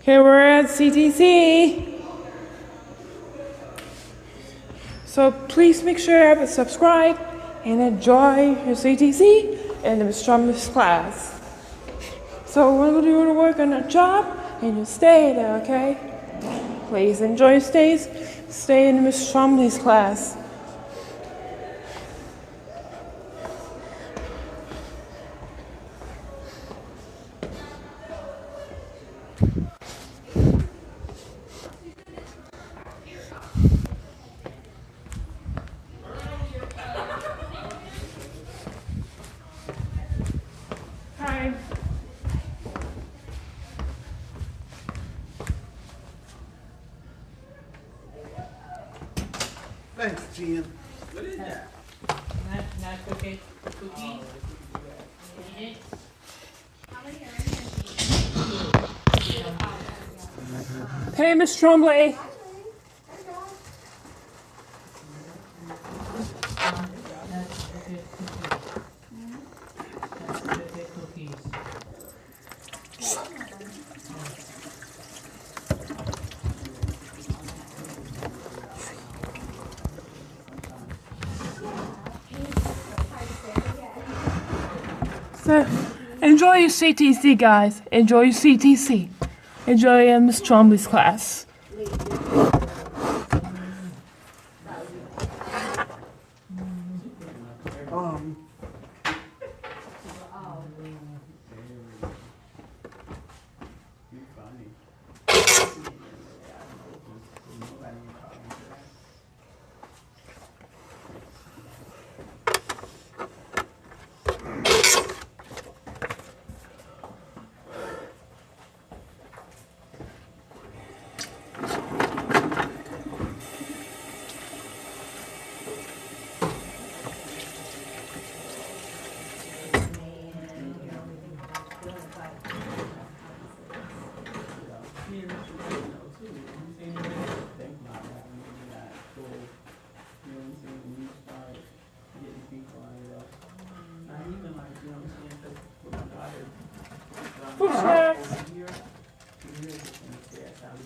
Here we're at CTC. So please make sure to subscribe and enjoy your CTC and the Miss Trumbull's class. So we're going to do the work on the job and you stay there, okay? Please enjoy your stays. Stay in Miss Trumbull's class. Hi. Thanks, Jen. What is that? Not cookies. Cookies? Eat it? Hey, Miss Trumbull. Cookies. So enjoy your CTC, guys. Enjoy your CTC. Enjoy Miss Trumbull's class. Fruit snacks.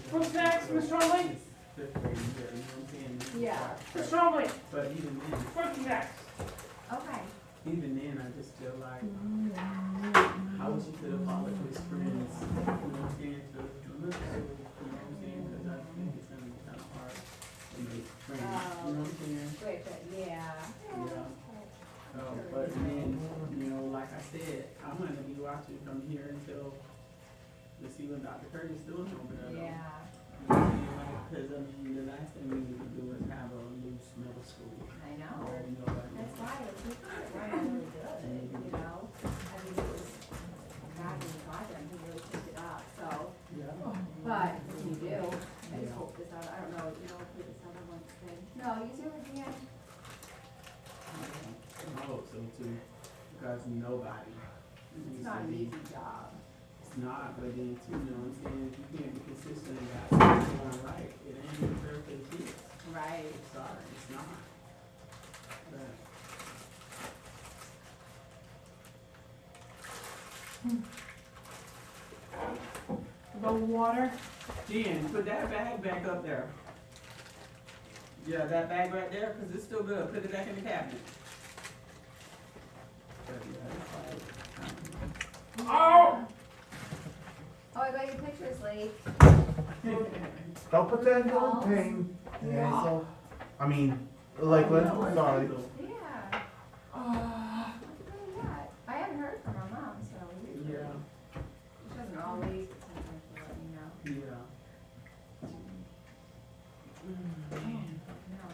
Fruit snacks, Miss Trumbull. Yeah. Miss Trumbull. But even then, Fruit snacks. Okay. even then, I just feel like, how would you feel if all of his friends, you know what I'm saying, to look at it, you know what I'm saying, because I think it's gonna be kind of hard to make friends, you know what I'm saying? Wait, but yeah. Yeah. But then, you know, like I said, I'm gonna be watching from here until, to see when Dr. Curtis doing over there. Though. Yeah. Because I mean, the last thing we need to do is have a loose middle school. I know. Where, you know, like, That's why it was really good, you know? I mean, it was, God, in the project, he really picked it up, so. yeah. But what can you do? I just hope this other, I don't know, you know, if this other one's good. No, you see what you can. I hope so too, because nobody. It's not an easy job. It's not, but then too, you know what I'm saying, if you can't be consistent and got something going right, it ain't even fair for the kids. Right. Sorry, it's not. But, The water. Jen, put that bag back up there. Yeah, that bag right there, cause it's still good, put it back in the cabinet. But, yeah, it's like, Oh! Oh, I got your pictures, Lee. Don't put that in your pain. Yeah, so, I mean, Lakeland, sorry. Yeah. Oh, I haven't heard from her mom, so. yeah, She doesn't always, but sometimes she'll let me know. yeah. No.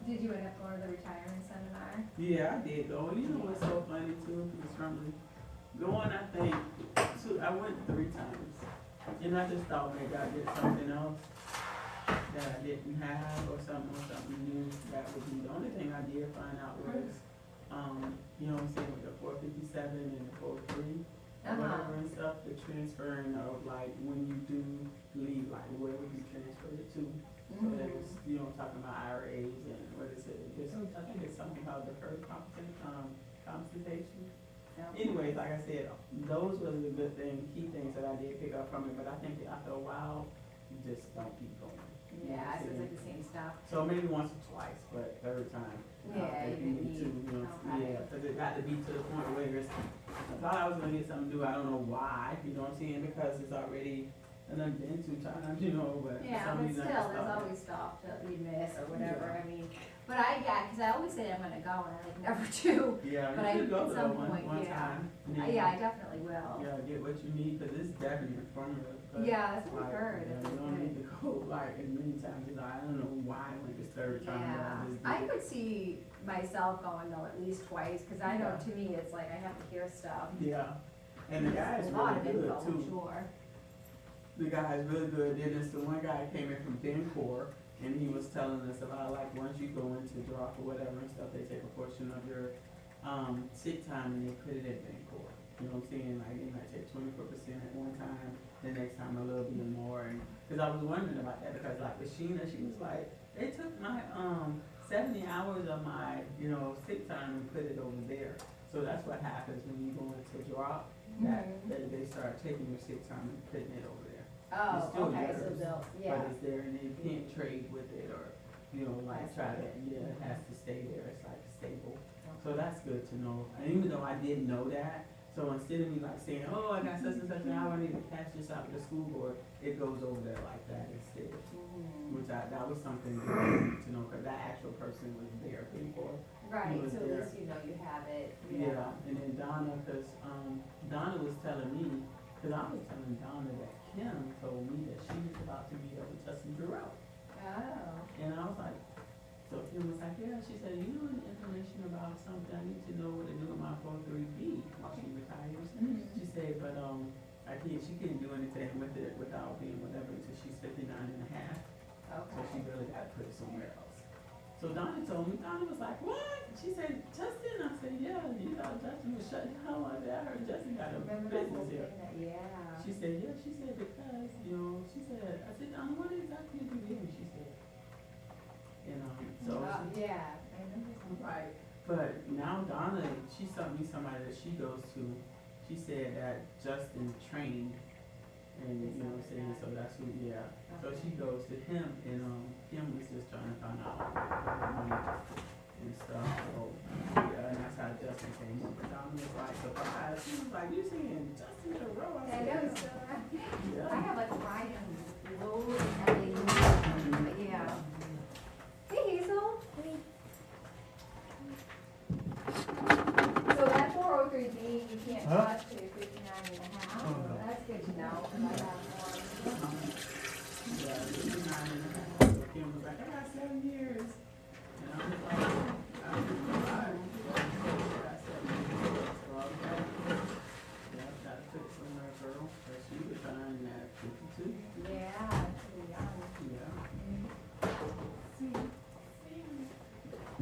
Did you end up going to the retirement seminar? Yeah, I did go. You know what's so funny too? It's from going, I think, I went 3 times. And I just thought maybe I did something else that I didn't have or something new that would be. The only thing I did find out was, you know what I'm saying, with the 457 and the 43, whatever and stuff, the transferring of like when you do leave, like where would you transfer it to? So they was, you know, talking about IRAs and what is it, just, I think it's something called deferred compensation. Anyways, like I said, those were the good things, key things that I did pick up from it, but I think after a while, you just don't keep going. You know what I'm Yeah, so it's saying? like the same stuff. So maybe once or twice, but third time. Yeah, if you you need to, need- you know, okay. yeah, cause it got to be to the point where it's, I thought I was gonna get something new, I don't know why, you know what I'm saying, because it's already, and I've been 2 times, you know, but for Yeah, some but reason I still, just there's thought. always stuff that you miss or whatever, Yeah. I mean, but cause I always say I'm gonna go and I like never do. Yeah, But you should go at though some point, one yeah. time. Yeah, I definitely will. Yeah, get what you need, cause it's definitely informative. but, Yeah, that's what like, I've heard, yeah, that's you what don't I've need to go like as many times as I don't know why I went this third time, but Yeah, I just I did. could see myself going though at least twice, cause I know Yeah. to me, it's like I have to hear stuff. Yeah, and the guy is A lot really of good info, I'm too. sure. The guy is really good. Then it's the one guy came in from Dencore, and he was telling us about like once you go into drop or whatever and stuff, they take a portion of your sick time and they put it in Dencore. You know what I'm saying? Like they might take 24% at one time, the next time a little bit more. And because I was wondering about that because like with Sheena, she was like, they took my 70 hours of my sick time and put it over there. So that's what happens when you go into drop. That they start taking your sick time and putting it over there. Oh, It's still okay, so yours, they'll, But yeah, it's there and you can't trade with it or, like That's try to, good. it has to stay there, it's like stable. So that's good to know, and even though I didn't know that, so instead of me like saying, oh, I got such and such an hour, I need to cash this out with the school board, it goes over there like that instead. Which that was something good to know, cause that actual person was there before. right, was so at there. least you know you have it, Yeah, and then Donna, cause, Donna was telling me, cause I was telling Donna that Kim told me that she was about to meet up with Justin Giroux. Oh, And I was like, so Kim was like, yeah, she said, you know any information about something, I need to know what to do with my 403B when she retires. She said, but, she couldn't do anything with it without being whatever until she's 59 and a half. So she okay. really got to put it somewhere else. So Donna told me, Donna was like, what? She said, Justin? I said, yeah, you thought Justin was shut down. I said, I heard Justin got a Remember that whole business thing here. that, yeah. She said, yeah, she said, because, she said, I said, Donna, what exactly did you do? She said, so. Yeah, I remember something. Right. But now Donna, she sent me somebody that she goes to. She said that Justin trained, and you know what I'm saying. So that's who, yeah. So she goes to him, and Kim was just trying to find out money and stuff. So yeah, and that's how Justin came up. And Donna was like surprised. She was like, "You seeing Justin Giroux?" I Yeah, I said, know, he's still around. I "Yeah." have like Ryan, Lowe's, and Ellie, but yeah. Hey Hazel. So that 403B, you can't Huh? touch till you're 59 and a half. Oh, no. That's good to know, 'cause I have one. Yeah, 59 and a half. So Kim was like, "I got 7 years," and I was like, "I'm 55." I got 7 years. So I was like, "Yeah, I gotta put it somewhere, girl." But she was fine at 52. Yeah, pretty young. Yeah.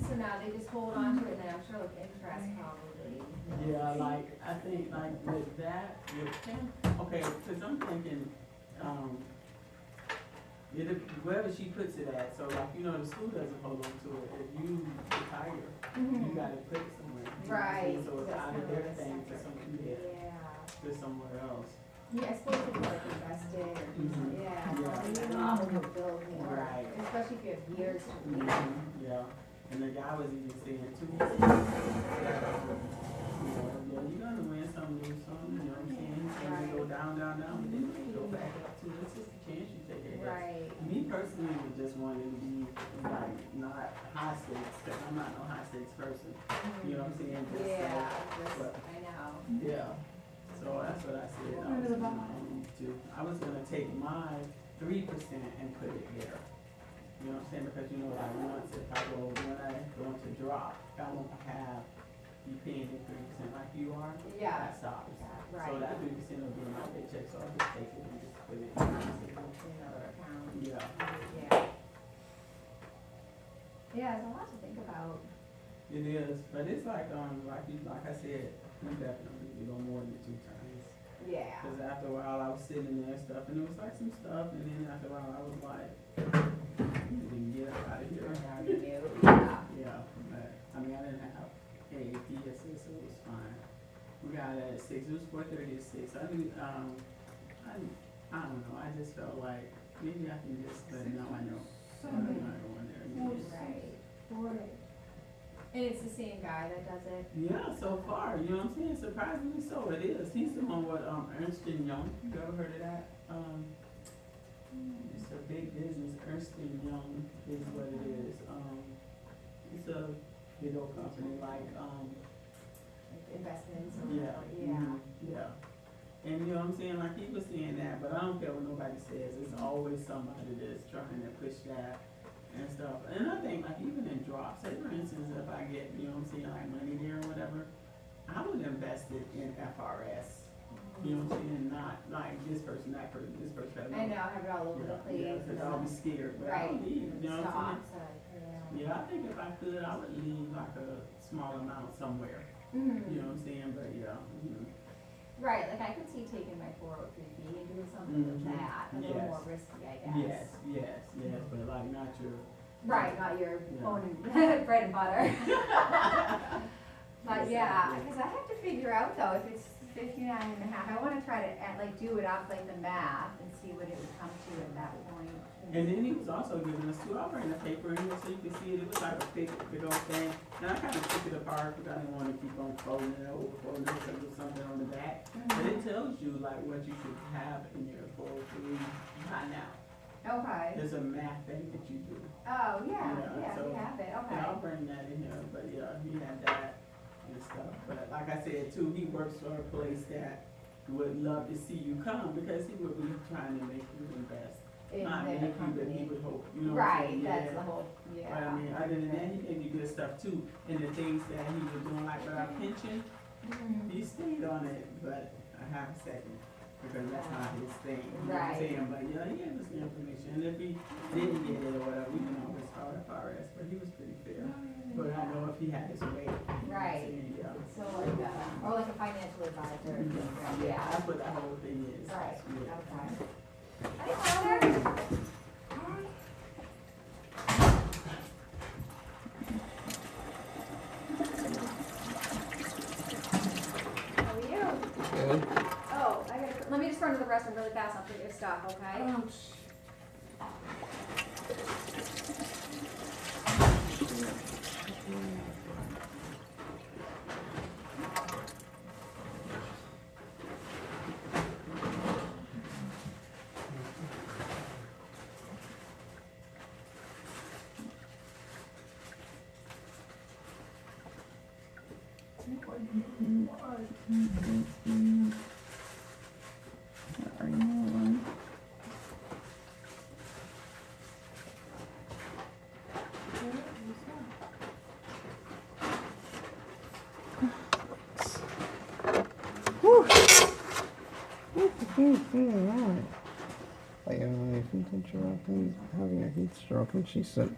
So now they just hold on to it, and then I'm sure with interest probably. Yeah, like, I think, like, with that, with Kim, okay, cause I'm thinking, wherever she puts it at, so like, the school doesn't hold on to it, if you retire, you gotta put it somewhere. You know what I'm saying? Right. So it's That's out kind of of their a thing to separate- something, yeah, Yeah. to somewhere else. Yeah, I suppose if like invested, or, Mhm. yeah, Yeah. maybe it will build more, Right. especially if you have years to leave. Yeah, and the guy was even saying too, he said, yeah, you're gonna win some, lose some, you know what I'm saying? He's gonna go down, down, down, but then you can go back up to, it's just a chance you take it. Right. Me personally would just want it to be like not high stakes, cause I'm not no high stakes person, you know what I'm saying? Just, Yeah, but, I know. yeah, so that's what I said, I was gonna take my 3% and put it there. You know what I'm saying? Because like once when I go into drop, I won't have you paying me 3% like you are. Yeah. That stops. Right. So that 3% will be in my paycheck, so I'll just take it and just put it in Another account. Yeah. Yeah. Yeah, there's a lot to think about. It is, but it's like I said, you definitely need to go more than 2 times. Yeah. Cause after a while I was sitting in there and stuff, and it was like some stuff, and then after a while I was like, you can get out of here. Yeah. Yeah, but, I mean, I didn't have AAPSS, so it was fine. We got it at 6, it was 4:30 to 6. I knew, I don't know, I just felt like, maybe I can just, but now I know. I'm not going there. Right. And it's the same guy that does it? Yeah, so far, you know what I'm saying? Surprisingly so, it is. He's the one with Ernst and Young. You ever heard of that? It's a big business. Ernst and Young is what it is. It's a big old company like Like investments or yeah, whatever, yeah. yeah. And you know what I'm saying? Like he was saying that, but I don't care what nobody says. It's always somebody that's trying to push that and stuff. And I think like even in drops, say for instance, if I get, you know what I'm saying, like money there or whatever, I would invest it in FRS. You know what I'm saying? Not like this person, that person, this person. I know, have it all over the place. Yeah, because I'll be scared, but Right. I'll leave, you know what I'm saying? Stocks, Yeah, I think if I could, I would leave like a small amount somewhere. Mhm. You know what I'm saying? But yeah. Right, like I could see taking my 403B and doing something with Mhm. that, a little Yes. more risky, I guess. Yes, but like not your. Right, not your Yeah. own bread and butter. But yeah, because I have to figure out though, if it's 59.5, I wanna try to like do it off like the math and see what it would come to at that point. And then he was also giving us too, I'll bring the paper in here so you can see it. It was like a big old thing. And I kind of took it apart because I didn't want to keep on folding it over, folding it, because there's something on the back. But it tells you like what you should have in your 403 by now. Okay. There's a math thing that you do. Oh, yeah, so- we have it, okay. Yeah, I'll bring that in here, but yeah, he had that and stuff. But like I said too, he works for a place that would love to see you come because he would be trying to make you invest. In Not the make you, but he company. would hope, you know what I'm Right, saying? that's Yeah. the whole, yeah. But I mean, other than that, he gave you good stuff too. And the things that he was doing, like with our pension, Mhm. he stayed on it, but a half a second. Because that's not his thing. You know what I'm Right. saying? But yeah, he gave us the information. And if he didn't get it or whatever, we can always call FRS. But he was pretty fair. But I know if he had his way. You know what I'm Right. saying? Yeah. So like, or like a financial advisor. Yeah, that's what that whole thing is. Right, Yeah. okay. Hi, Connor. How are you? Good. Oh, let me just run to the restroom really fast, I'll put your stuff, okay? Like a heat teacher having a heat stroke, and she said,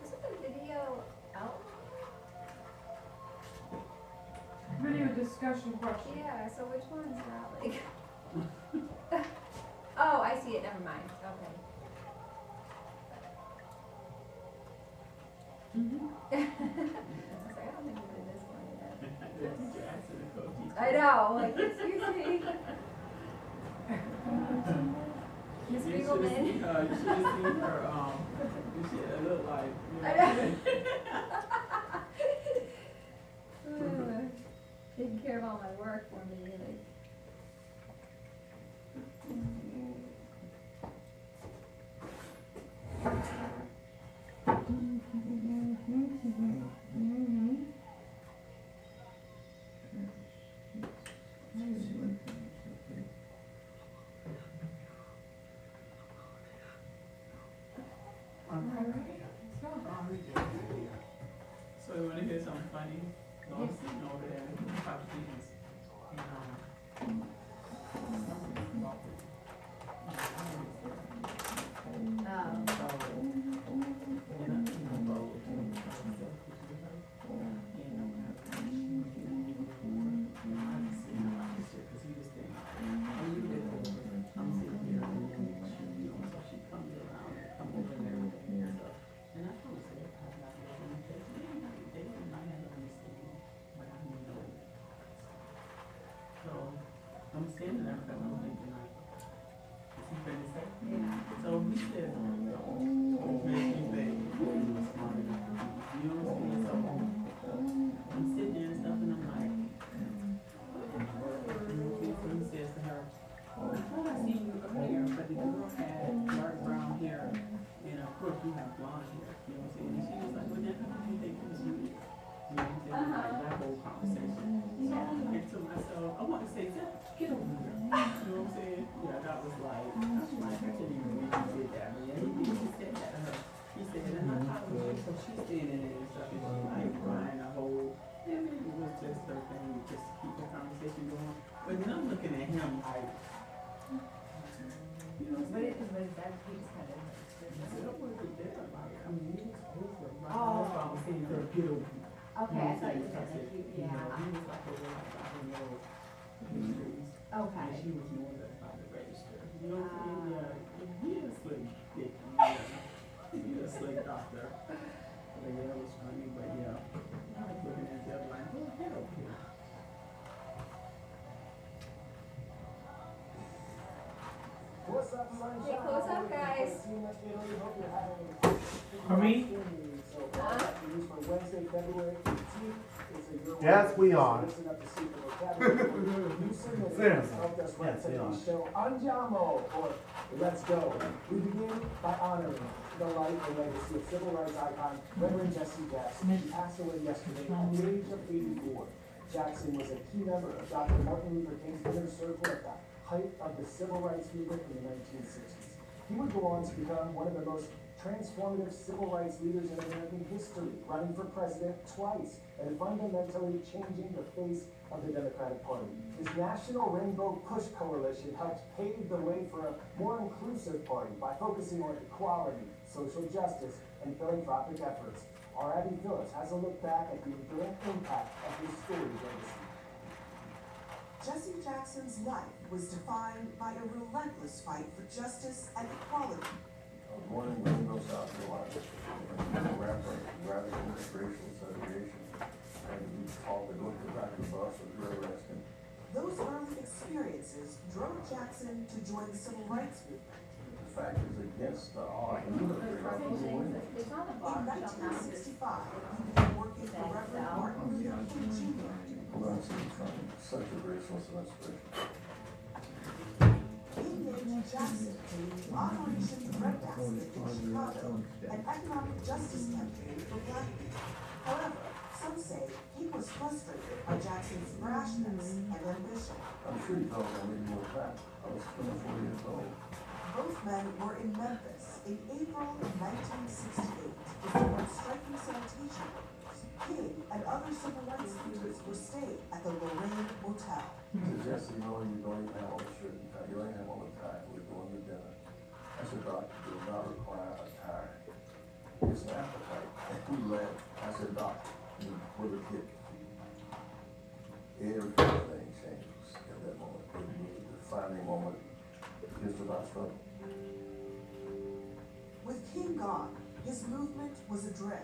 Isn't the video out? Video discussion question. Yeah, so which one's that, like? Oh, I see it, never mind, okay. I was like, I don't think we did this one yet. The teacher asked her to go teach. I know, like, excuse me. Miss You should have Spiegelman. seen her, you should have seen her, you should have looked like, you I know. know. Taking care of all my work for me, like. So you wanna hear something funny? So I'm sitting over there, Papa Stevens, and, I'm standing there because I'm thinking like, is he finna say? Yeah. So he said, which makes me think, he was smart enough to be, you know what I'm saying? So I'm sitting there and stuff and I'm like, so he says to her, I thought I seen your hair, but the girl had dark brown hair, and of course you have blonde hair, you know what I'm saying? And she was like, well, then how do you think it was you? You know what I'm saying? Like that whole conversation. So I'm thinking to myself, I want to say, get over here. You know what I'm saying? Yeah, that was like, I couldn't even believe he did that. Man, he said that to her. He said, and I thought it was like, so she's standing there and stuff, and she like crying a whole, and maybe it was just her thing, just to keep the conversation going. But then I'm looking at him like, you know what I'm saying? What is that, he just kind of. I said, I wasn't there, like, I mean, he was over, right? Oh. That's why I was saying, girl, get over here. Okay, I thought you I said said, like, you know, yeah. he was like over like, I don't know, industries. Okay. And she was more than by the register. You know what I'm saying? Yeah, he is slick dick. Yeah. He is slick doctor. But yeah, it was funny, but yeah. I was looking at the other like, oh, get over here. What's up, sunshine? Hey, close up, guys. For me? News for Wednesday, February 18th. It's a year Yes, we are. Listen up to see the vocabulary. New signals Yes. helped us write Yes, we today's show Andiamo, or Let's Go. We begin by honoring the life and legacy of civil rights icon Reverend Jesse Jackson. He passed away yesterday at the age of 84. Jackson was a key member of Dr. Martin Luther King's inner circle at the height of the civil rights movement in the 1960s. He would go on to become one of the most transformative civil rights leaders in American history, running for president twice and fundamentally changing the face of the Democratic Party. His National Rainbow Push Coalition helped pave the way for a more inclusive party by focusing on equality, social justice, and philanthropic efforts. Our Abby Phillips has a look back at the enduring impact of his storied legacy. Jesse Jackson's life was defined by a relentless fight for justice and equality. I was born in Greenville, South Carolina. I'm a rapper, radical racial segregation, and we called to go to the back of the bus with real arresting. Those early experiences drove Jackson to join the civil rights movement. The fact is against the odds. We would have been out of the way. It's on the In bottom shelf now. 1965, he began working for Reverend Martin Luther King Jr. Well, it's such a great source of inspiration. He named Jackson to Operation Breadbasket in Chicago, an economic justice campaign for black people. However, some say he was frustrated by Jackson's brashness and ambition. I'm sure you felt I made more back. I was 24 years old. Both men were in Memphis in April of 1968 before striking sanitation workers. King and other civil rights leaders were staying at the Lorraine Motel. He said, Jesse, you don't even have all the shirt and tie. You don't even have all the tie. We're going to dinner. I said, Doctor, do not require a tie. It's struggle. With King gone, his movement was adrift.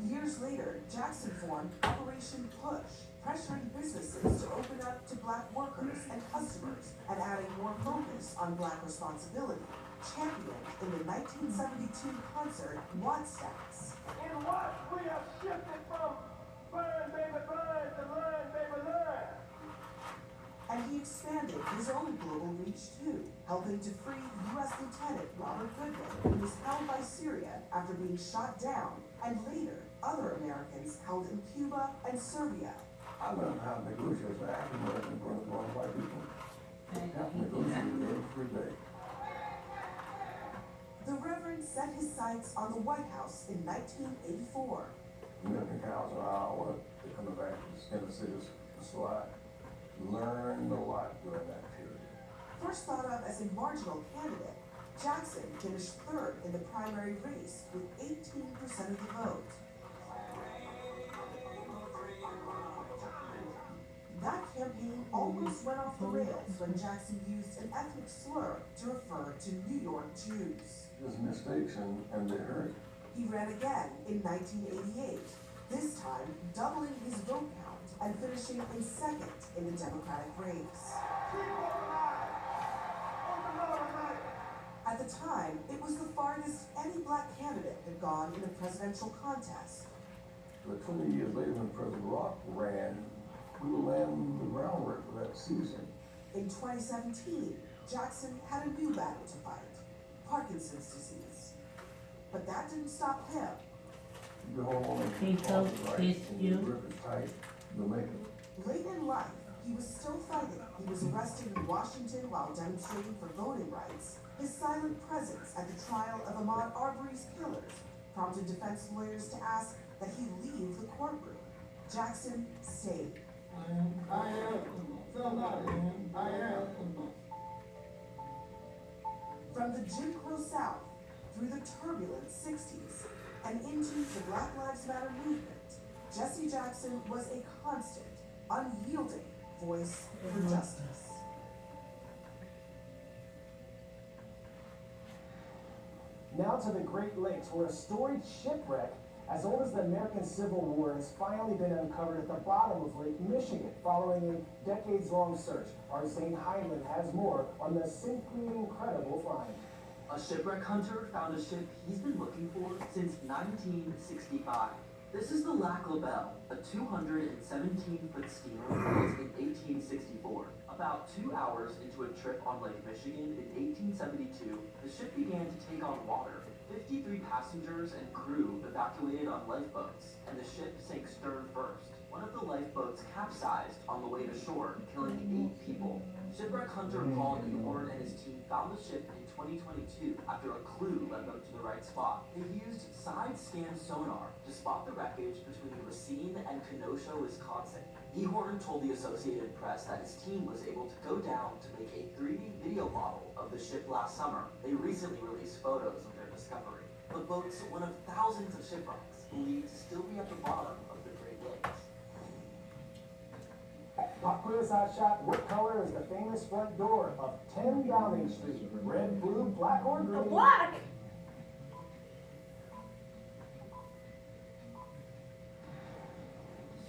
Years later, Jackson formed Operation Push, pressuring businesses to open up to black workers and customers and adding more focus on black responsibility, championed in the 1972 concert Wattstacks. In what we have shifted from burn, baby, burn to learn, baby, learn. And he expanded his own global reach too, helping to free U.S. Lieutenant Robert Goodman, who was held by Syria after being shot down, and later other Americans held in Cuba and Serbia. I learned how to negotiate with African Americans going to white people. I have to negotiate every day. The Reverend set his sights on the White House in 1984. Milking cows an hour, they come back to the inner cities, so I learned a lot during that period. First thought of as a marginal candidate, Jackson finished third in the primary race with 18% of the vote. That campaign almost went off the rails when Jackson used an ethnic slur to refer to New York Jews. There's mistakes and they hurt. He ran again in 1988, this time doubling his vote count and finishing in second in the Democratic race. At the time, it was the farthest any black candidate had gone in a presidential contest. But 20 years later, when President Rock ran, we were laying the groundwork for that season. In 2017, Jackson had a new battle to fight, Parkinson's disease. But that didn't stop him. You go home and He felt his you grip is tight, you'll make it. Late in life, he was still fighting. He was arrested in Washington while demonstrating for voting rights. His silent presence at the trial of Ahmaud Arbery's killers prompted defense lawyers to ask that he leave the courtroom. Jackson stayed. I am somebody. I am. From the Jim Crow South, through the turbulent 60s, and into the Black Lives Matter movement, Jesse Jackson was a constant, unyielding voice for justice. Now to the Great Lakes, where a storied shipwreck as old as the American Civil War has finally been uncovered at the bottom of Lake Michigan following a decades-long search. Our Zane Heinlein has more on the simply incredible find. A shipwreck hunter found a ship he's been looking for since 1965. This is the Lac La Belle, a 217-foot steamer built in 1864. About 2 hours into a trip on Lake Michigan in 1872, the ship began to take on water. 53 passengers and crew evacuated on lifeboats, and the ship sank stern first. One of the lifeboats capsized on the way to shore, killing 8 people. Shipwreck hunter Paul Ehorn and his team found the ship in 2022 after a clue led them to the right spot. They used side-scan sonar to spot the wreckage between Racine and Kenosha, Wisconsin. Ehorn told the Associated Press that his team was able to go down to make a 3D video model of the ship last summer. They recently released photos of their discovery. The boat's one of thousands of shipwrecks believed to still be at the bottom of the Great Lakes. Pop quiz hot shot. What color is the famous front door of 10 Downing Street? Red, blue, black, or green? Black!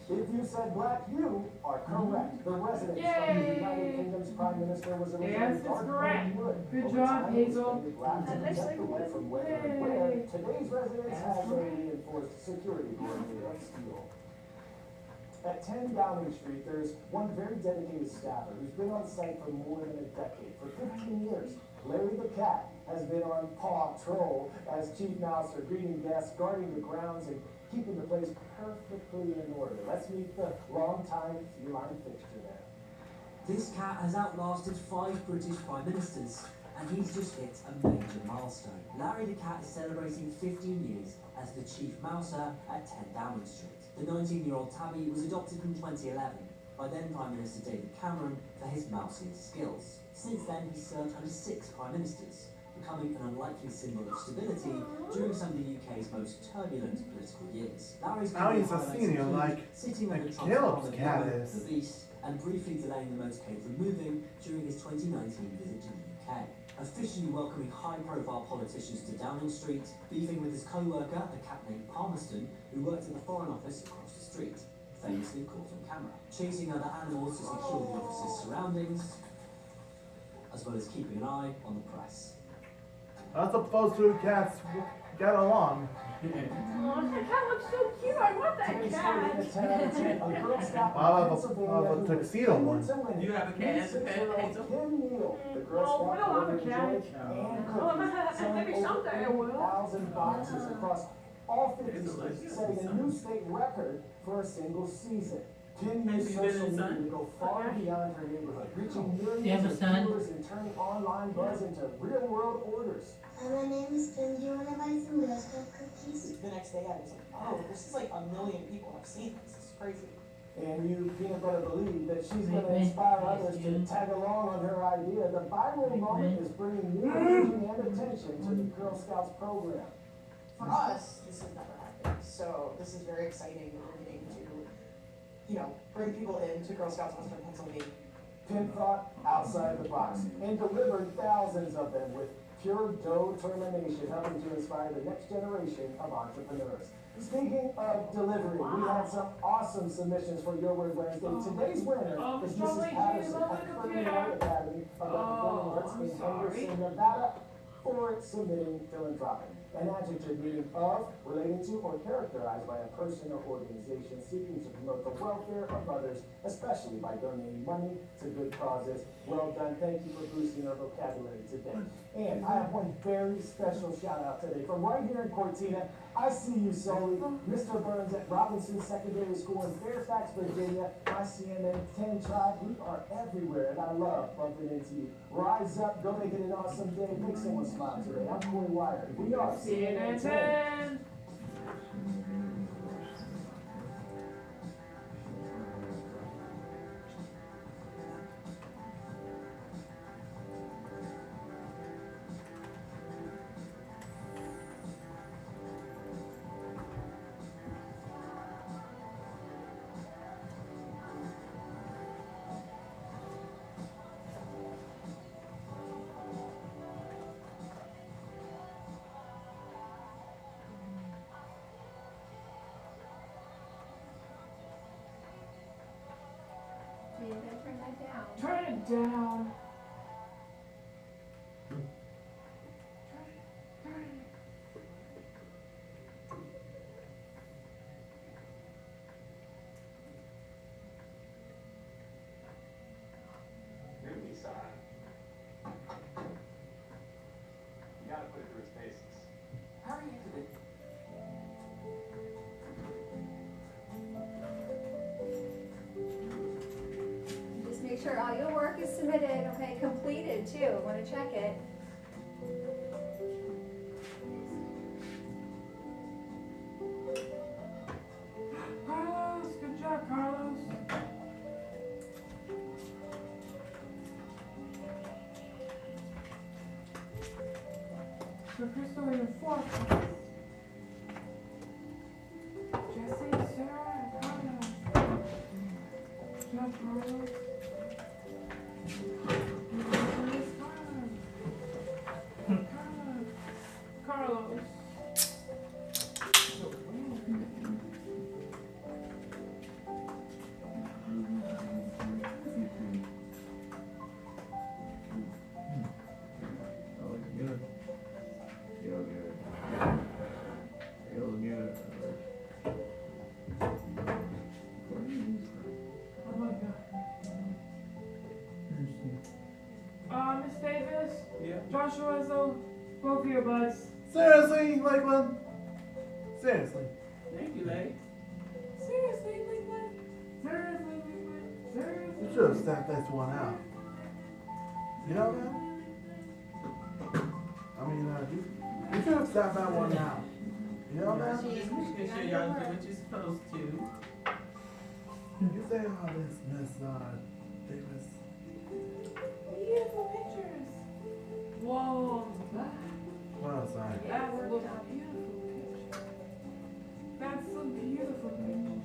If you said black, you are correct. The residence of the United Kingdom's Prime Minister was originally Yes, it's dark correct. wood. Good Over job, time, it was Hazel. painted black to That looks protect like the wood wood. from weather and Yay. wear. Today's residence has a reinforced security door made of steel. At 10 Downing Street, there's one very dedicated staffer who's been on site for more than a decade. For 15 years, Larry the Cat has been on paw patrol as chief mouser, greeting guests, guarding the grounds, and keeping the place perfectly in order. Let's meet the longtime feline fixture there. This cat has outlasted 5 British Prime Ministers, and he's just hit a major milestone. Larry the Cat is celebrating 15 years as the chief mouser at 10 Downing Street. The 19-year-old tabby was adopted in 2011 by then Prime Minister David Cameron for his mousing skills. Since then, he's served under 6 Prime Ministers, becoming an unlikely symbol of stability during some of the UK's most turbulent political years. Larry's He's a senior, like sitting on the Trump's Caleb's armored cat woman, is. the Beast, and briefly delaying the motorcade from moving during his 2019 visit to the UK. officially welcoming high-profile politicians to Downing Street, beefing with his co-worker, a cat named Palmerston, who worked at the Foreign Office across the street, famously caught on camera, chasing other animals to secure the office's surroundings, as well as keeping an eye on the press. That's supposed to cats get along. Oh, that cat looks so cute. I want that Today's cat. rated a 10 out of 10 on Girl Scout I'll have in a Pennsylvania. tuxedo one. You have a cat as a pet, Hazel? Kim Neal, the Girl Oh, I Scout don't have a program cat. enjoyed and Oh, cookies, maybe selling over someday I will. 8,000 boxes across all 50 states, setting a new state record for a single season. Kim Maybe used you been social media inside? to go far beyond her neighborhood, reaching You have millions a of son? viewers and turning online buzz into real-world orders. My name is Kim. Do you want to buy some Girl Scout cookies? The next day I was like, oh, this is like a million people have seen this. This is crazy. And you peanut butter believe that she's going to Maybe. inspire others to tag along on her idea. The viral moment is bringing new energy and attention to the Girl Scouts program. For us, this has never happened. So this is very exciting that we're getting to, you know, bring people into Girl Scouts Western Pennsylvania. Pin thought outside the box and delivered thousands of them with pure determination, helping to inspire the next generation of entrepreneurs. Speaking of delivery, we had some awesome submissions for Your Word Wednesday. Today's winner is Mrs. Patterson at Perkins Art Academy of the Performing Arts in Henderson, Nevada, for submitting philanthropic. An adjective meaning of, relating to, or characterized by a person or organization seeking to promote the welfare of others, especially by donating money to good causes. Well done. Thank you for boosting our vocabulary today. And I have one very special shout out today from right here in Cortina. I see you, Sully. Mr. Burns at Robinson Secondary School in Fairfax, Virginia. My CNN 10 tribe, we are everywhere, and I love bumping into you. Rise up, go make it an awesome day. Make someone smile today. I'm Corey Wire. We are CNN 10. Yeah, then turn that down. Turn it down. Newbie side. You gotta put it through its paces. How are you today? Just make sure all your work is submitted, okay, completed too. Want to check it. Carlos, good job, Carlos. So Crystal in fourth. Jesse, Sarah, and Carlos. Good job, Carlos. Carlos. That looks good. Feel good. Feel good. Oh my God. Miss Davis, Yeah. Joshua, so both your buds. Seriously, Lakeland? Seriously. Thank you, lady. Seriously, Lakeland? Seriously, Lakeland? You Seriously? should have sat this one out. You know that? I mean, you should have sat that one out. You know that? Just make sure y'all do what you're supposed to. You say all this, Miss Davis. Beautiful pictures. Whoa. What else I? That was a beautiful picture. That's so beautiful pictures.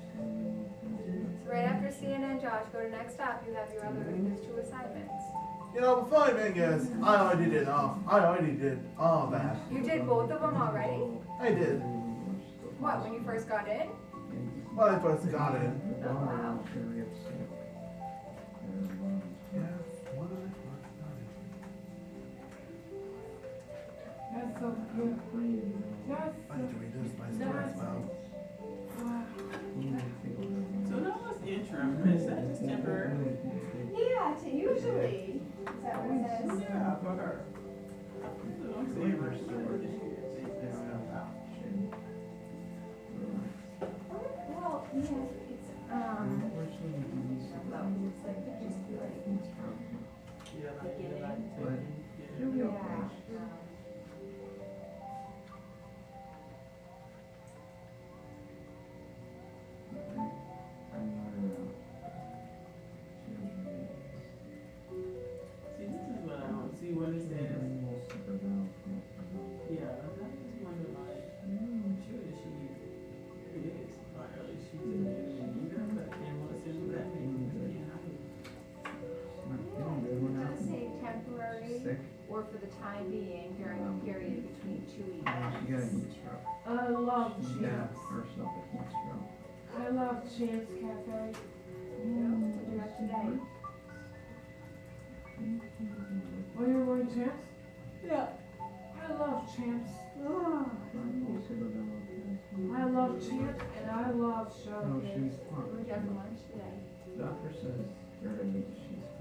So right after CNN, Josh, go to next stop. You have your other, there's 2 assignments. You know, the funny thing is, I already did all that. You did both of them already? I did. What, when you first got in? When I first got in. Oh, wow. Yeah, when I first got in. That's so good. That's I had to read this by story as well. So that was interim, is that just temporary? Yeah, usually. Is that what it says? Yeah, for her. So I'm saying her story this year, take this stuff out. Well, yeah, it's, well, it's like, just like, Yeah, like, beginning. yeah. Yeah. See, this is what I don't see what it says. Yeah, I just wonder like, sure that she is, like, she's a leader, but then what's in that thing? It does say temporary or for the time being during a period between two events. I love Champs. I love Champs Cafe. What do you have today? Oh, you're wearing Champs? Yeah. I love Champs. I love Champs and I love Showcase. What did you have for lunch today? Doctor says she's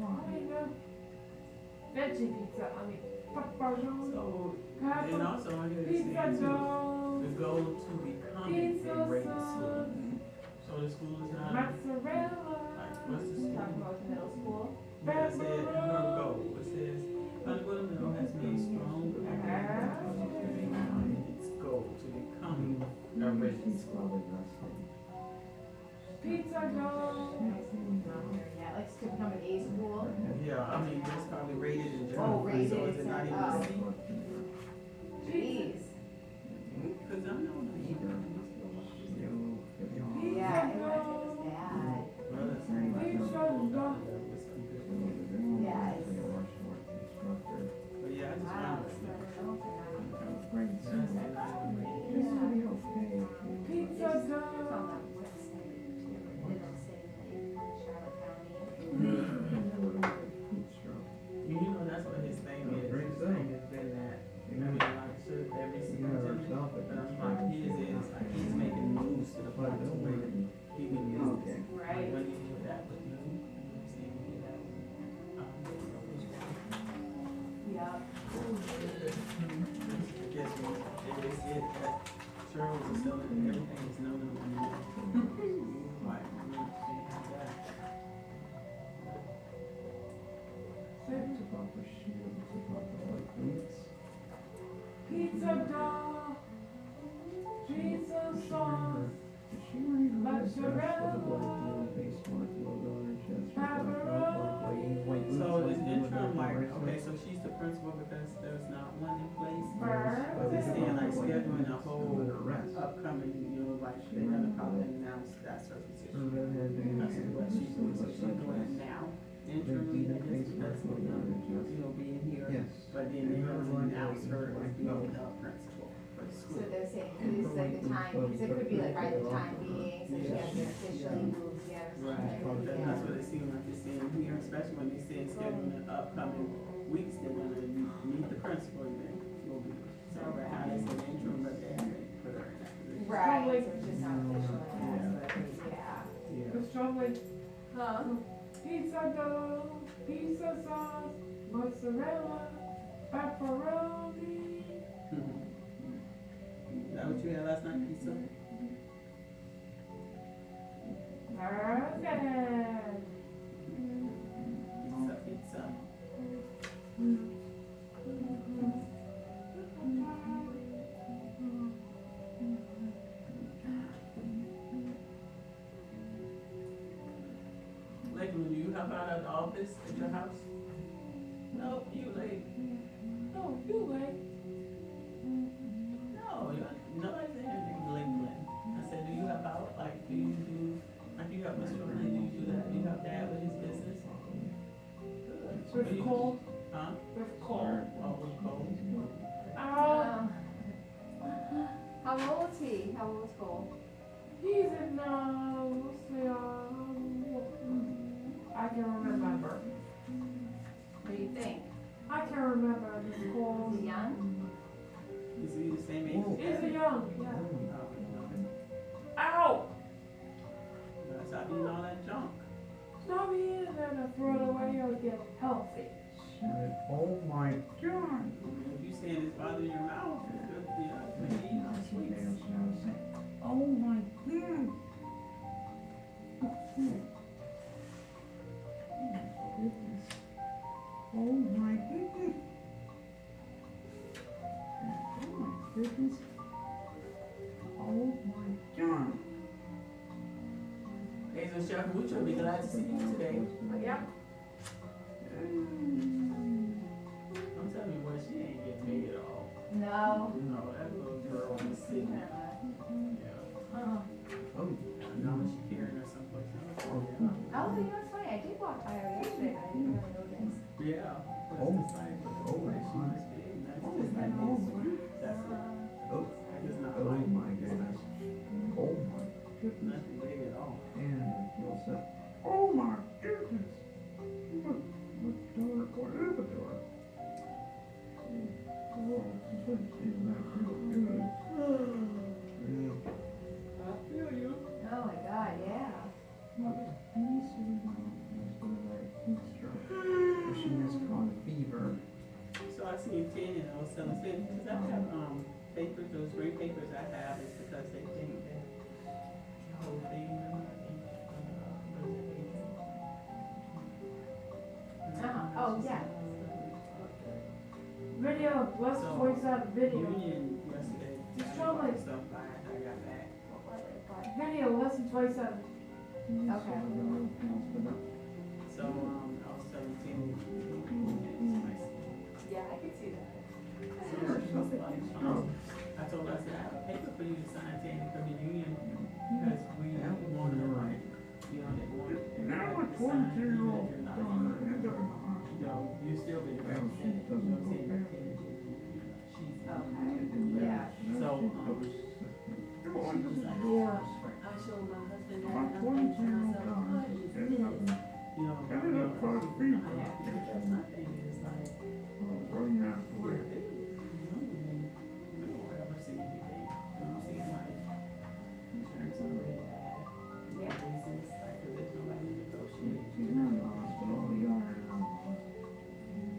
I know. Veggie pizza, I mean, pepperoni. So, and also on here it Pizza says dough. the goal to becoming Pizza a great sauce. school. So the school is not, like, Mozzarella. what's the school? Talking about the middle school. Yeah, it said her goal, it says, Underwood Middle has made strong academic on its goal to becoming a great school. Pizza dough. Yeah, like to become an A school. Yeah, I mean, it's probably rated in Oh, general, rated, so is it not even a C? Jeez. Cause I'm not. Yeah, it was bad. Well, that's not Yeah, it's. But yeah, I just Wow, found it's it. Pizza It's dough. on the website too. It'll say like Charlotte County. You know, that's what his thing is. His thing has been that, I mean, like, sure, every superintendent, but I'm like, his is, like, he's making moves to the point to where he can use this. Right. When he did that with you, you know what I'm saying, he did that with, Yeah. I guess when they said that Charles was selling everything is no, no, no, no. Like, you know, they have that. Pizza dough. Pizza sauce. Mozzarella. Pepperoni. So is interim like, okay, so she's the principal because there's not one in place? Burr. But they're saying like scheduling a whole upcoming, you know, like they're gonna probably announce that's her position. That's what she's doing, so she's doing it now. Interim, I guess, that's what, you know, being here. But then they're gonna announce her as being the principal for the So school. they're saying, it's like the time, because it could be like right at the time being, so she hasn't officially moved yet or Right, something. that's what it seems like it's saying here, especially when they say scheduling the upcoming weeks, they're gonna meet the principal and then you'll be, so right now it's an interim, but they haven't put her in that position. Right, so it's just not official yet, but yeah. Yeah. The strawberry. Huh? Pizza dough. Pizza sauce. Mozzarella. Pepperoni. Is that what you had last night, pizza? Burger. Pizza. Lakeland, do you help out at the office at your house? No, you late. No, you wait. No, nobody's in here named Lakeland. I said, do you help out? Like, do you do, like you help Mr. Lee, do you do that? Do you help Dad with his business? Good. So it's cold. How old is Cole? He's in, I can't remember. What do you think? I can't remember the school. Is he young? Is he the same age? He's a young, yeah. Oh, Ow! no. Stop eating all that junk. Stop eating it and throw it away or get healthy. Oh my god. If you saying it's bothering your mouth, it's good for you. Maybe eat some sweets. Oh my god. Oh my goodness. Oh my goodness. Oh my god. Hazel Chef Mucho, be glad to see you today. Yep. Don't tell me what she ain't getting paid at all. No. No, that little girl on the scene. Yeah. Oh. No, she carrying her someplace else. Oh, you know what's funny? I did walk by her yesterday, but I didn't really notice. Yeah. Oh. That's the same. Oh my She must be. That's Oh just like my this. That's it. Oh. I just not Oh like my goodness. Oh my goodness. nothing big at all. And it feels that. Oh my goodness. What door? What is the door? Oh, this is not real good. Yeah. I feel you. Oh my god, yeah. She has caught fever. So I seen Tanya and I was telling Tanya, because I have papers, those gray papers I have is because they think that the whole thing, Oh, yeah. Video, let's voice out video. Union yesterday. Just show me. Stuff I got back. Video, listen twice out. Okay. So I was telling Tanya, Yeah, I could see that. I told her, I said, I have a paper for you to sign, Tanya, from the union, because we want to, like, you know, they want to. Now it's 1-0. You know, you still be represented, you know what I'm saying? She's, Okay. Yeah. so, Yeah. I showed my husband that, and I'm thinking to myself, what is this? You know, that's my thing, is like, we don't ever see anything, you know, see like, insurance already had, Yeah. reasons, like, there's nobody to negotiate.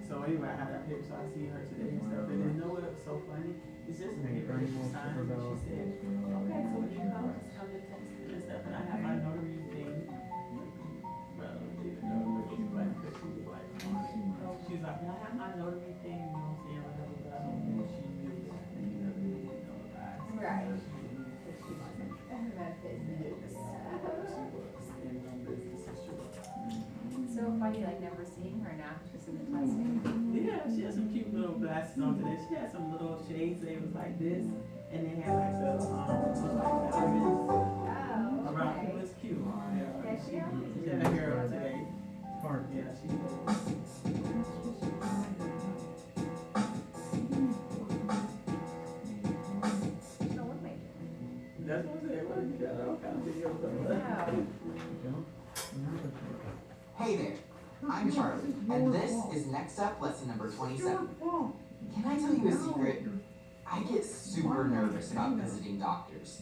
So anyway, I had that paper, so I see her today and stuff, and then know what was so funny? It's just a paper that she signed, and she said, okay, so when you come to text me and stuff, and I have my notary thing. Well, didn't know what she was like, because she was like, she's like, well, I have my notary thing, you know what I'm saying, whatever, but I don't think she knew that, and you never really know about it. Right. She didn't, because she was like, About business. in business, and she was. So funny, like never seeing her now, just in the testing. Yeah, she had some cute little glasses on today. She had some little shades. They was like this, and they had like the like diamonds Oh, around. okay. It was cute. Yeah. Yeah, she She had her hair up today. Yeah, she did. So what am I doing? That's what I said. What you got all kinds of videos of that. Hey there, I'm Charlie, and this is Next Up Lesson number 27. Can I tell you a secret? I get super nervous about visiting doctors.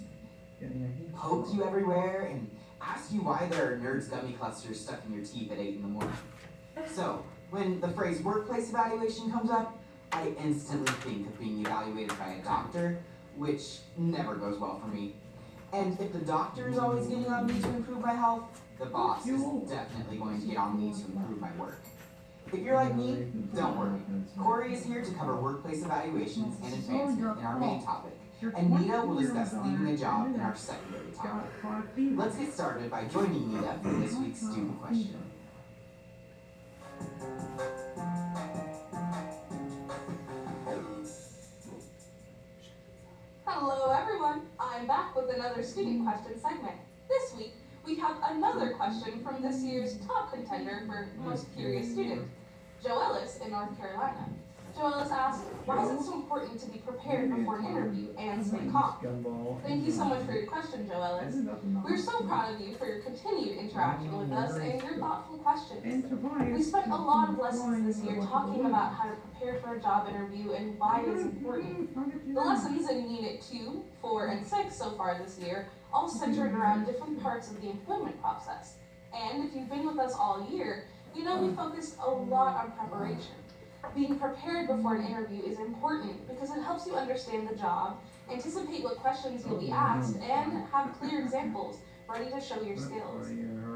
Poke you everywhere and ask you why there are Nerds gummy clusters stuck in your teeth at 8 in the morning. So, when the phrase workplace evaluation comes up, I instantly think of being evaluated by a doctor, which never goes well for me. And if the doctor is always getting on me to improve my health, the boss is definitely going to get on me to improve my work. If you're like me, don't worry. Corey is here to cover workplace evaluations and advancement in our main topic, and Nita will discuss leaving a job in our secondary topic. Let's get started by joining Nita for this week's student question. Hello everyone, I'm back with another student question segment. This week, we have another question from this year's top contender for most curious student, Joe Ellis in North Carolina. Joellis asked, why is it so important to be prepared before an interview and stay calm? Thank you so much for your question, Joellis. We're so proud of you for your continued interaction with us and your thoughtful questions. We spent a lot of lessons this year talking about how to prepare for a job interview and why it is important. The lessons in Unit 2, 4, and 6 so far this year all centered around different parts of the employment process. And if you've been with us all year, you know we focused a lot on preparation. Being prepared before an interview is important because it helps you understand the job, anticipate what questions you'll be asked, and have clear examples ready to show your skills.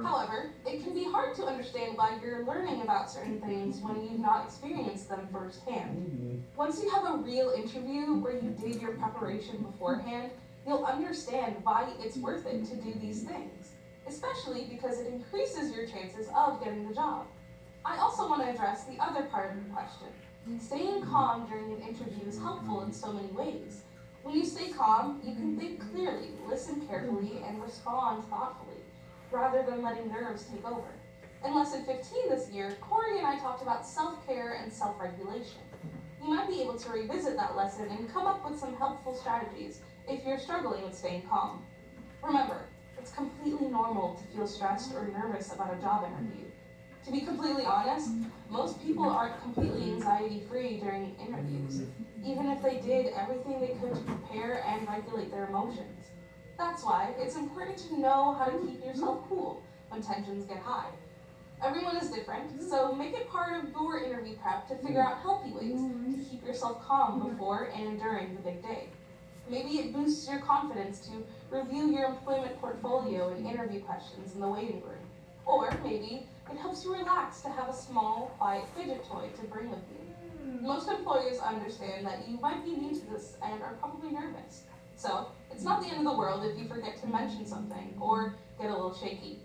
However, it can be hard to understand why you're learning about certain things when you've not experienced them firsthand. Once you have a real interview where you did your preparation beforehand, you'll understand why it's worth it to do these things, especially because it increases your chances of getting the job. I also want to address the other part of your question. Staying calm during an interview is helpful in so many ways. When you stay calm, you can think clearly, listen carefully, and respond thoughtfully, rather than letting nerves take over. In Lesson 15 this year, Corey and I talked about self-care and self-regulation. You might be able to revisit that lesson and come up with some helpful strategies if you're struggling with staying calm. Remember, it's completely normal to feel stressed or nervous about a job interview. To be completely honest, most people aren't completely anxiety-free during interviews, even if they did everything they could to prepare and regulate their emotions. That's why it's important to know how to keep yourself cool when tensions get high. Everyone is different, so make it part of your interview prep to figure out healthy ways to keep yourself calm before and during the big day. Maybe it boosts your confidence to review your employment portfolio and interview questions in the waiting room. Or maybe it helps you relax to have a small, quiet fidget toy to bring with you. Most employers understand that you might be new to this and are probably nervous. So it's not the end of the world if you forget to mention something or get a little shaky.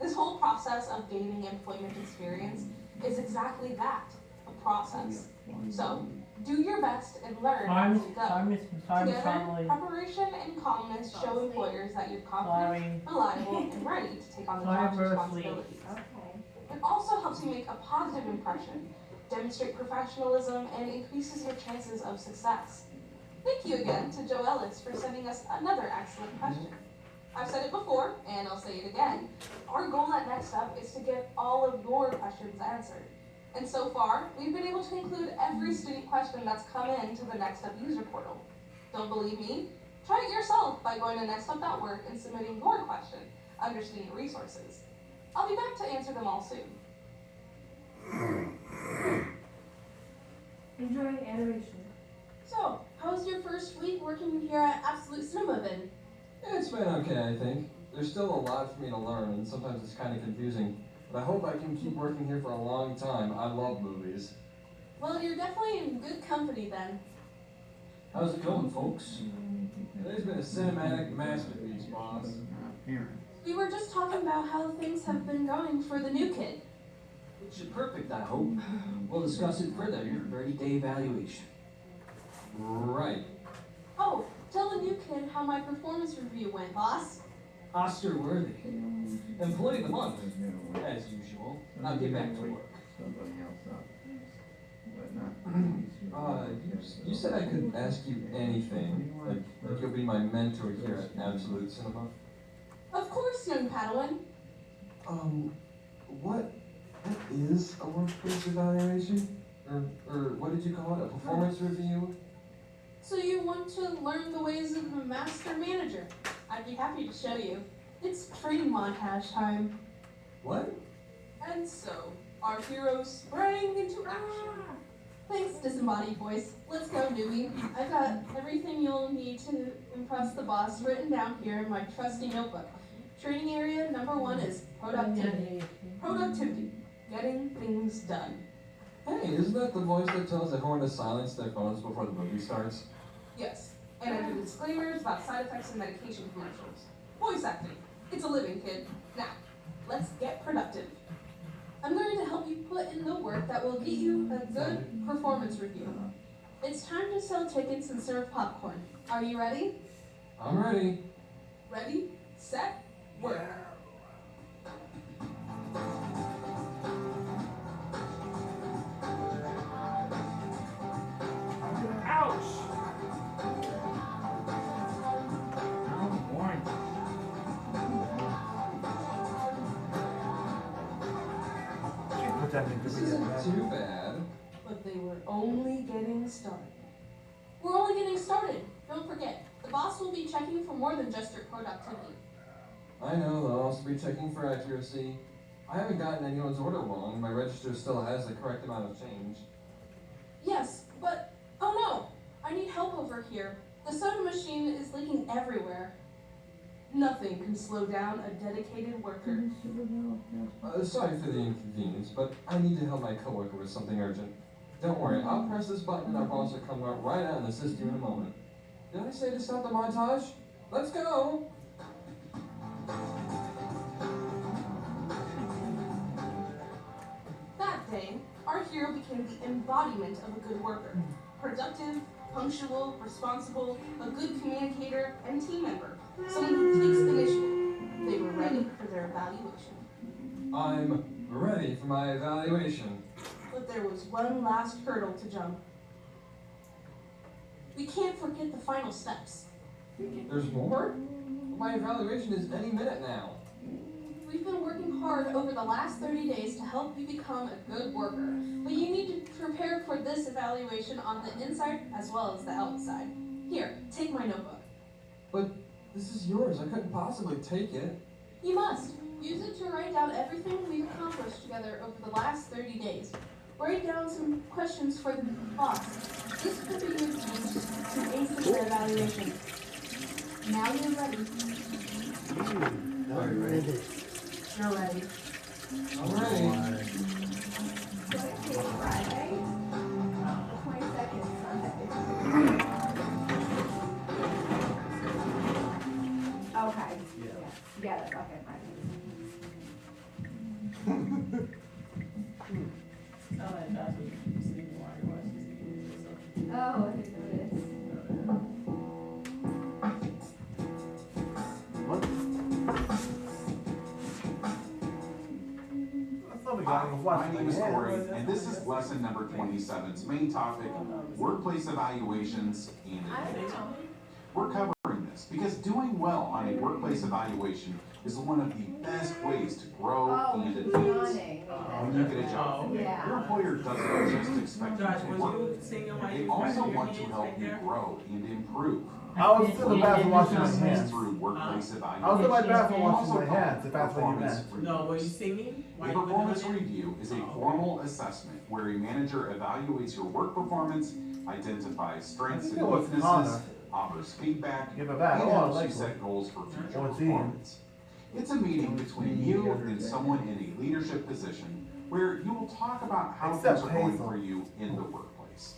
This whole process of gaining employment experience is exactly that, a process. So do your best and learn as you go. Together, preparation and calmness show employers that you're confident, reliable, and ready to take on the job's responsibilities. It also helps you make a positive impression, demonstrate professionalism, and increases your chances of success. Thank you again to Joe Ellis for sending us another excellent question. I've said it before, and I'll say it again. Our goal at Next Up is to get all of your questions answered. And so far, we've been able to include every student question that's come in to the Next Up user portal. Don't believe me? Try it yourself by going to nextup.org and submitting your question under student resources. I'll be back to answer them all soon. Enjoy animation. So, how's your first week working here at Absolute Cinema been? It's been okay, I think. There's still a lot for me to learn, and sometimes it's kind of confusing. But I hope I can keep working here for a long time. I love movies. Well, you're definitely in good company then. How's it going, folks? Today's been a cinematic masterpiece, boss. We were just talking about how things have been going for the new kid. Which is perfect, I hope. We'll discuss it further in your 30-day evaluation. Right. Oh, tell the new kid how my performance review went, boss. Oscar worthy. Employee of the month, as usual. Now get back to work. You said I could ask you anything. Like you'll be my mentor here at Absolute Cinema. Of course, young Padawan. What is a workplace evaluation? Or what did you call it? A performance review? So you want to learn the ways of a master manager? I'd be happy to show you. It's training montage time. What? And so, our heroes sprang into action. Thanks, disembodied voice. Let's go, newbie. I've got everything you'll need to impress the boss written down here in my trusty notebook. Training area number 1 is productivity. Productivity. Getting things done. Hey, isn't that the voice that tells everyone to silence their phones before the movie starts? Yes, and I do disclaimers about side effects and medication commercials. Voice acting. It's a living, kid. Now, let's get productive. I'm going to help you put in the work that will get you a good performance review. It's time to sell tickets and serve popcorn. Are you ready? I'm ready. Ready, set, work. pretending to This be a isn't man. too bad. But they were only getting started. We're only getting started. Don't forget, the boss will be checking for more than just your productivity. I know, they'll also be checking for accuracy. I haven't gotten anyone's order wrong, and my register still has the correct amount of change. Yes, but, oh no, I need help over here. The soda machine is leaking everywhere. Nothing can slow down a dedicated worker. Sorry for the inconvenience, but I need to help my coworker with something urgent. Don't worry, I'll press this button and our boss will come right out and assist you in a moment. Did I say to stop the montage? Let's go! That day, our hero became the embodiment of a good worker. Productive, punctual, responsible, a good communicator, and team member. Someone who takes initiative. They were ready for their evaluation. I'm ready for my evaluation. But there was one last hurdle to jump. We can't forget the final steps. There's more? My evaluation is any minute now. We've been working hard over the last 30 days to help you become a good worker, but you need to prepare for this evaluation on the inside as well as the outside. Here, take my notebook. But this is yours. I couldn't possibly take it. You must. Use it to write down everything we've accomplished together over the last 30 days. Write down some questions for the boss. This could be your chance to ace the evaluation. Now you're ready. Are you ready? You're ready. I'm ready. Friday, 22nd Sunday. Okay. Yeah, that's okay, fine. I like that's what you see while you're watching TV. Oh, I didn't notice. My name is Corey, and this is lesson number 27's main topic, workplace evaluations and advancement. We're covering this because doing well on a workplace evaluation is one of the best ways to grow and advance. When you get a job, your employer doesn't just expect you to work. They also want to help you grow and improve. I was in the bathroom washing my hands. Through workplace evaluation. I was in my bathroom washing my hands, if that's what you meant. No, were you singing? A performance review is a formal assessment where a manager evaluates your work performance, identifies strengths and weaknesses, offers feedback, and helps you set goals for future performance. It's a meeting between you and someone in a leadership position where you will talk about how things are going for you in the workplace.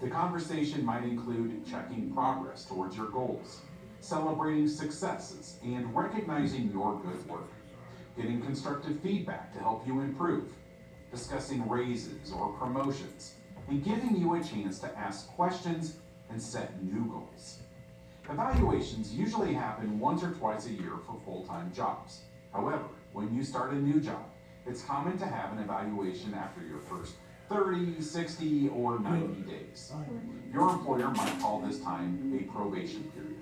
The conversation might include checking progress towards your goals, celebrating successes, and recognizing your good work, getting constructive feedback to help you improve, discussing raises or promotions, and giving you a chance to ask questions and set new goals. Evaluations usually happen once or twice a year for full-time jobs. However, when you start a new job, it's common to have an evaluation after your first 30, 60, or 90 days. Your employer might call this time a probation period.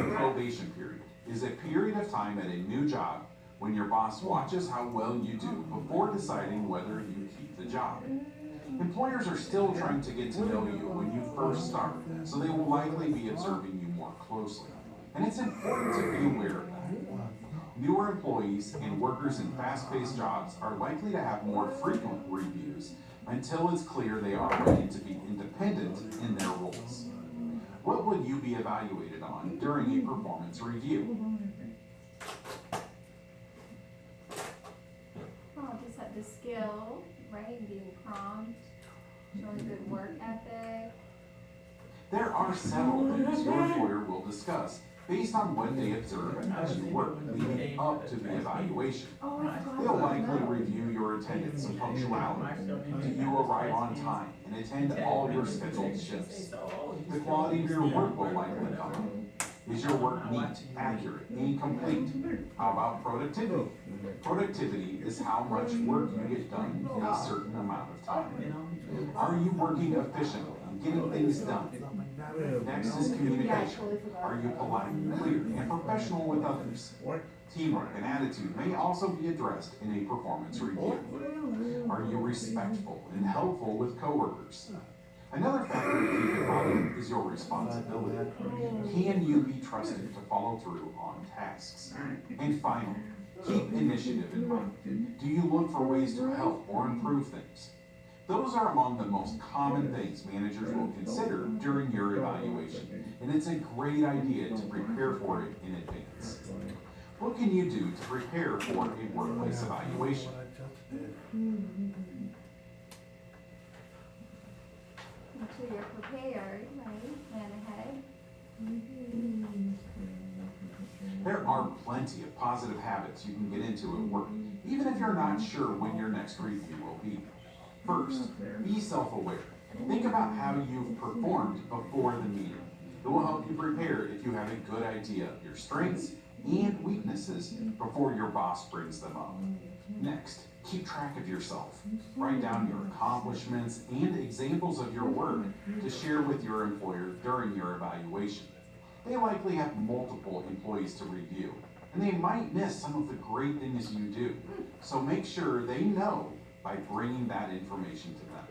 A probation period is a period of time at a new job when your boss watches how well you do before deciding whether you keep the job. Employers are still trying to get to know you when you first start, so they will likely be observing you more closely. And it's important to be aware of that. Newer employees and workers in fast-paced jobs are likely to have more frequent reviews until it's clear they are ready to be independent in their roles. What will you be evaluated on during a performance review? Oh, just have the skill, right, being prompt, showing good work ethic. There are several things your employer will discuss based on what they observe as you work leading up to the evaluation. They'll likely review your attendance and punctuality. Do you arrive on time and attend all your scheduled shifts? The quality of your work will likely come up. Is your work neat, accurate, and complete? How about productivity? Productivity is how much work you get done in a certain amount of time. Are you working efficiently and getting things done? Next is communication. Are you polite, clear, and professional with others? Teamwork and attitude may also be addressed in a performance review. Are you respectful and helpful with coworkers? Another factor to keep in mind is your responsibility. Can you be trusted to follow through on tasks? And finally, keep initiative in mind. Do you look for ways to help or improve things? Those are among the most common things managers will consider during your evaluation, and it's a great idea to prepare for it in advance. What can you do to prepare for a workplace evaluation? Make sure you're prepared, right? Plan ahead. There are plenty of positive habits you can get into at work, even if you're not sure when your next review will be. First, be self-aware. Think about how you've performed before the meeting. It will help you prepare if you have a good idea of your strengths and weaknesses before your boss brings them up. Next, keep track of yourself. Write down your accomplishments and examples of your work to share with your employer during your evaluation. They likely have multiple employees to review, and they might miss some of the great things you do. So make sure they know by bringing that information to them.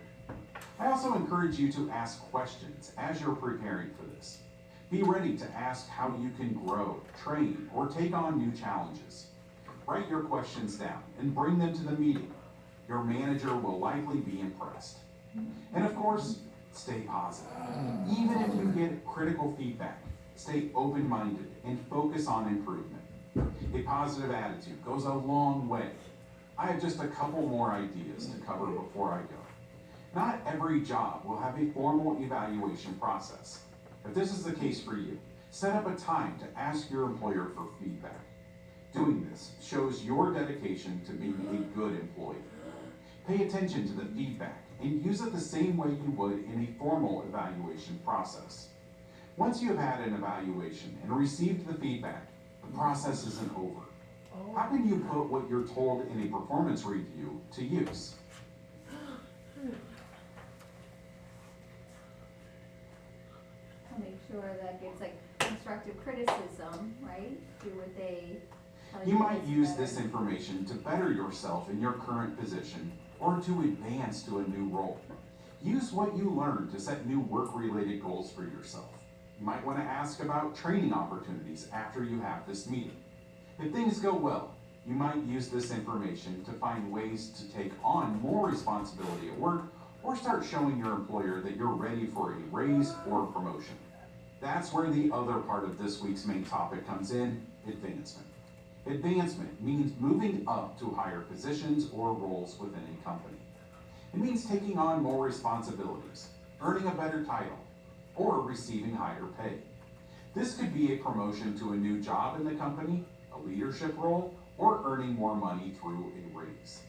I also encourage you to ask questions as you're preparing for this. Be ready to ask how you can grow, train, or take on new challenges. Write your questions down and bring them to the meeting. Your manager will likely be impressed. And of course, stay positive. Even if you get critical feedback, stay open-minded and focus on improvement. A positive attitude goes a long way. I have just a couple more ideas to cover before I go. Not every job will have a formal evaluation process. If this is the case for you, set up a time to ask your employer for feedback. Doing this shows your dedication to being a good employee. Pay attention to the feedback and use it the same way you would in a formal evaluation process. Once you have had an evaluation and received the feedback, the process isn't over. How can you put what you're told in a performance review to use? I'll make sure that it's like constructive criticism, right? Do what they tell you. You might is use better. this information to better yourself in your current position or to advance to a new role. Use what you learned to set new work-related goals for yourself. You might want to ask about training opportunities after you have this meeting. If things go well, you might use this information to find ways to take on more responsibility at work or start showing your employer that you're ready for a raise or promotion. That's where the other part of this week's main topic comes in, advancement. Advancement means moving up to higher positions or roles within a company. It means taking on more responsibilities, earning a better title, or receiving higher pay. This could be a promotion to a new job in the company, a leadership role, or earning more money through a raise.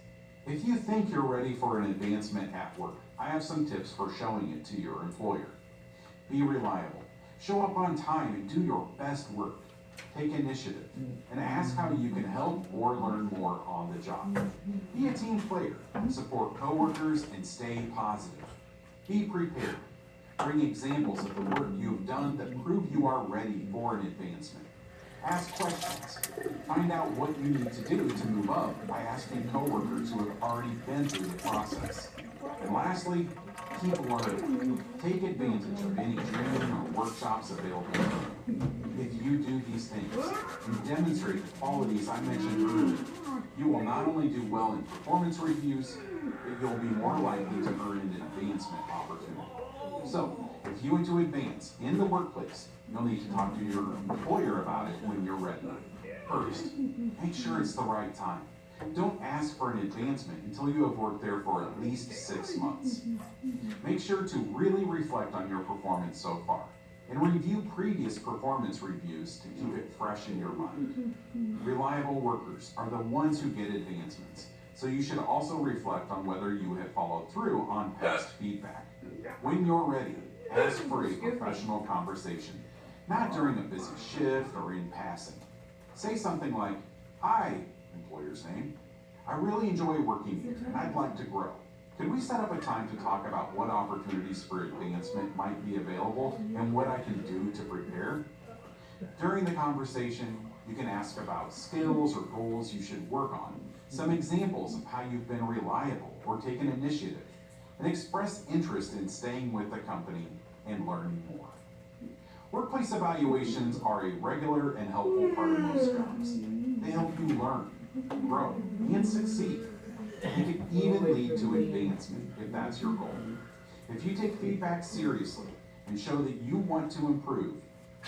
If you think you're ready for an advancement at work, I have some tips for showing it to your employer. Be reliable. Show up on time and do your best work. Take initiative and ask how you can help or learn more on the job. Be a team player, support coworkers, and stay positive. Be prepared. Bring examples of the work you have done that prove you are ready for an advancement. Ask questions. Find out what you need to do to move up by asking coworkers who have already been through the process. And lastly, keep learning. Take advantage of any training or workshops available. If you do these things and demonstrate the qualities I mentioned earlier, you will not only do well in performance reviews, but you'll be more likely to earn an advancement opportunity. So, if you want to advance in the workplace, you'll need to talk to your employer about it when you're ready. First, make sure it's the right time. Don't ask for an advancement until you have worked there for at least 6 months. Make sure to really reflect on your performance so far and review previous performance reviews to keep it fresh in your mind. Reliable workers are the ones who get advancements, so you should also reflect on whether you have followed through on past feedback. When you're ready, ask for a professional conversation, not during a busy shift or in passing. Say something like, "Hi, employer's name. I really enjoy working here and I'd like to grow. Could we set up a time to talk about what opportunities for advancement might be available and what I can do to prepare?" During the conversation, You can ask about skills or goals you should work on, some examples of how you've been reliable or taken initiative, and express interest in staying with the company and learning more. Workplace evaluations are a regular and helpful part of most jobs. They help you learn, grow, and succeed. They can even lead to advancement if that's your goal. If you take feedback seriously and show that you want to improve,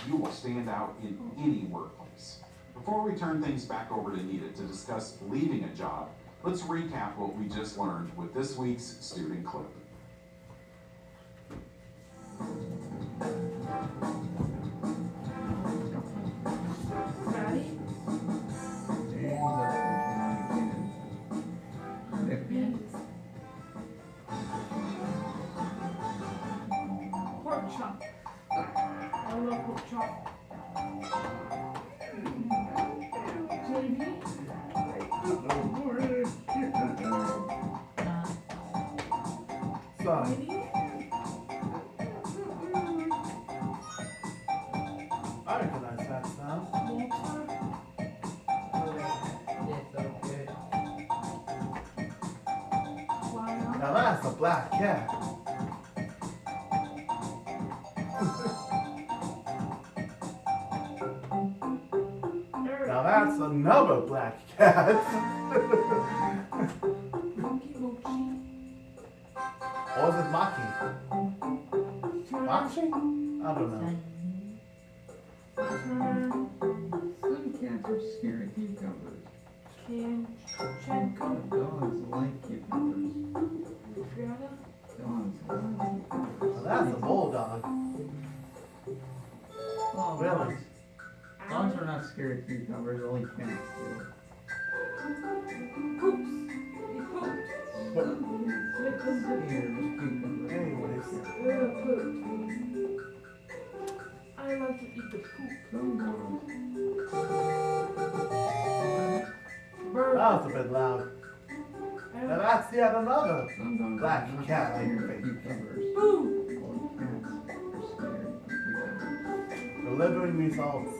you will stand out in any workplace. Before we turn things back over to Nita to discuss leaving a job, let's recap what we just learned with this week's student clip. Pork chop. I love pork chop. I recognize that sound. Now that's a black cat. Now that's another black cat. Or is it Maki? Maki? I don't know. Some cats are scared of cucumbers. Chenko. Dogs like cucumbers. Dogs like cucumbers. Now that's a bulldog. Oh, Really? Dogs are not scared of cucumbers, only cats do. Poops. He pooped. Anyways. I like to eat the poop. Bird. That was a bit loud. Now that's yet another black cat like cucumbers. Boo! Delivering results.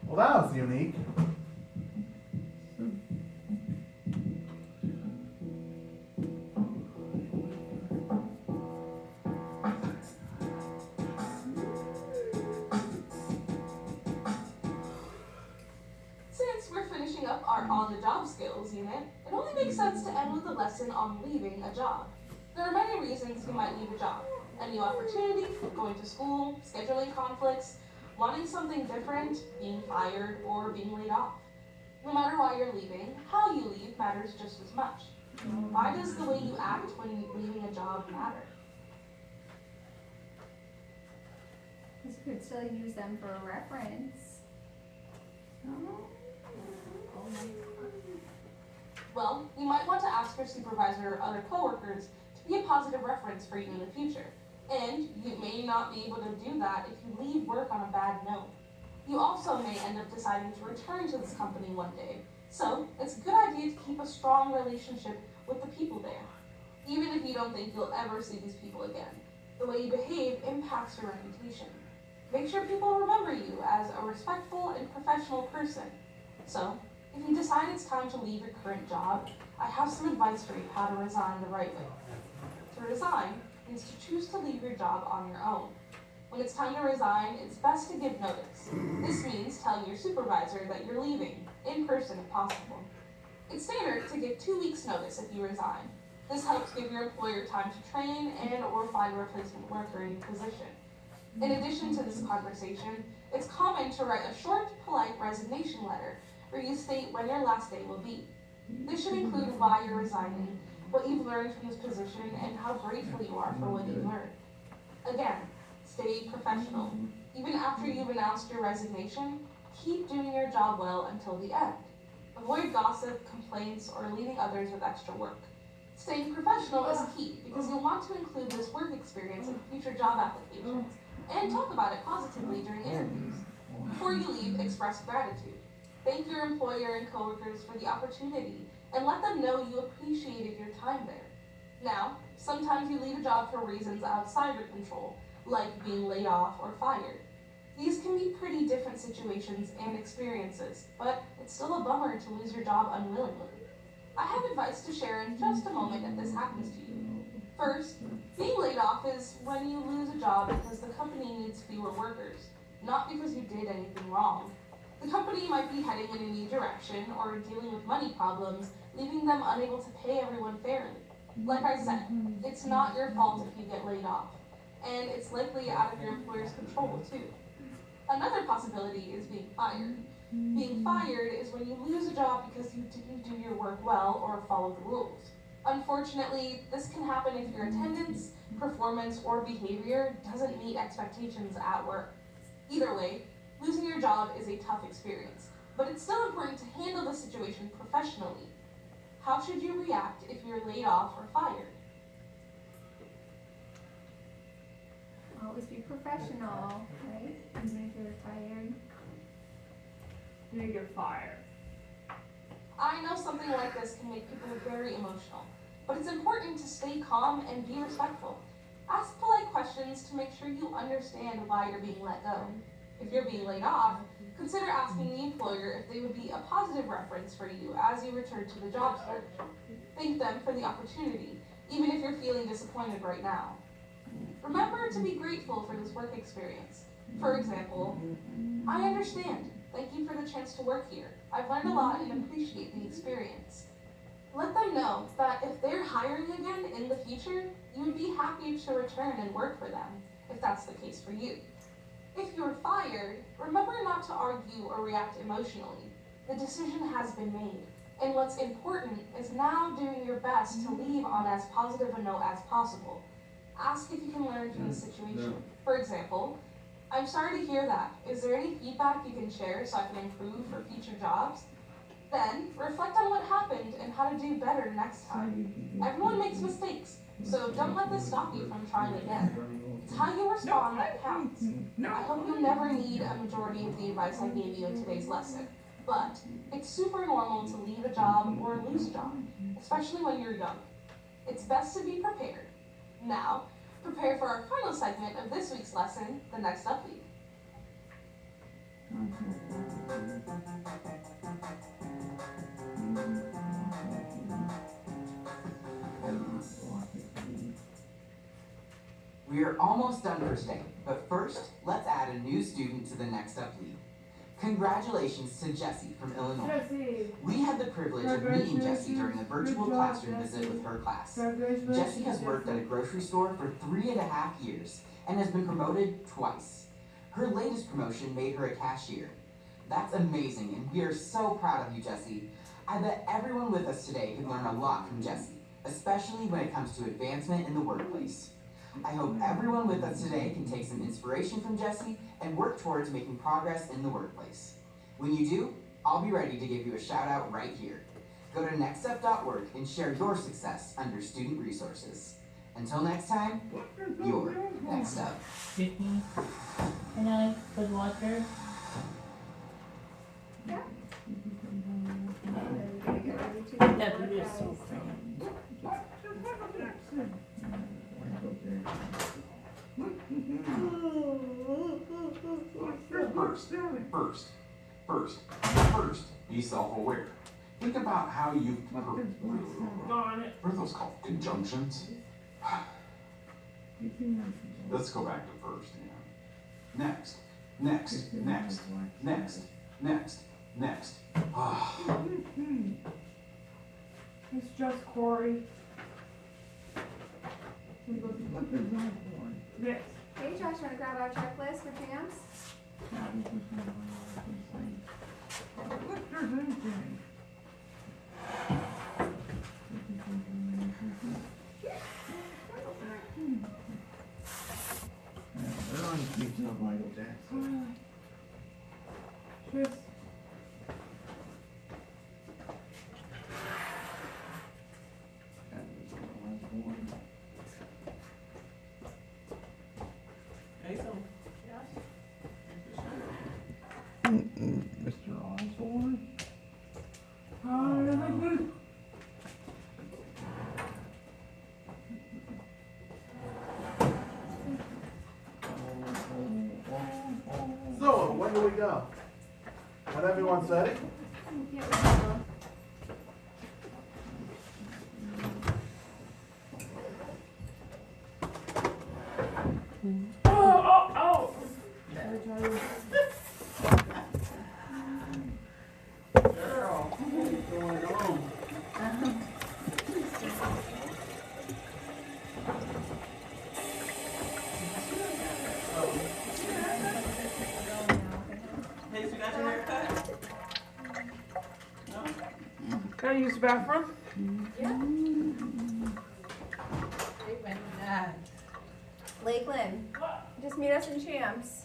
Well, that was unique. Since we're finishing up our on-the-job skills unit, it only makes sense to end with a lesson on leaving a job. There are many reasons you might leave a job. A new opportunity, going to school, scheduling conflicts, wanting something different, being fired, or being laid off. No matter why you're leaving, how you leave matters just as much. Why does the way you act when leaving a job matter? Because you could still use them for a reference. Well, you might want to ask your supervisor or other coworkers to be a positive reference for you in the future. And you may not be able to do that if you leave work on a bad note. You also may end up deciding to return to this company one day. So it's a good idea to keep a strong relationship with the people there, even if you don't think you'll ever see these people again. The way you behave impacts your reputation. Make sure people remember you as a respectful and professional person. So, if you decide it's time to leave your current job, I have some advice for you how to resign the right way. To resign means to choose to leave your job on your own. When it's time to resign, it's best to give notice. This means telling your supervisor that you're leaving, in person if possible. It's standard to give 2 weeks notice if you resign. This helps give your employer time to train and or find a replacement worker in your position. In addition to this conversation, it's common to write a short, polite resignation letter where you state when your last day will be. This should include why you're resigning, what you've learned from this position, and how grateful you are for what you've learned. Again, stay professional. Even after you've announced your resignation, keep doing your job well until the end. Avoid gossip, complaints, or leaving others with extra work. Staying professional is key because you'll want to include this work experience in future job applications and talk about it positively during interviews. Before you leave, express gratitude. Thank your employer and coworkers for the opportunity and let them know you appreciated your time there. Now, sometimes you leave a job for reasons outside your control, like being laid off or fired. These can be pretty different situations and experiences, but it's still a bummer to lose your job unwillingly. I have advice to share in just a moment if this happens to you. First, being laid off is when you lose a job because the company needs fewer workers, not because you did anything wrong. The company might be heading in a new direction or dealing with money problems, leaving them unable to pay everyone fairly. Like I said, it's not your fault if you get laid off, and it's likely out of your employer's control too. Another possibility is being fired. Being fired is when you lose a job because you didn't do your work well or follow the rules. Unfortunately, this can happen if your attendance, performance, or behavior doesn't meet expectations at work. Either way, losing your job is a tough experience, but it's still important to handle the situation professionally. How should you react if you're laid off or fired? Always be professional, right? Even if you're fired. You get fired. I know something like this can make people very emotional, but it's important to stay calm and be respectful. Ask polite questions to make sure you understand why you're being let go. If you're being laid off, consider asking the employer if they would be a positive reference for you as you return to the job search. Thank them for the opportunity, even if you're feeling disappointed right now. Remember to be grateful for this work experience. For example, I understand. Thank you for the chance to work here. I've learned a lot and appreciate the experience. Let them know that if they're hiring again in the future, you would be happy to return and work for them, if that's the case for you. If you're fired, remember not to argue or react emotionally. The decision has been made, and what's important is now doing your best to leave on as positive a note as possible. Ask if you can learn from the situation. For example, I'm sorry to hear that. Is there any feedback you can share so I can improve for future jobs? Then, reflect on what happened and how to do better next time. Everyone makes mistakes, so don't let this stop you from trying again. It's how you respond that counts. I hope you never need a majority of the advice I gave you in today's lesson, but it's super normal to leave a job or lose a job, especially when you're young. It's best to be prepared. Now, prepare for our final segment of this week's lesson, the Next Up Week. We are almost done for today, but first, let's add a new student to the Next Up League. Congratulations to Jessie from Illinois. Jessie. We had the privilege of meeting Jessie during a virtual classroom visit with her class. Jessie has worked at a grocery store for 3.5 years and has been promoted twice. Her latest promotion made her a cashier. That's amazing, and we are so proud of you, Jessie. I bet everyone with us today could learn a lot from Jessie, especially when it comes to advancement in the workplace. I hope everyone with us today can take some inspiration from Jessie and work towards making progress in the workplace. When you do, I'll be ready to give you a shout out right here. Go to nextstep.org and share your success under student resources. Until next time, you're next up. Brittany, can I put water? Yeah. That would be so First, be self-aware. Think about how you, what are those called, conjunctions? Let's go back to first, yeah. Next. It's just Corey. Next. Hey Josh, wanna grab our checklist for Pam's? If there's anything. They're on speaking of Michael Jackson. Just. Mr. Osborne? we go? Not everyone's ready? Yeah, we will. Oh! Girl, what is going on? Hey, so you got your haircut? No? Can I use the bathroom? Lakeland, just meet us in Champs.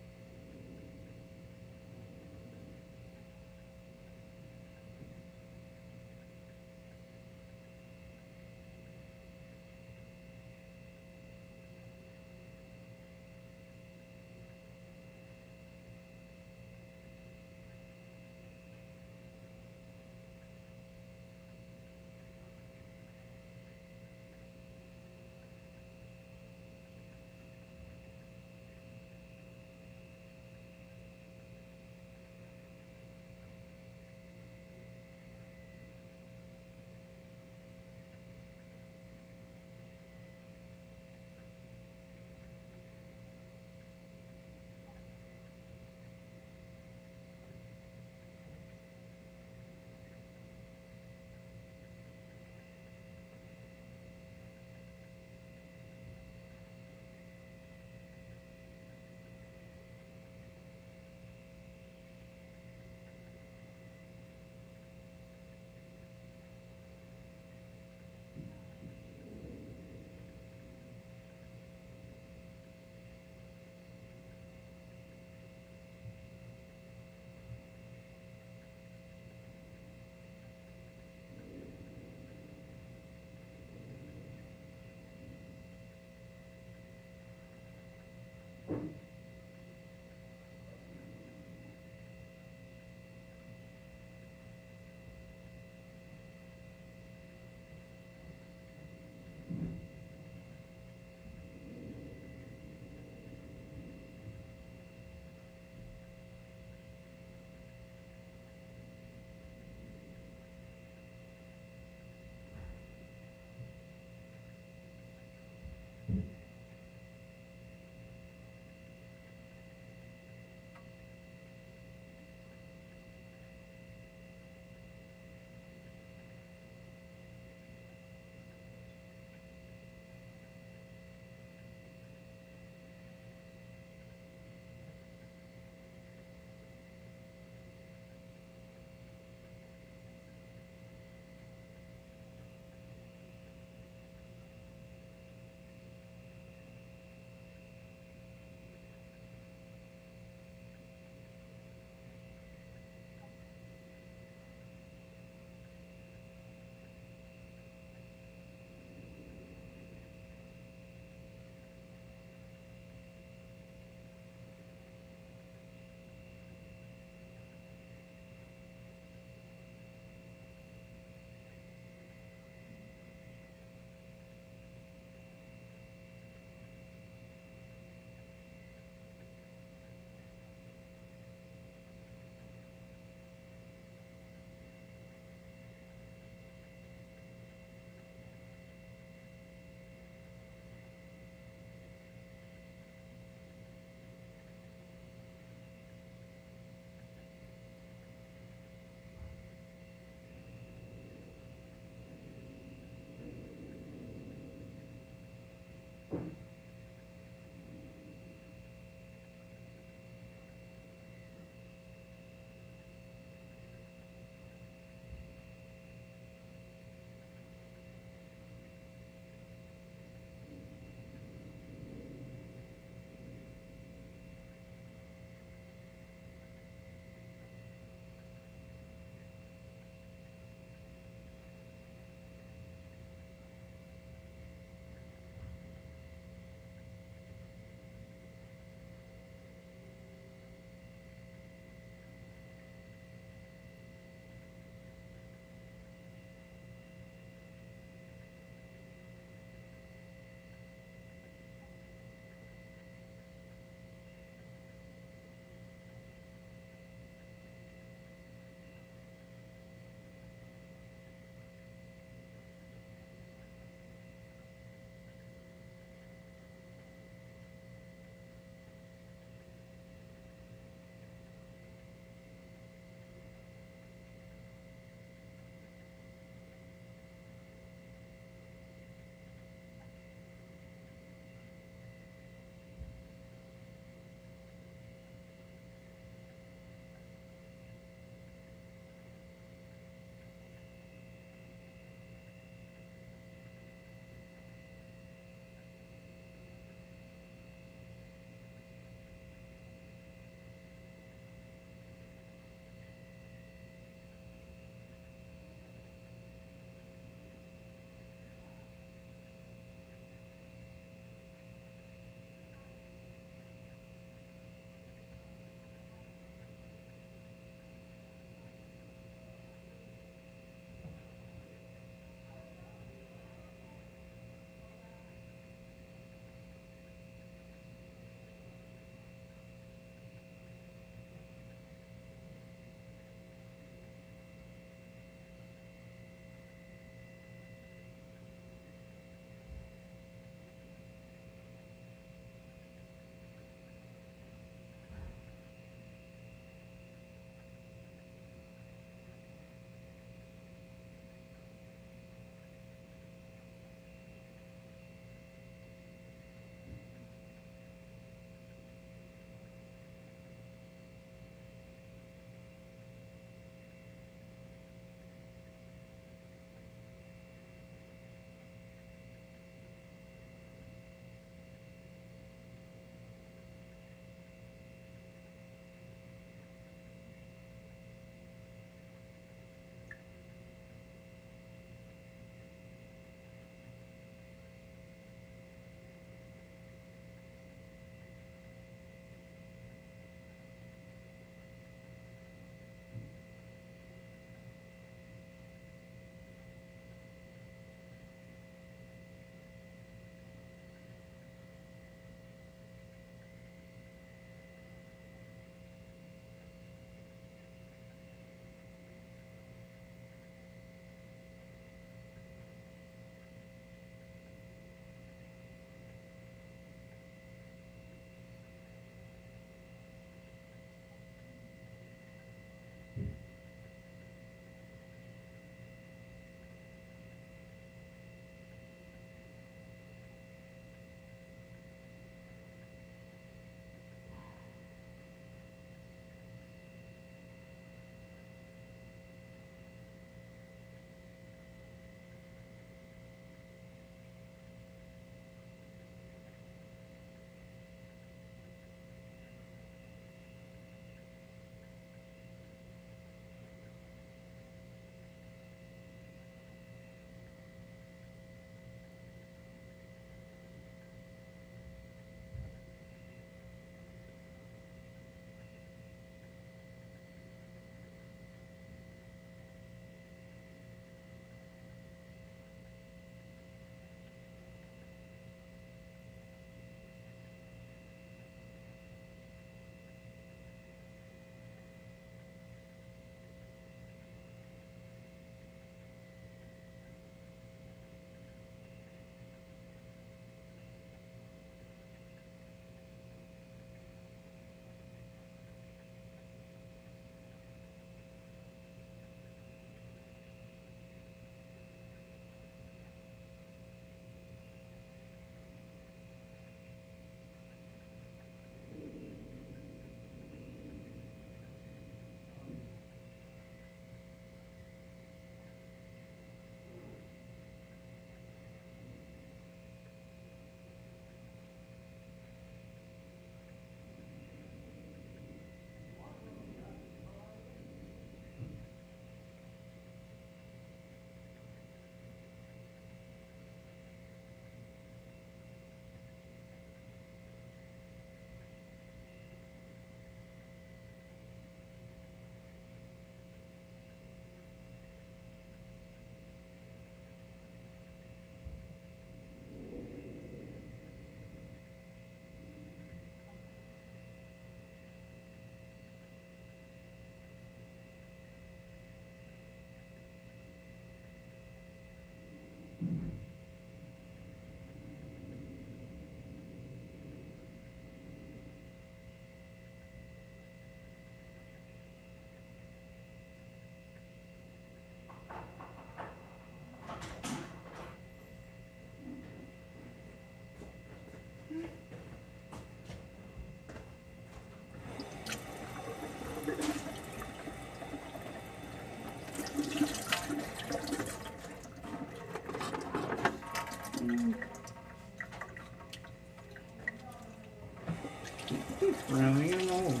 Keep frowning along.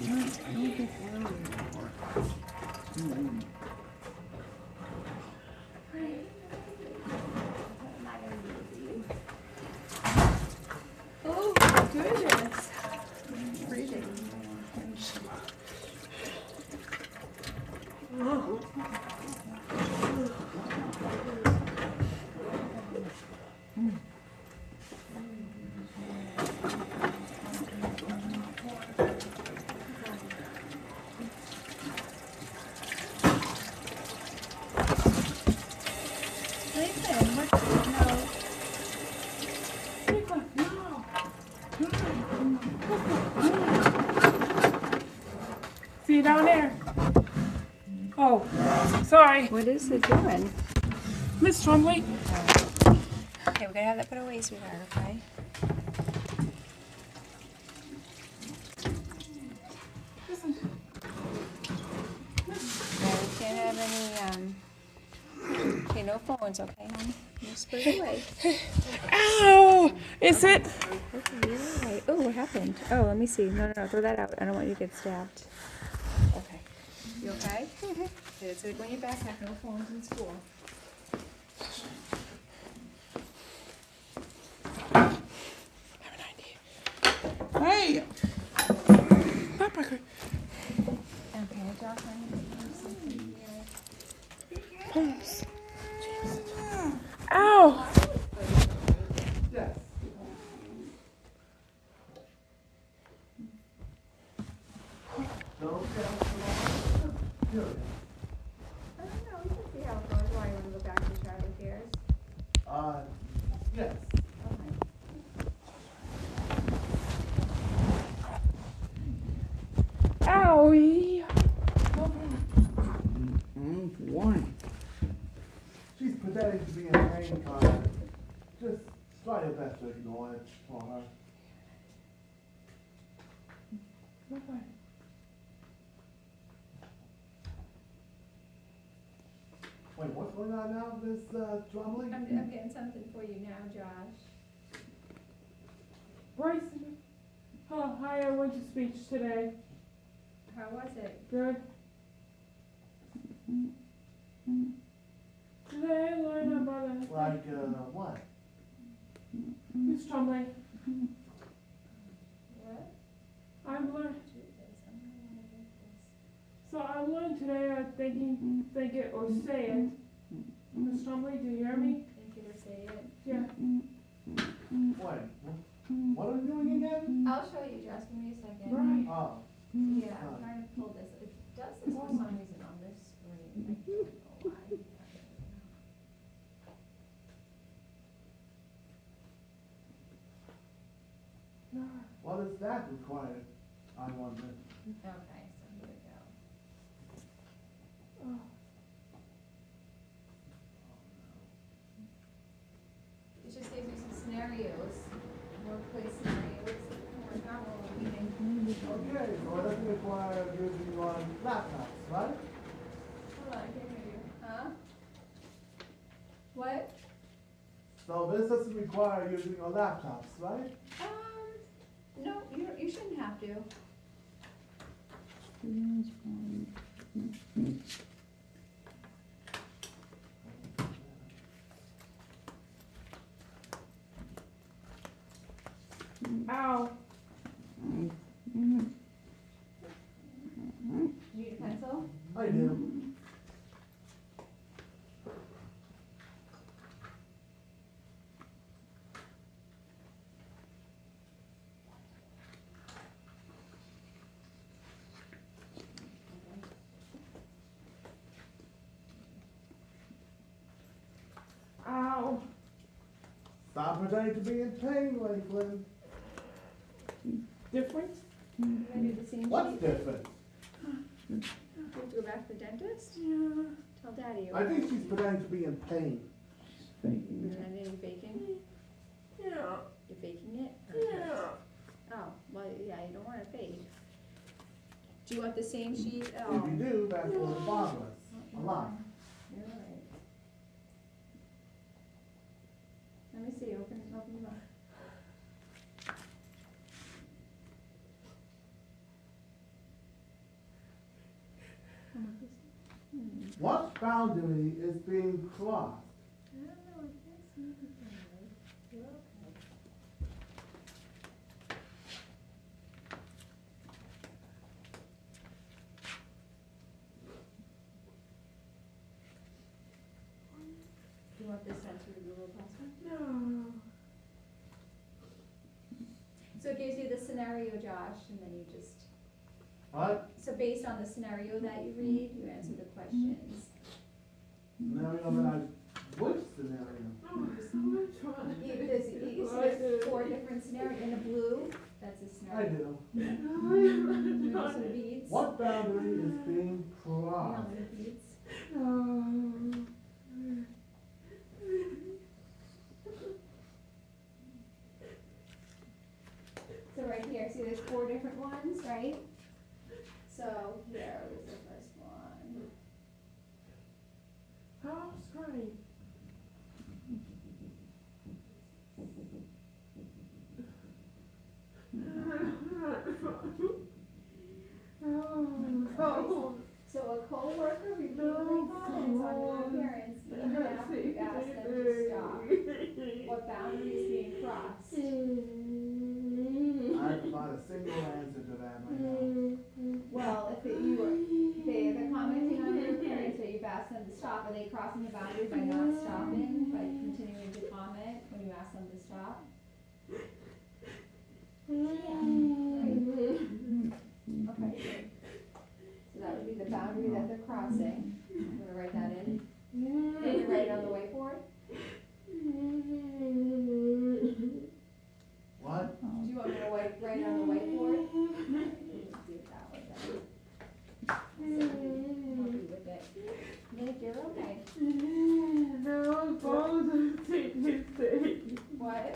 Don't keep frowning anymore. Oh, my goodness. Freezing. Nathan, what? See you down there. Oh, sorry. What is it doing? Miss Trombley. Okay, we're gonna have that put away, sweetheart, okay? Listen. Yeah, we can't have any, okay, no phones, okay, honey? Just put it away. Ow! Is it? Okay, you're all right. Oh, what happened? Oh, let me see. No, throw that out. I don't want you to get stabbed. Okay. You okay? Okay, it's like when you're back, have no phones in school. Hey! Backpacker. Okay, Josh, I need to do something here. Phones. Ow! Yes. No, I don't know, we can see how it goes. Why, you want to go back to Charlie Pierce? yes. Owie! One. She's pretending to be in pain, Connor. Just try your best to ignore it for her. Wait, what's going on now, Miss Trombley? I'm getting something for you now, Josh. Bryson. Oh, hi, I went to speech today. How was it? Good. Today I learned about a... Like, what? Miss Trombley. What? I've learned... So I learned today think it, or say it. Miss Trombley, do you hear me? Think it or say it? Yeah. Wait, what are we doing again? I'll show you, Josh. Give me a second. Right. Oh. Yeah, I'm trying to pull this. It does this for some reason on this screen. I don't know why. What does that require? I wonder. Okay, so here we go. Oh. It just gives you some scenarios, workplace scenarios, or normal meeting. Okay, so it doesn't require using on laptops, right? Hold on, I can't hear you. Huh? What? So this doesn't require using on laptops, right? No, you shouldn't have to. Ow. Need a pencil? I do. Ow. Stop pretending to be in pain, Lakeland. Different? You wanna do the same What's sheet? different? You have to go back to the dentist? Yeah. Tell Daddy. I think she's pretending to be in pain. Pretending you're faking? Yeah. You're faking it? Yeah. Oh, well, yeah, you don't want to fake. Do you want the same sheet? If you do, that's for the bottomless. A lot. You're right. Let me see, open the box. What boundary is being crossed? I don't know, I can't see anything. You're okay. Do you want this one to Google Classroom? No. So it gives you the scenario, Josh, and then you just, What? so based on the scenario that you read, you answer the questions. Scenario that I, which scenario? There's 4 different scenarios. In the blue, that's a I scenario. do. Maybe some beads. What boundary is being crossed? No, the beads. So right here, see there's 4 different ones, right? So here was the first one. Oh, sorry. So a co-worker repeatedly comments on your appearance even after you ask them to stop. What boundary is being crossed? I have about a single answer to that right now. Well, if they're commenting on your appearance, so you've asked them to stop, are they crossing the boundary by not stopping, by continuing to comment when you ask them to stop? Okay. So that would be the boundary that they're crossing. I'm gonna write that in. Can you write it on the whiteboard? What? Do you want me to write it on the whiteboard? Alright, let's do it that way then. Help you with it. Nick, you're okay. No, I'm falling asleep. What?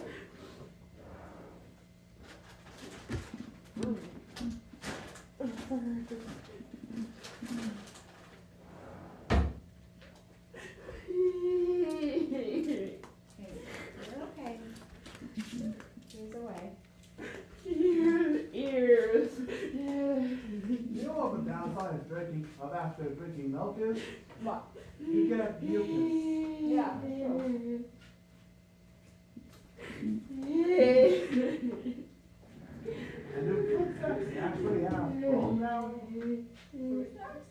You're okay. Here's away. Ears. You know what the downside of after drinking milk is? What? You get mucus. Yeah, true. And do fruit snacks actually have bone marrow? Fruit snacks?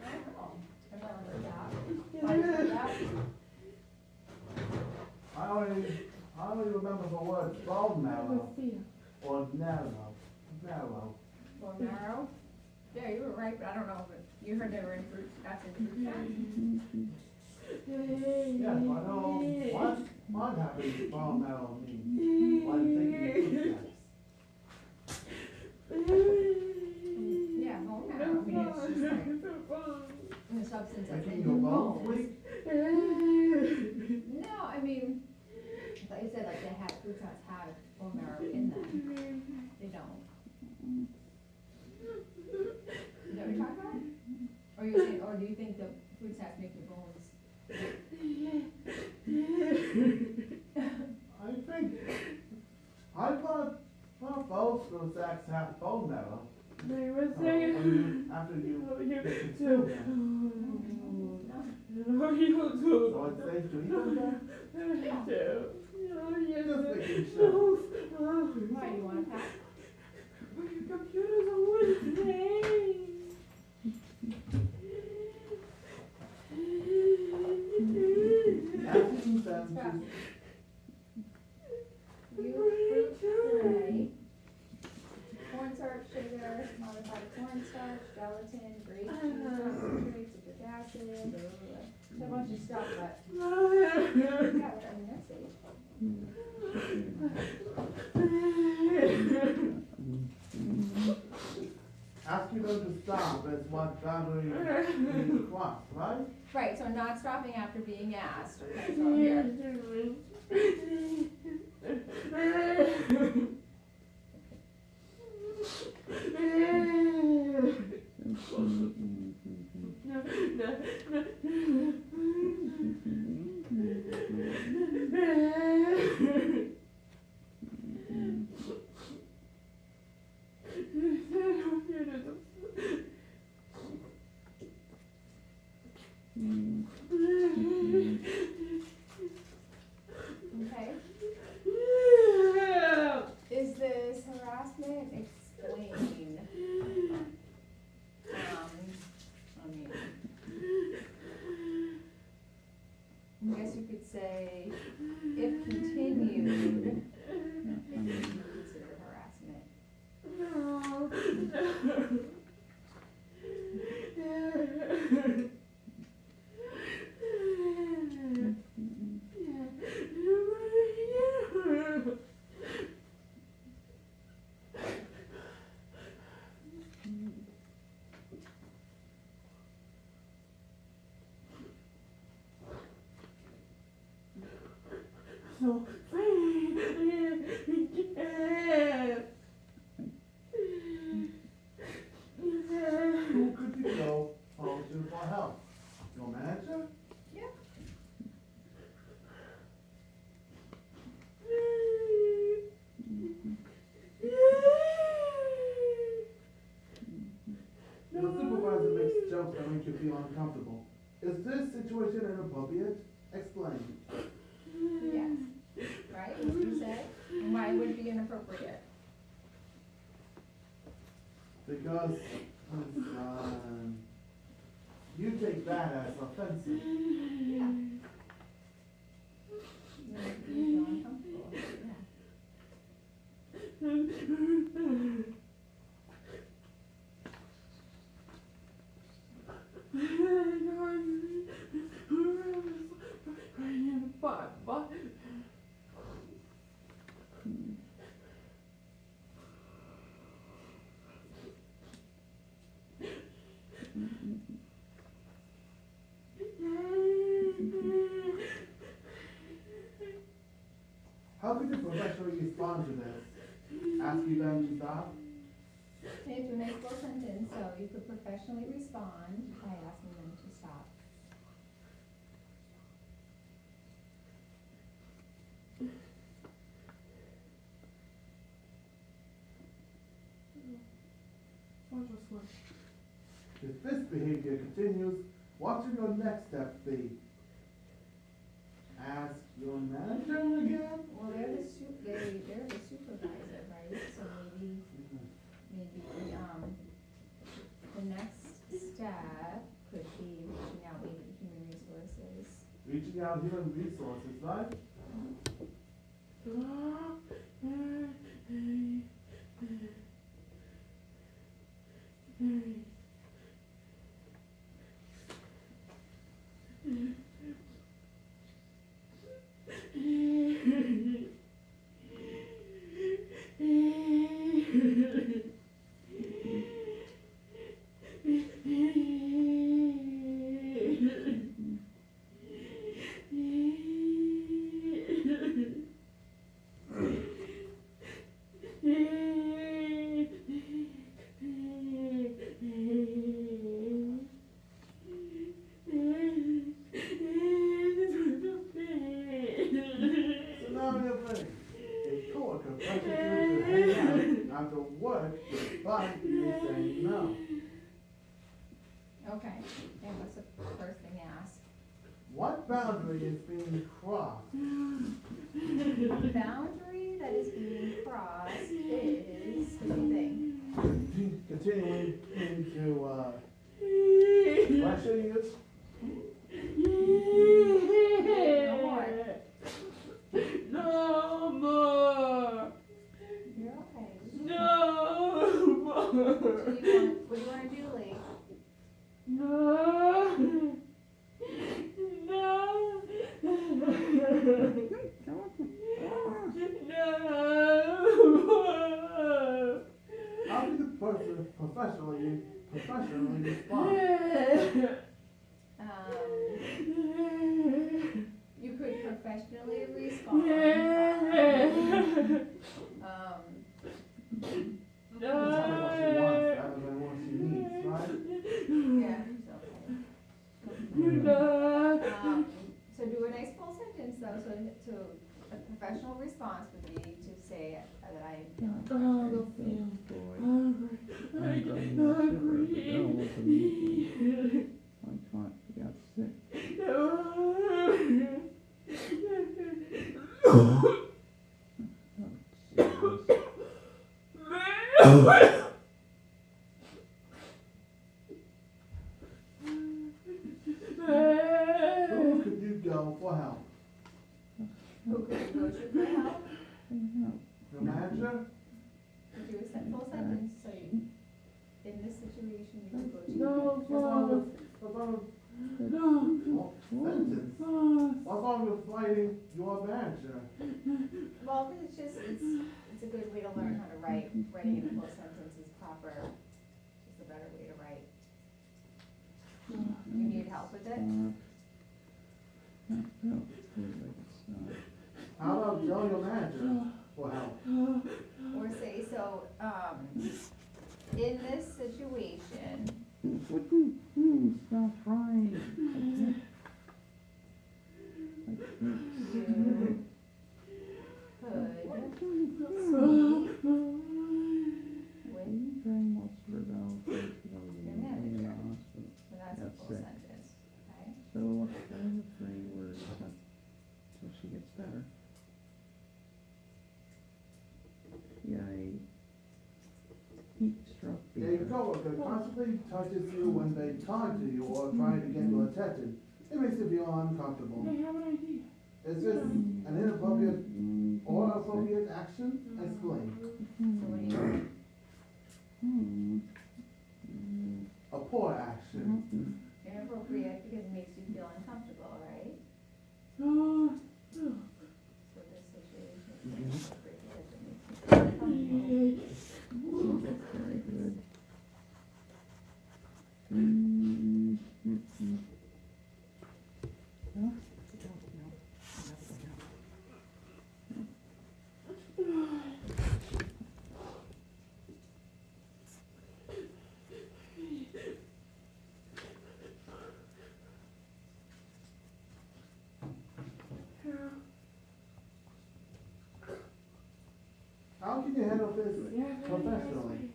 I don't remember that. Why is that? I only remember the word bone marrow or narrow. Narrow. Bone marrow? Yeah, you were right, but I don't know, but you heard they were in fruit, that's in fruit snacks. Yes, I know what happens bone marrow means when taking fruit snacks. Yeah, bone marrow, I mean, it's just like the substance that's in Making your your bones bones. weak? No, I mean, like you said, like they have, fruit snacks have bone marrow in them. They don't. Is that what you're talking about? Or you're saying, or do you think the fruit snacks make your bones? I thought both fruit snacks have bone marrow. They were saying After you you consume them. No, you do. So it's safe to eat them? Just making sure. Why, you want a pack? But your computer's always playing. Asking them Stop. to You fruit puree, cornstarch, sugar, modified cornstarch, gelatin, grape juice, concentrate, citric acid, blah, blah, blah. It's a bunch of stuff, but yeah, I mean, that's safe. asking them to stop is what boundary you cross, right? Right, so not stopping after being asked, okay, so here. explain. I mean, I guess you could say, if continued, it could be considered harassment. So Who could you go to for help? Your manager? Yeah. Your supervisor makes jokes that make you feel uncomfortable. Is this situation inappropriate? Explain. Yes. Right, what you say? And why would it be inappropriate? Because you take that as offensive. Yeah. You feel uncomfortable, yeah. How could you professionally respond to this? Asking them to stop? It's an full sentence, so you could professionally respond by asking them to stop. If this behavior continues, what should your next step be? Ask your manager again? Well, they're the supervisor, right? So maybe, the next step could be reaching out maybe to human resources. Reaching out human resources, right? After work, but you say no. Okay, and what's the first thing you ask? What boundary is being crossed? The boundary that is being crossed is, what do you think? Continuing into, pressure you? No more. No more. You're okay. No more. What do you want to do, Lee? No. No. No. How do the person professionally respond? You could professionally respond. Tell me what she wants rather than what she needs, right? Yeah, it's okay. So do a nice full sentence though, so a professional response would be to say that I am feeling Who could you go for help? Who could you go to for help? The manager? Could you accept full sentence, so you, in this situation, you could go to. No, what's wrong with sentence? What's wrong with fighting your manager? Well, it's just, it's a good way to learn how to write. Writing in a full sentence is proper, it's a better way to write. You need help with it? How about tell your manager for help? Or say, so, in this situation, Stop crying. you could your manager, so that's a full sentence, okay? So what's the three words till she gets better? Yay. Heat struck A coworker constantly touches you when they talk to you or try to get your attention. It makes you feel uncomfortable. I have an idea. Is this an inappropriate or appropriate action? Explain. So what do you, A poor action. inappropriate because it makes you feel uncomfortable, right? So this situation is inappropriate because it makes you feel uncomfortable. Very good. How can you handle this professionally?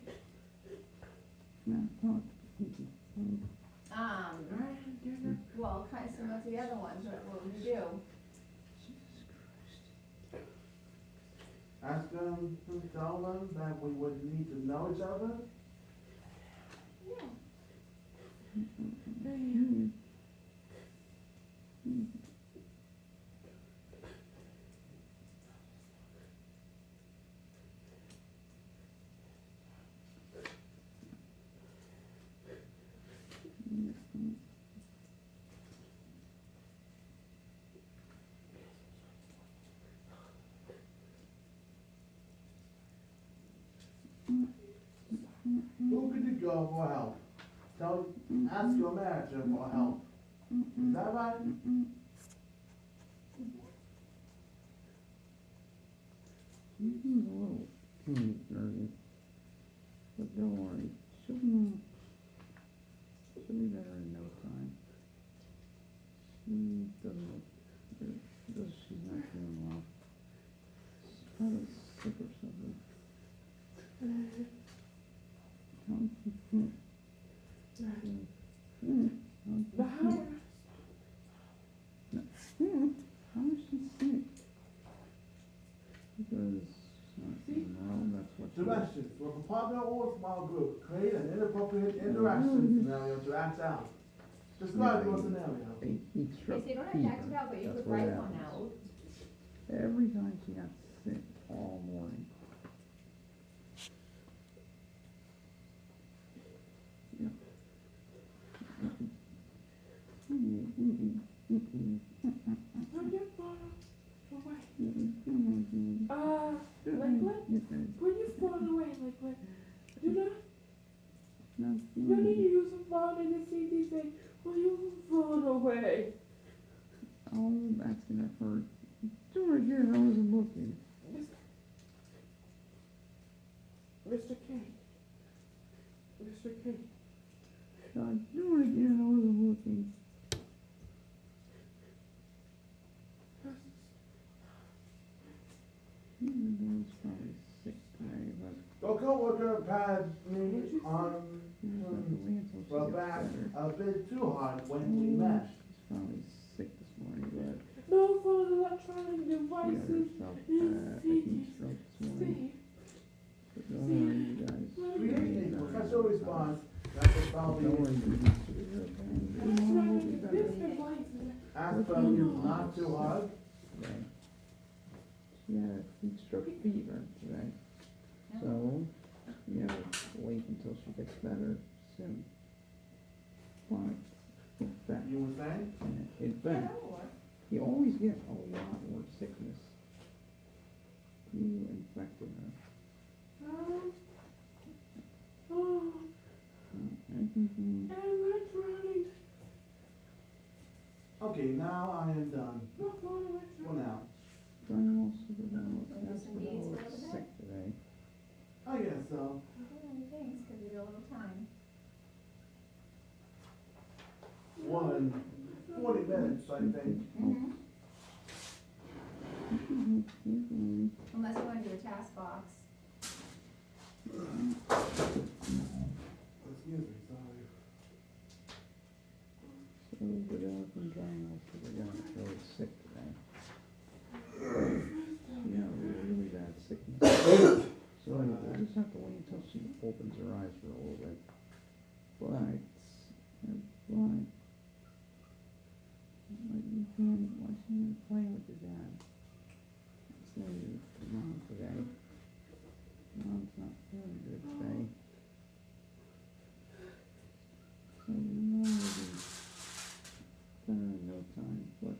Well, kind of similar to the other ones, what would you do? Ask them to tell them that we would need to know each other? Who could you go for help? Ask your manager for help. Is that right? She's a little nervous, but don't worry, she'll be better in no time. She doesn't look, she's not doing well. She's probably sick or something. How is she sick? Because she's not doing well, that's what she is. Directions. For a partner or a small group, create an inappropriate interaction scenario to act out. Describe your scenario. A heat stroke Okay, so you don't have to act it out, but you could write one out. Every time she got sick all morning. Yeah. Liquid? When you fall away, Liquid, do not, you need to use some phone in the CTC when you fall away. Oh, that's gonna hurt. Do it again, I wasn't looking. Mr. K. Mr. K. God, do it again, I wasn't looking. He's probably sick today, but Your coworker had me on the back a bit too hard when we met. he's probably sick this morning, but No phone electronic she got devices herself in a heat stroke this morning. CTC. But don't worry, you guys. boss. That's what probably Don't worry, baby. Tomorrow will be better. ask them not to hug. Today. She had a heat stroke fever today. So, you have to wait until she gets better soon. But, in fact, You were saying? in fact, you always get a lot more sickness. You infected her. Okay, now I am done. For now. Brian also was sick today. I guess so. Thanks, because we do a little time. 40 minutes, I think. Unless you want to do a task box. Excuse me, sorry. So, but and Brian also got really sick today. Yeah, really bad sickness. So we'll just have to wait until she opens her eyes for a little bit. But you can't, why she not playing with your dad? It's maybe Mom today. Mom's not feeling good today. So Mom will be better in no time, but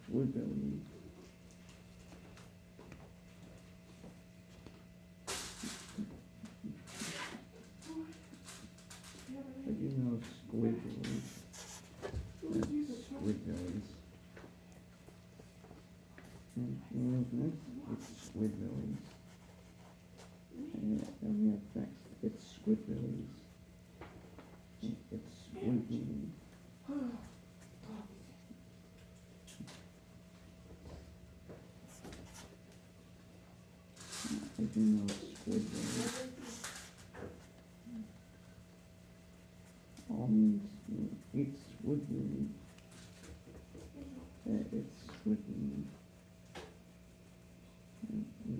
we're going. But you know squidbillies. That's squidbillies. And it's squidbillies. And we have text. It's squidbillies. It's squidbillies. I do know squidbillies. All means it's squidbillies. It's squidbillies.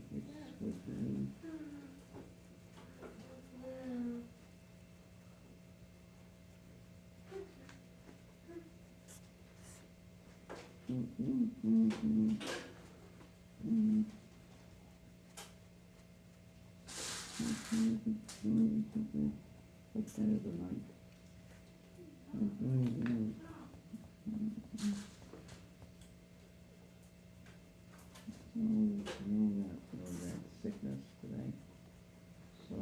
It's squidbillies. What's that of the night? That sickness today. So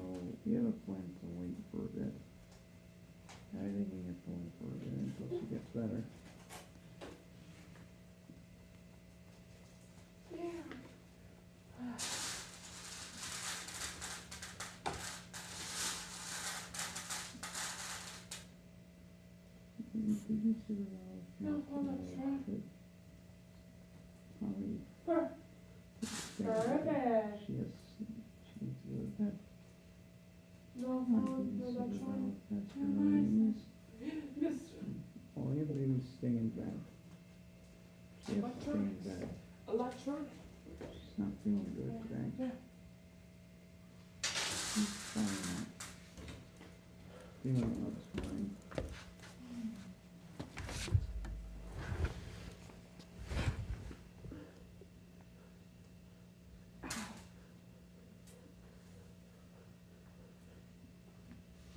we have a plan to wait for a bit. I think we have to wait for a bit until she gets better. Did you see the No, hold on, sorry. Perfect. She needs to go to bed. No, That's her knees. All you have to do is stay in bed. She has to stay in bed. Electronic. She's not feeling good today. Yeah. She's fine now. Feeling looks fine.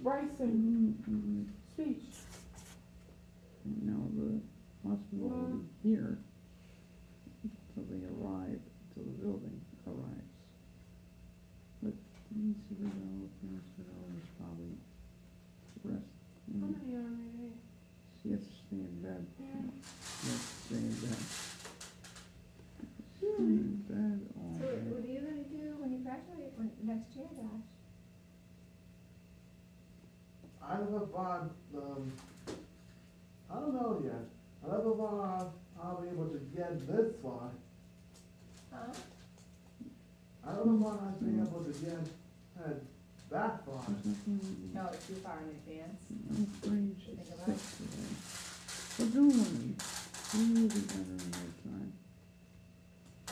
Bryson. Speech. And now the hospital will be here until they arrive, until the building arrives. But Isabel is probably rest. How many are there? She has to stay in bed. Yeah. She has to stay in bed. Stay in bed all So day. what are you gonna do when you graduate, when next year, Dash? I never bought, I don't know yet. I never thought I'll be able to get this far. Huh? I don't know when I'd be able to get that far. No, it's too far in advance. Think about it. But don't worry, we will be better in no time.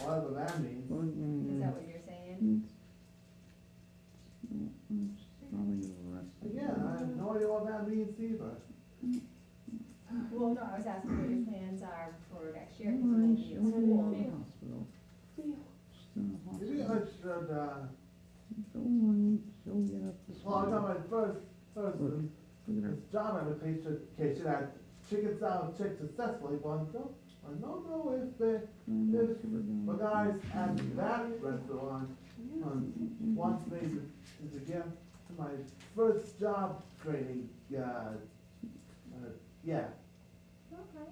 Whatever that means. Is that what you're saying? Again, I have no idea what that means either. Well, no, I was asking what your plans are for next year, because you won't be in school. Hospital. She's in the Maybe hospital. I should, Don't worry, she'll get up this well, I got morning. my first Look at her. job application at Chicken Salad Chick successfully, but I don't know if the guys at that restaurant wants me to get my first job training, yeah. Okay.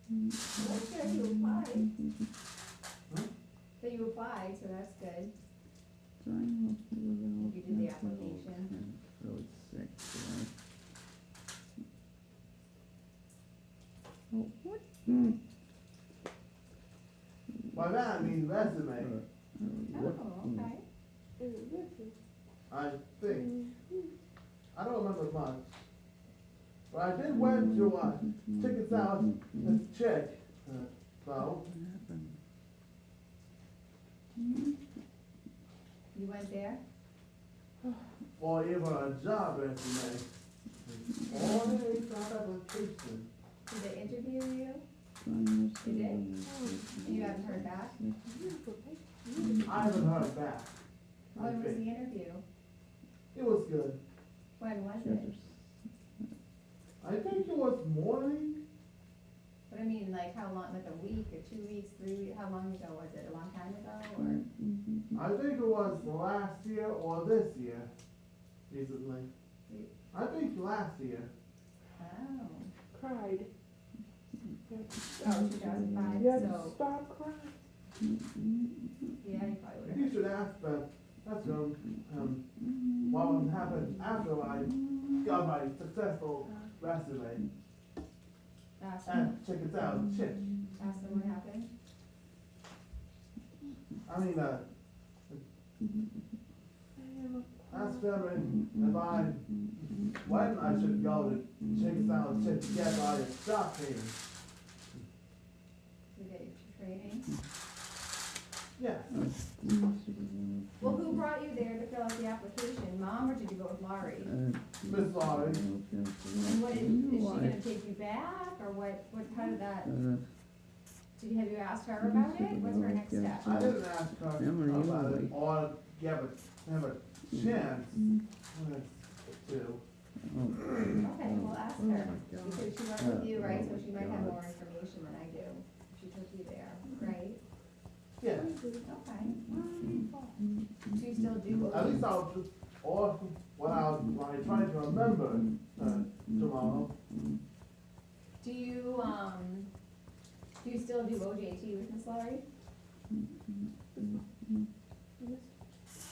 Well, that's good, you applied. So you applied, so that's good. So I know we're gonna You did the have to go application. and really sick today. Oh, what? By that I mean resume, Oh, okay. I think. I don't remember much. But I did went to Chicken Salad Chick, though. You went there? For even a job resume. Or a job application. Did they interview you? They did? And you haven't heard back? I haven't heard back. When was the interview? It was good. When was it? I think it was morning. But I mean, like, how long, like a week or 2 weeks, 3 weeks, how long ago was it? A long time ago, or? I think it was last year or this year, recently. I think last year. Oh. Cried. Oh, 2005, Yeah, so, stop crying. yeah, you probably would've. You should ask what would happen after I got my successful resume. Ask them, And check it out, Chick. ask them what happened. I mean, ask them when I should go to check it out, Chick to get my job training. To get your training. Yes. Well, who brought you there to fill out the application, Mom, or did you go with Laurie? Miss Laurie. And what is she gonna take you back, or what, how did that, have you asked her about it? What's her next step? I didn't ask her about it or have a chance to. Okay, well, ask her, because she worked with you, right, so she might have more information than I do. She took you there, right? Yeah. Okay. Do you still do? At least I'll just, or what I try to remember tomorrow. Do you still do OJT with Miss Laurie?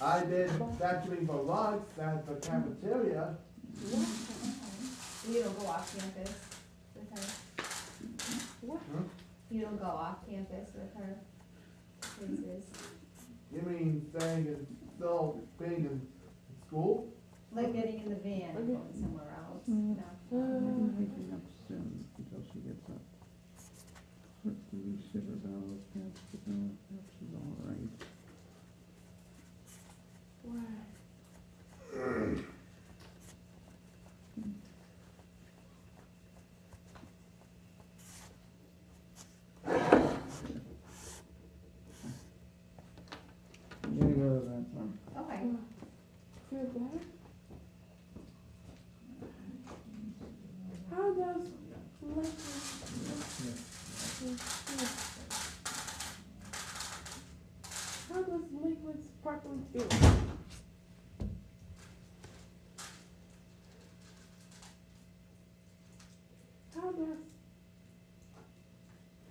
I did vacuuming for logs at the cafeteria. You don't go off campus with her? You don't go off campus with her places? You mean staying and still being in school? Like getting in the van and going somewhere else? No. Waking up soon until she gets up. Hopefully shiver bells, she's all right. I'm gonna go to that one. Okay. Feel better? How does liquid sparkling feel? How does,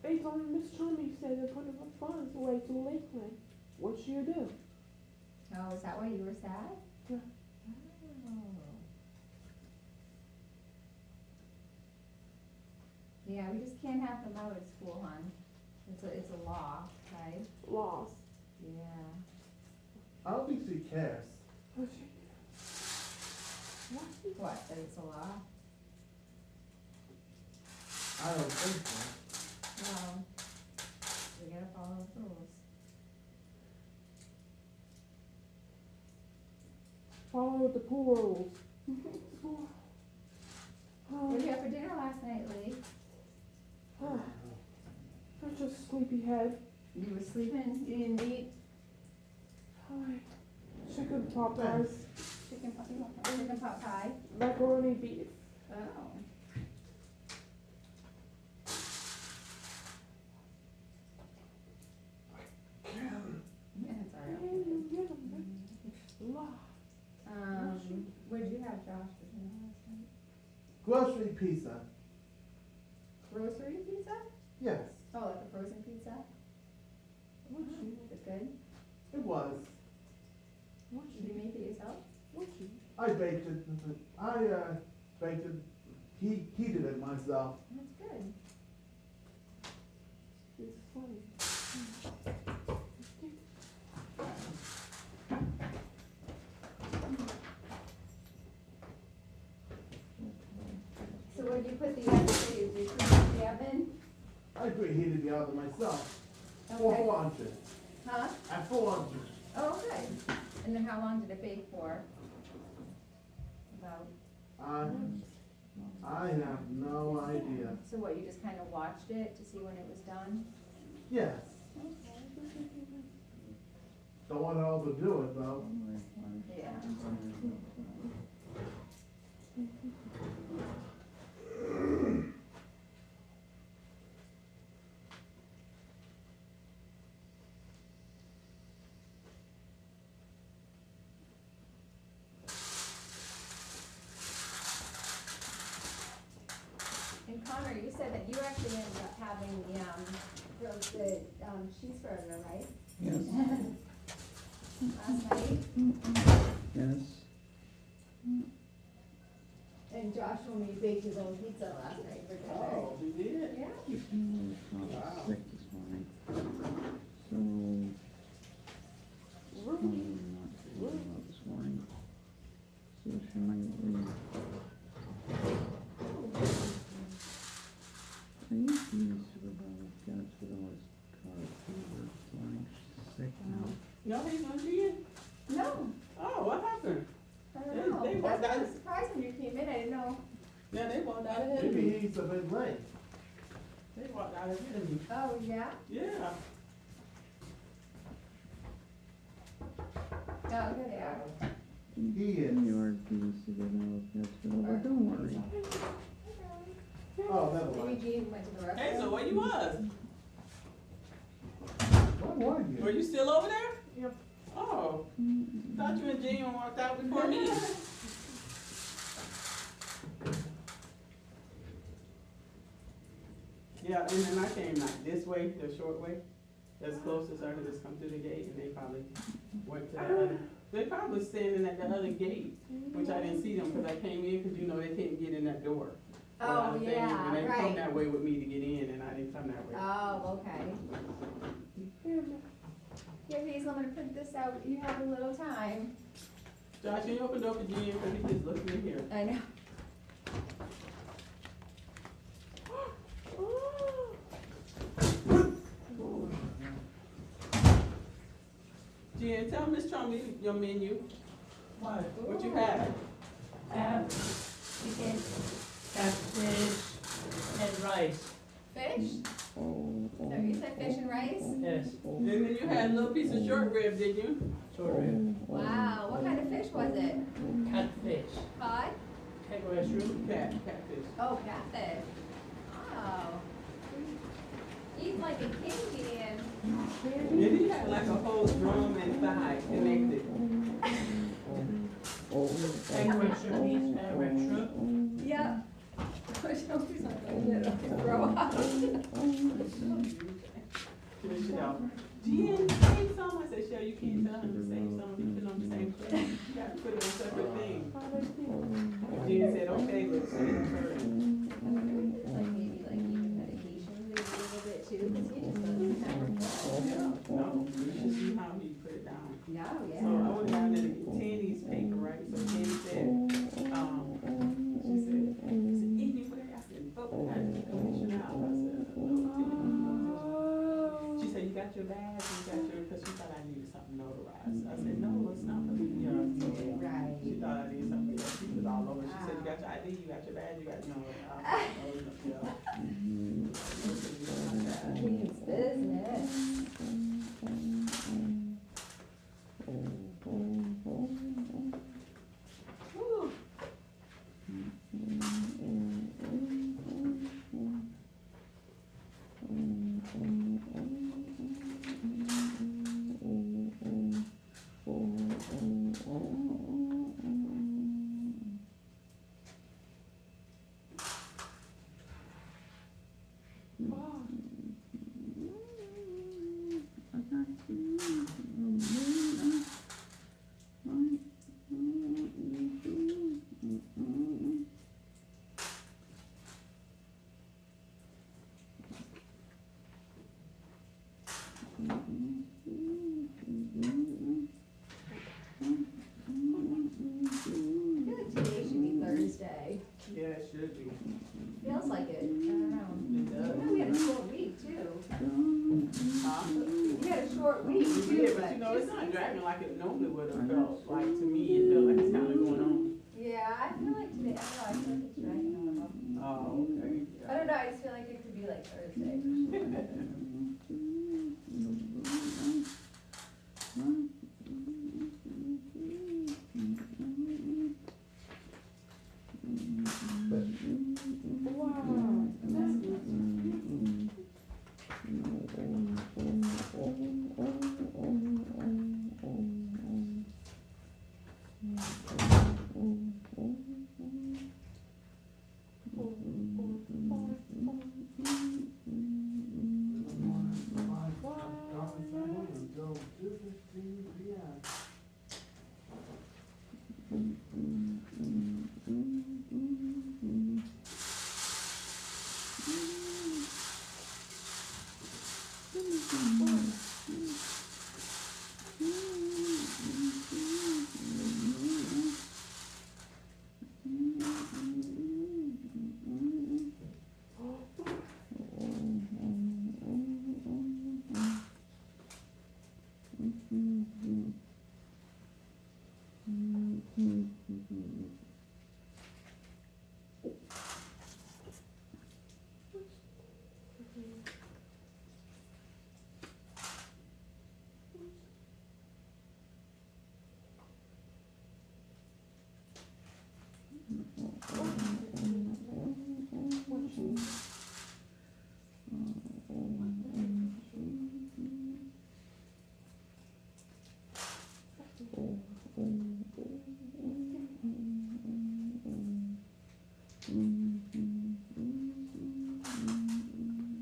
based on Miss Tommy said to put the funds away to Lakeland, what should you do? Oh, is that why you were sad? Yeah. Oh. have them out at school, hon. It's a law, right? Laws. Yeah. I don't think she cares. What, that it's a law? I don't think so. Well, we gotta follow the rules. Follow the pool rules. What did you have for dinner last night, Lee? Such a sleepy head. You were sleeping, you didn't eat? Chicken pot pies. Chicken pot pie? Macaroni beef. Oh. Yeah, it's alright. What did you have, Josh, for dinner last night? Grocery pizza. Grocery pizza? Yes, Oh, like a frozen pizza? It's good? it was. Did you make it yourself? I baked it. Baked it. He did it myself. That's good. It's funny. So what did you put the oven for? Did you put the oven? I preheated the oven myself. Okay. 400. Huh? At 400. Oh, okay. And then how long did it bake for? About. I have no idea. So what, you just kind of watched it to see when it was done? Yes. Don't want to overdo it though. Yeah. And Connor, you said that you actually ended up having the cheeseburger, right? Yes. Last night? Yes. And Josh told me he baked his own pizza last night for dinner. Oh, you did? Yeah. I was sick this morning. So, not feeling well this morning. So she might leave. I used to use supervisor got to the West Coast fever, so I'm sick now. Y'all ain't gonna see it? No. Oh, what happened? I don't know. They That's walked why I out. was surprised when you came in. I didn't know. Yeah, they walked out ahead of Maybe me. he's a bit late. They walked out ahead of me. Oh, yeah? Yeah. Oh, here they are. He is. New York needs to get out of hospital, but don't worry. Oh, never Maybe mind. Jean went to the restroom. Hey, so where you was? What were you? Were you still over there? Yep. Oh, thought you and Jean walked out before me. Yeah, and then I came like this way, the short way, as close as I could just come through the gate, and they probably went to the other. They probably standing at the other gate, which I didn't see them because I came in, because you know they can't get in that door. Oh, yeah, And they come right. that way with me to get in, and I didn't come that way. Oh, okay. Here, Hazel, I'm gonna print this out. You have a little time. Josh, you opened up for Jean because he just looked in here. I know. Jean, tell Miss Trumley your menu. What you have? Chicken, catfish, and rice. Fish? So you said fish and rice? Yes. And then you had a little piece of short rib, did you? Short rib. Wow, what kind of fish was it? Catfish. Cod? Kangaroo shrimp, catfish. Oh, catfish. Wow. Eat like a king, Gideon. And he had like a whole drum and thigh connected. Kangaroo shrimp, red shrimp. Yeah. Grow up. Finish it out. Jean, say some. I said, Cheryl, you can't tell him to say some. You put it on the same plate. You got to put it on separate things. Jean said, okay, let's say it first. Like maybe like even medication your ID, you got your badge, you got, you know, Means business. Whew. Today should be Thursday. Yeah, it should be. Feels like it. I don't know. It does. You know, we had a short week too. Huh? We had a short week too. Yeah, but you know, it's not dragging like it normally would have felt. Like, to me, it felt like it's kind of going on. Yeah, I feel like today, I don't know, I feel like it's dragging a little. Oh, okay. I don't know, I just feel like it could be like Thursday. Wow, that's good.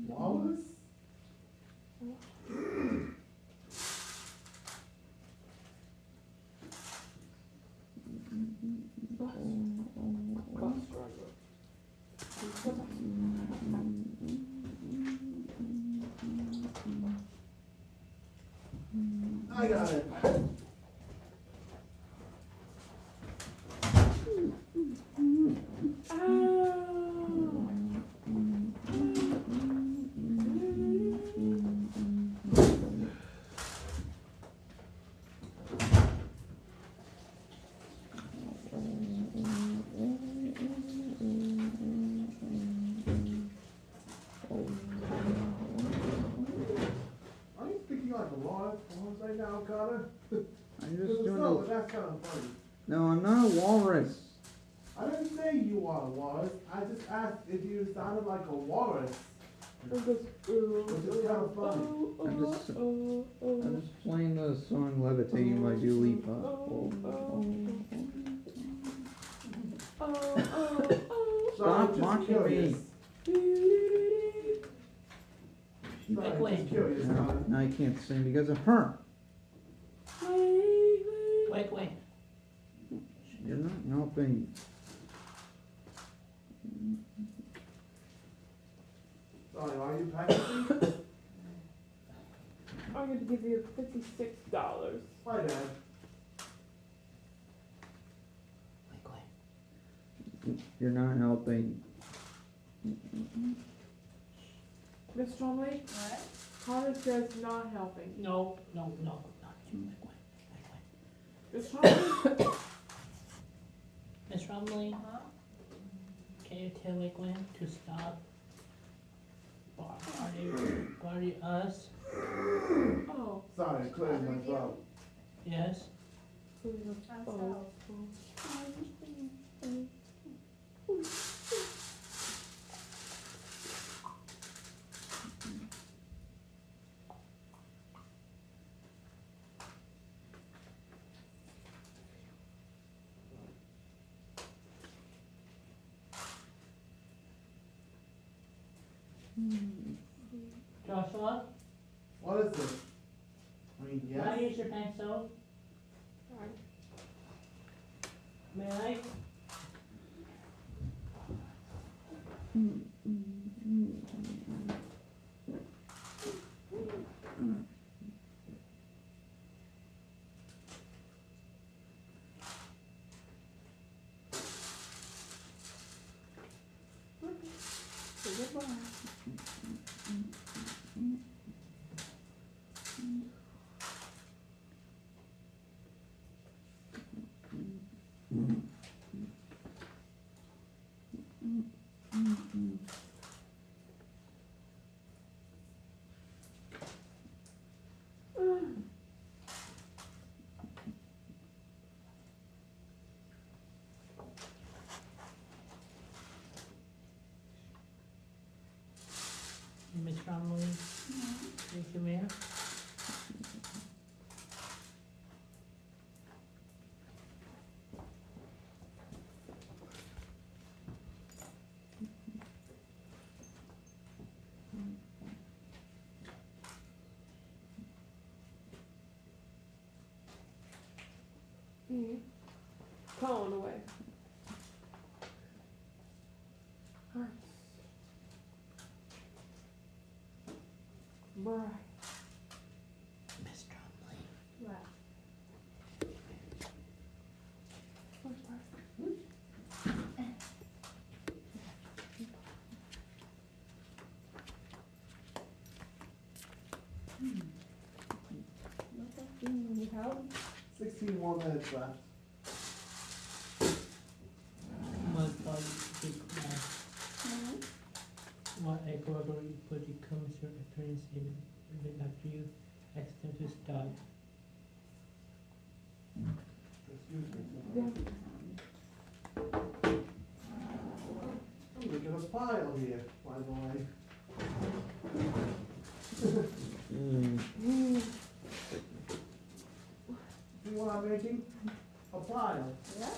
Wallace? I got it. Are you thinking like a lot right now, Connor? I'm just doing No, a, that's kind of funny. no, I'm not a walrus. I didn't say you are a walrus. I just asked if you sounded like a walrus. Which is kind of funny. I'm just playing the song Levitating by Dua Lipa. Stop watching me. Sorry, just curious, Connor. Now I can't sing because of her. Wait. You're not helping. Sorry, are you practicing? I'm going to give you $56. My bad. You're not helping. Miss Tromley? What? Connor says not helping. No, not you. Miss Tromley? Miss Rumley, Huh? you tell like when to stop? Body us? Oh. Sorry, clearing my throat. Yes? Oh. Joshua? What is it? I mean, Can I yes? use your pencil? May I? Miss Romley? Thank you, Mayor. Calling away. Right. Miss Romley. What? Need help? 16 more minutes left. What a corridor you put the commissioner attorney's even after you asked them to stop. Excuse me. Yeah. Oh, look at a pile here, by the way. See what I'm making? A pile. Yeah.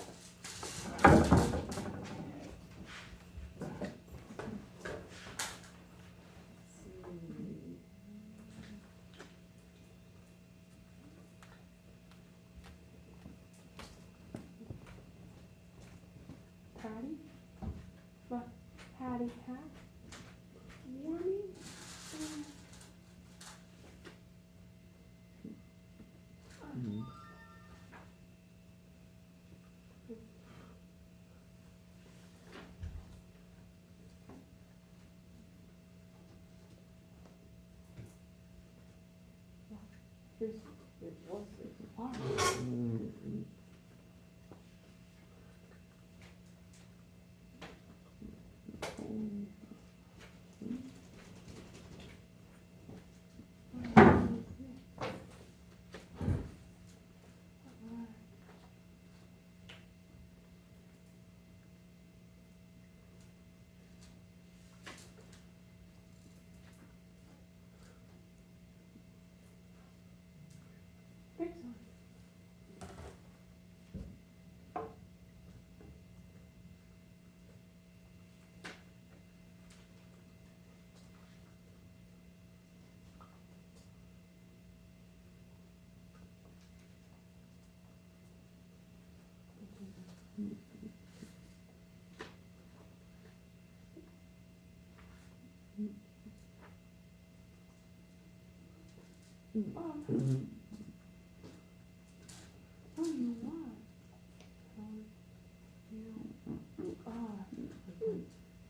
Patty? What? Patty hat? Warning? Here's what's this? Excellent. Oh, oh, you want?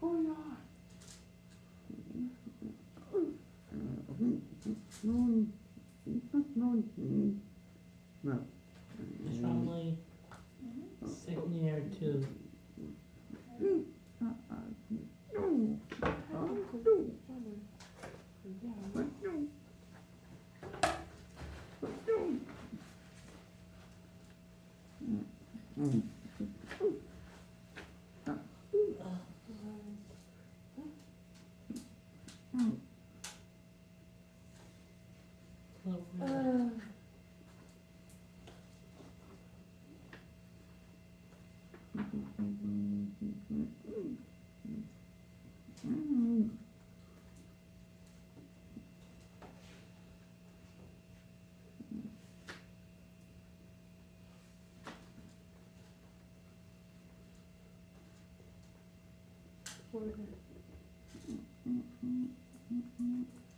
Oh, yeah. No. Miss Romley, second year too.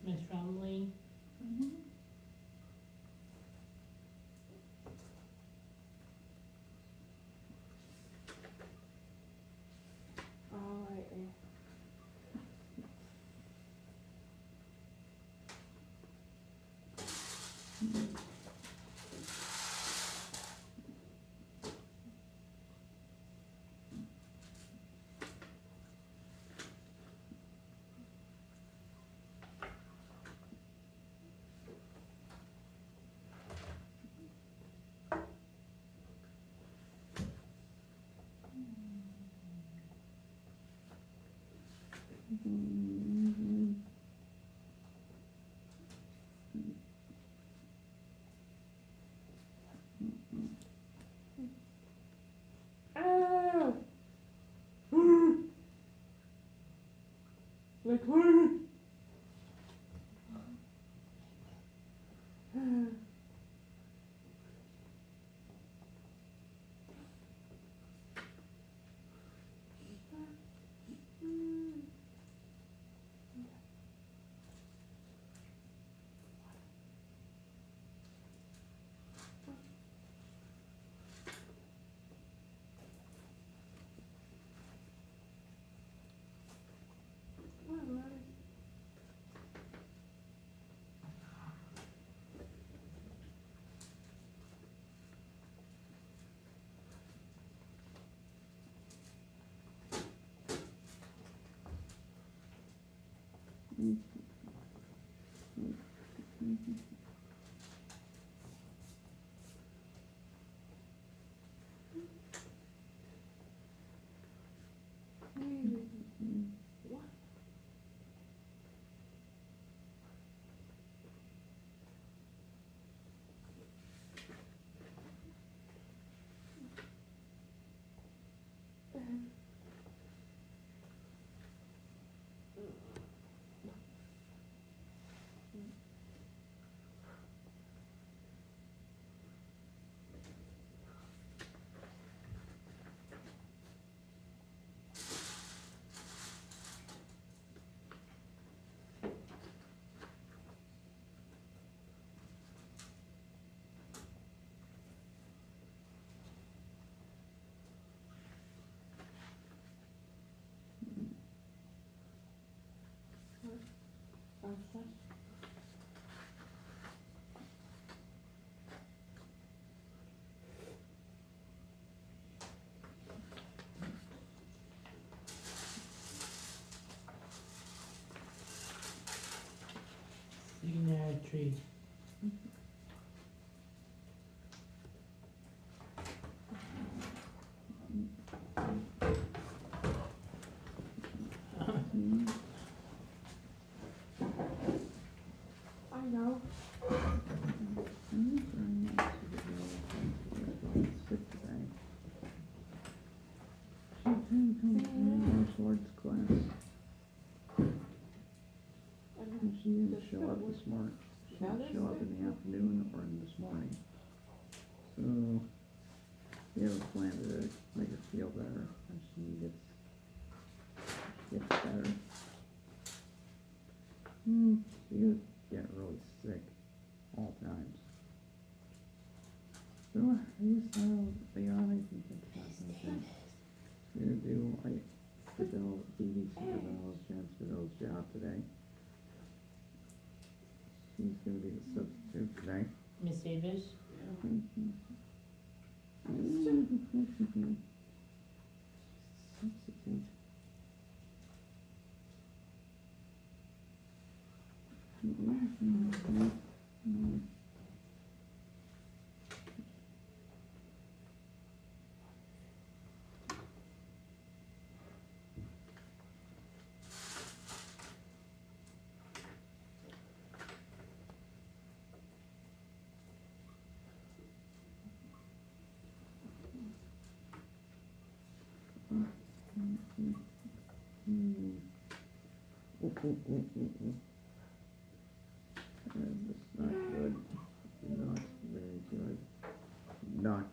Miss Romley? All right. Ow! Like what? Signatory. I know. Arts class. And she didn't show up this morning. She didn't show up in the afternoon or in this morning. So we have a plan to make her feel better as she gets better. She was getting really sick all times. So I guess the honor can think about something. We're gonna do BBC Fidel's Chancellor's job today. She's gonna be the substitute today. Miss Davis? Substitute. That's not good. Not very good. Not.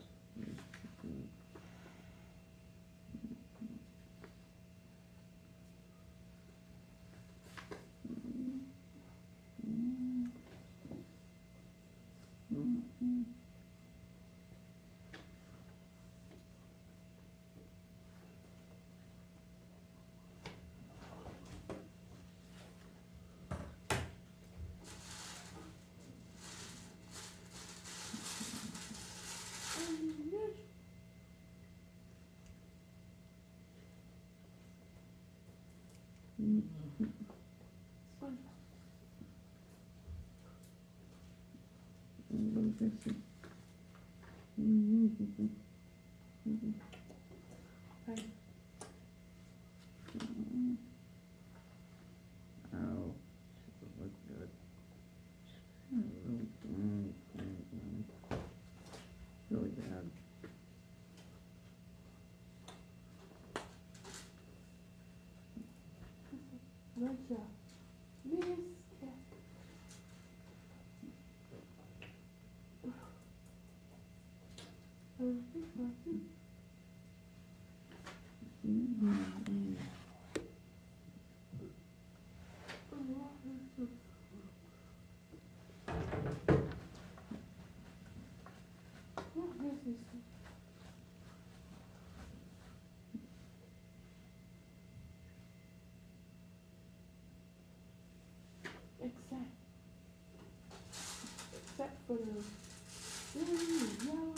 Oh, should look good. Really bad. Good job. Miss Cat. Except for the yellow.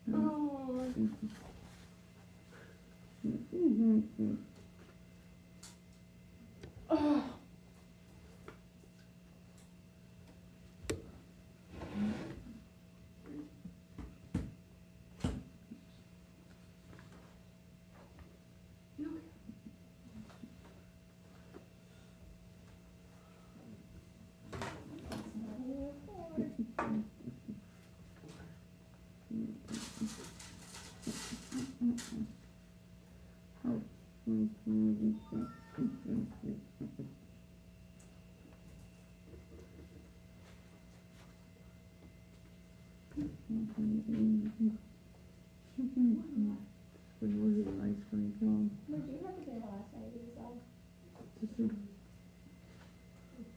Oh. Oh. Where did the ice cream come? Where'd you have dinner last night, you decide?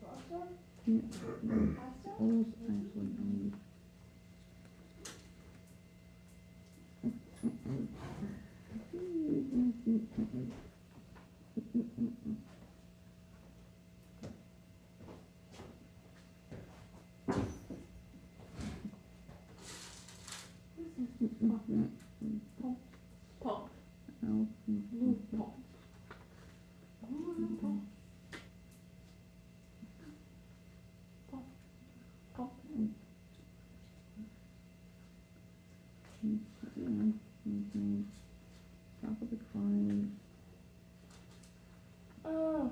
Pasta? Yeah, Pasta? almost actually, Pump. Blue pump. Blue pump. Pump. Pump. Top of the climb. Oh.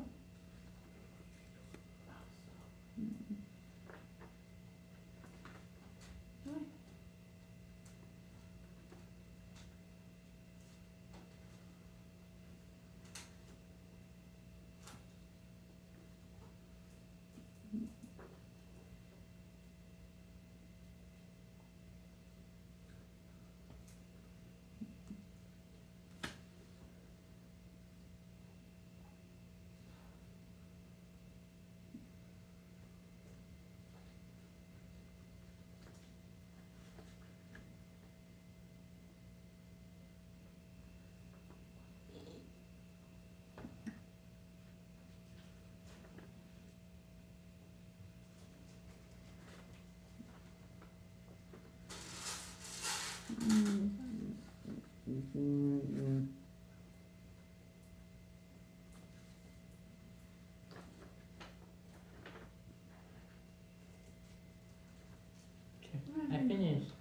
I finished.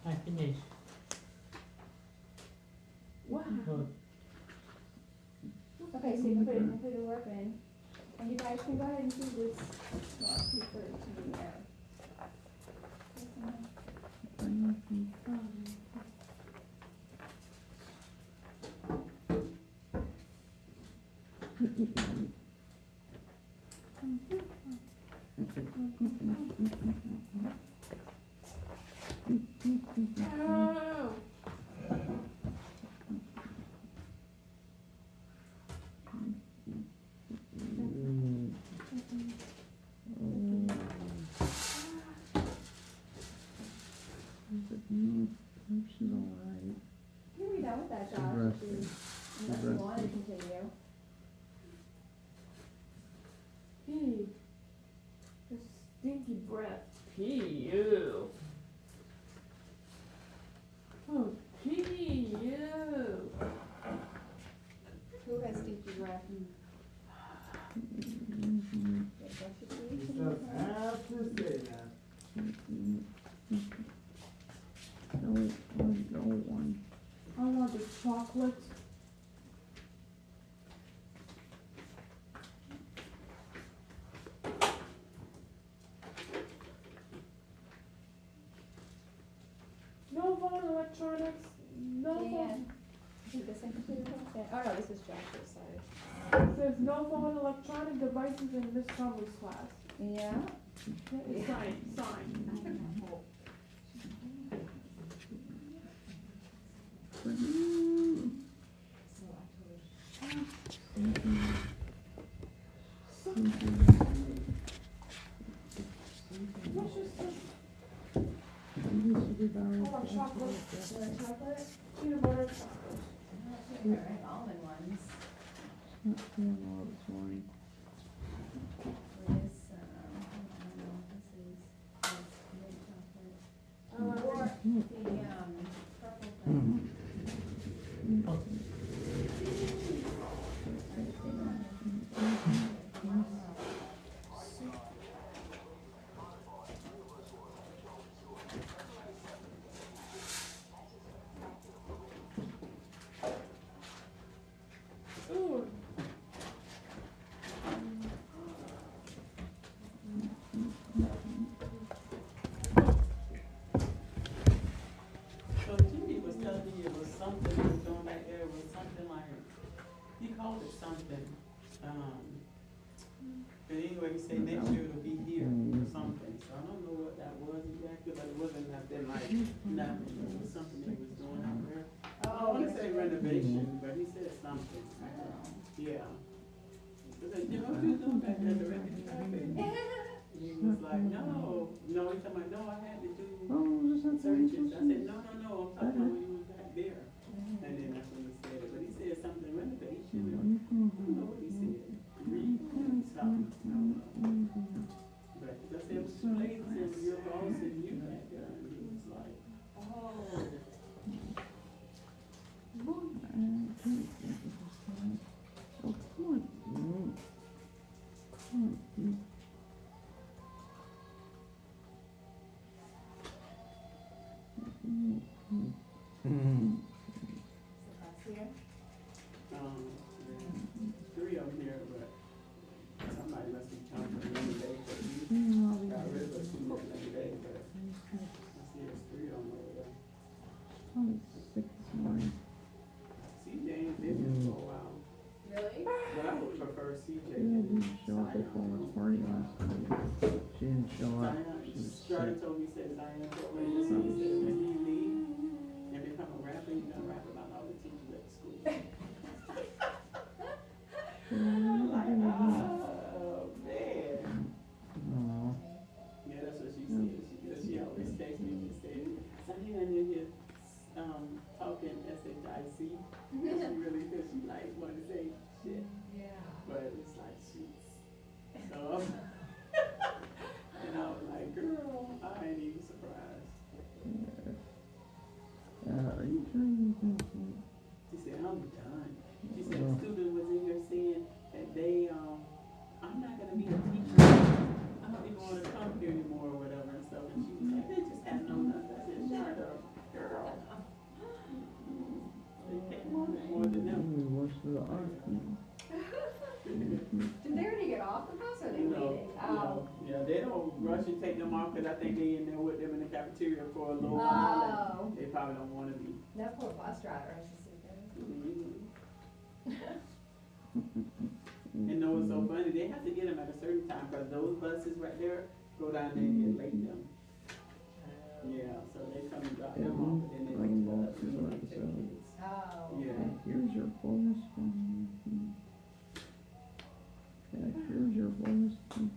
I finished. Wow. Good. Okay, so you can put your work in, and you guys can go ahead and see this, well, 2:13 there. Oh. She's alright. You'll be done with that, She's Josh, resting. unless you want to continue. Pee. The stinky breath. Pee, ew. Oh, pee, ew. Who has stinky breath? You just have to say that. No one. I want the chocolate. No phone, electronics, no Dan, phone. I think this included Dan. Oh no, this is Josh's side. It says no phone, electronic devices in Miss Trumbull's class. Yeah? Yeah. Sign. What's your stuff? I want chocolate. You want chocolate? Peanut butter chocolate. Alright, almond ones. Not feeling well this morning. This, I don't know, this is mint chocolate. Or the, purple thing. Ooh. So Jimmy was telling me it was something he was doing back there, it was something like, he called it something, but anyway, he said next year it'll be here or something, so I don't know what that was exactly, but it wasn't nothing like, nothing, it was something he was doing out there. I don't wanna say renovation, but he said something, yeah. I said, Jim, what you doing back there directing traffic? He was like, no, he told me, no, I had to do searches. I said, no, I'm talking about when you was back there. And then that's when he said it, but he said something renovation, I don't know what he said. Read something. But I said, it was too late, he said, your boss and you back there, and he was like, oh. Three of them here, but somebody must be counting another day, but he got rid of us another day, but I see there's three of them over there. Sick this morning. CJ ain't been here for a while. Really? But I would prefer CJ. Didn't show up at Paula's party last night. She didn't show up. She was Charlie sick. told me, says Diane told me, he said, when you leave and become a rapper, you're gonna rap about all the teachers at the school. I'm like, oh, man. Aw. Yeah, that's what she said. She always texts me and said, Diane, you're here, talking SHIC. She really, cause she like want to say shit. Yeah. But it's like sheets. So, and I was like, girl, I ain't even surprised. Are you trying to She said, I'm done. She said, a student was in here saying that they, I'm not gonna be a teacher. I don't even wanna come here anymore or whatever and stuff. And she was like, they just had no nuts. I said, shut up, girl. They can't want it more than them. What's the art? Did they already get off the bus or are they waiting? No. Yeah, they don't rush and take them off because I think they in there with them in the cafeteria for a little while. And they probably don't wanna be. That poor bus driver has to sit there. And know what's so funny? They have to get them at a certain time, because those buses right there go down there and get late them. Yeah, so they come and drop them off, and then they Bring go to boxes the of take episodes. kids. Oh. Yeah. Here's your bonus one. Here's your bonus one.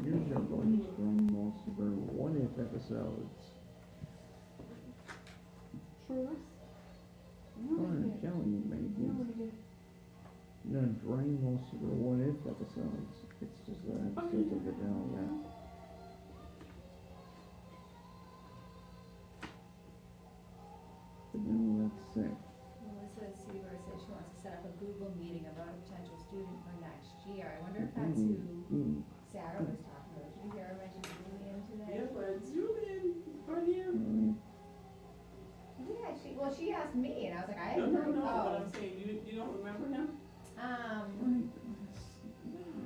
Here's your bonus from Monster What If episodes. Fun, Kelly, maybe. No, Drain Monster What If episodes. It's just episodes of the demo, yeah. But no, that's sick. Melissa Seaver said she wants to set up a Google meeting about a potential student for next year. I wonder if that's who Sarah was talking about. Did you hear her mention Julian today? Yeah, but Julian, for him. Yeah, she asked me, and I was like, I No, haven't no, heard. no, Oh. but I'm saying, you don't remember him?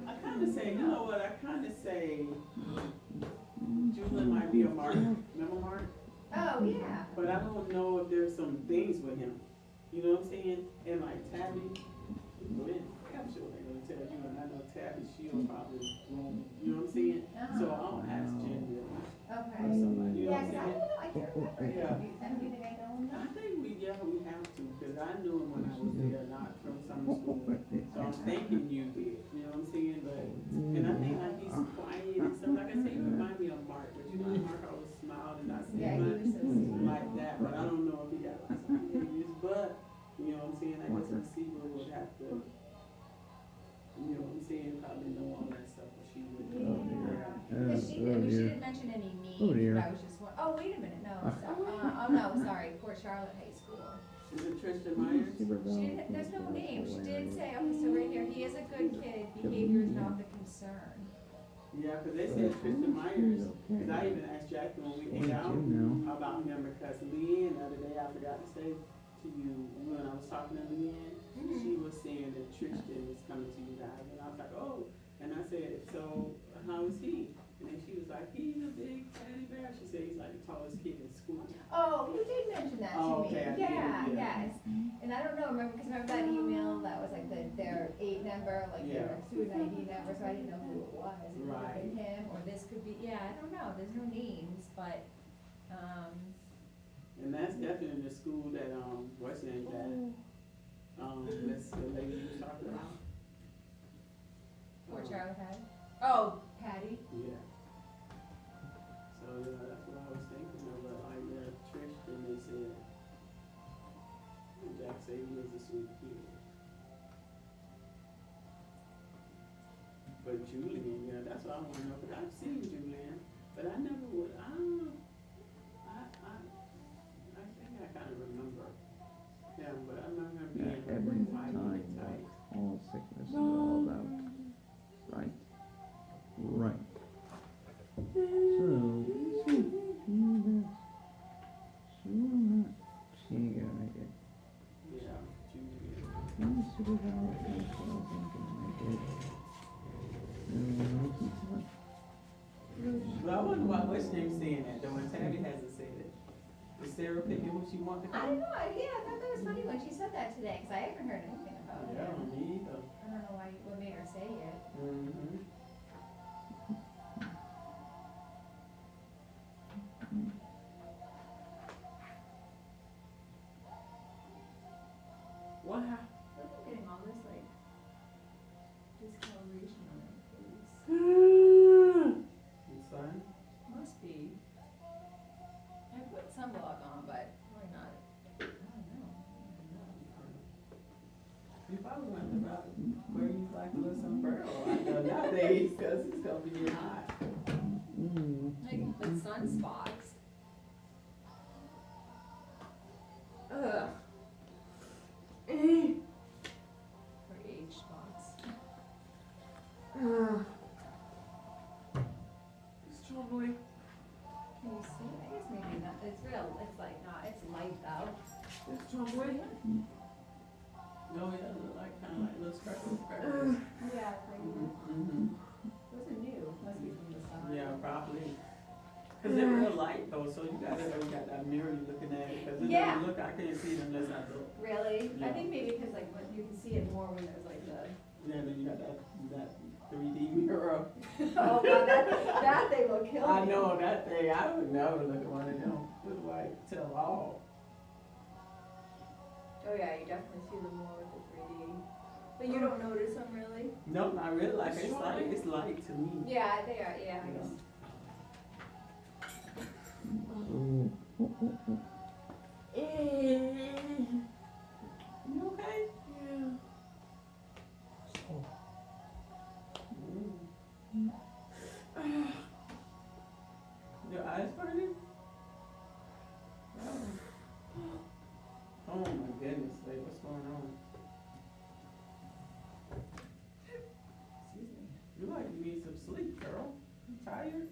I kinda say, you know what, I kinda say Julian might be a Mark, remember Mark? Oh, yeah. But I don't know if there's some things with him, you know what I'm saying? And like Tabby, I'm sure they're gonna tell you, and I know Tabby, she'll probably, you know what I'm saying? So I'll ask Ginger. Okay. Or somebody, you know Yeah, what I'm 'cause saying? I can't remember. Yeah. I don't even think I know him. I think we have to, because I knew him when I was there, not from summer school. So I'm thinking you did, you know what I'm saying? But, and I think like he's quiet and stuff, like I say, he remind me of Mark, but you know, Mark always smiled and not Yeah, saying he much was so sweet. like that, but I don't know if he got lots of behaviors, but, you know what I'm saying? I guess Miss Seaver would have to, you know what I'm saying, probably know all that stuff, but she would. Because she didn't mention any names, but I was just oh, wait a minute, no, oh no, sorry, Port Charlotte High School. Is it Tristan Myers? There's no name, she did say, okay, so right here, he is a good kid, behavior is not the concern. Yeah, because they said Tristan Myers, because I even asked Jackie when we ate out about him, because Leanne, the other day, I forgot to say to you, when I was talking to Leanne, she was saying that Tristan is coming to you guys, and I was like, oh, and I said, so how is he? And then she was like, he's a big teddy bear. She said he's like the tallest kid in school. Oh, you did mention that to me. Okay, Yeah, yeah. yes. And I don't know, remember that email that was like their 8 number, like their student ID number, so I didn't know who it was. It could have been him, or this could be, I don't know, there's no names, but, And that's definitely the school that, what's her name, that, this, the lady you was talking about? Port Charlotte had. Oh, Patty? Yeah. So, yeah, that's what I was thinking of, but like, Tristan, they said, Jack said he is a sweet kid. But Julian, yeah, that's what I wanna know, because I've seen Julian, but I never would, I don't know. I think I kinda remember him, but I remember him being Every white time, and tight. like, all sickness is all about. Right. Right. So, let's see. She ain't gonna make it. Yeah, Julian. Super Power, ain't gonna make it. But I wonder why what's name saying that though, and Tabby hasn't said it. Is Sarah picking what she wants to I call? don't know, I thought that was funny when she said that today, because I haven't heard anything about it. Yeah, me either. I don't know what made her say it. Mm-hmm. What happened? Look at getting all this like discoloration on my face. Son? Must be. I put sunblock on, but probably not. I don't know. You probably want to wear you like a little sombrero nowadays, because it's going to be hot. I can put sunspots. Ugh. For age spots. It's troubling. Can you see? I guess maybe not. It's real. It's like not. It's light though. It's troubling. No, it doesn't look like kind of like little speckles. Yeah, Mm-hmm. those are new. Must be from the summer. Yeah, probably. Because they're real light. light though, so you got that mirror you're looking at, cause it Yeah. doesn't look, I can't see it unless I look. Really? I Yeah. think maybe because like when you can see it more when there's like the. Yeah, then you got that 3D mirror. Oh god, that thing will kill me. I know that thing. I would never look at one of them. It's like tell all. Oh yeah, you definitely see them more with the 3D. But you don't notice them really? No, not really. Like it's light to me. Yeah, they are. Yeah, I guess. You okay? Yeah. Your eyes burning? Oh my goodness, like what's going on? Excuse me. You like you need some sleep, girl. You tired?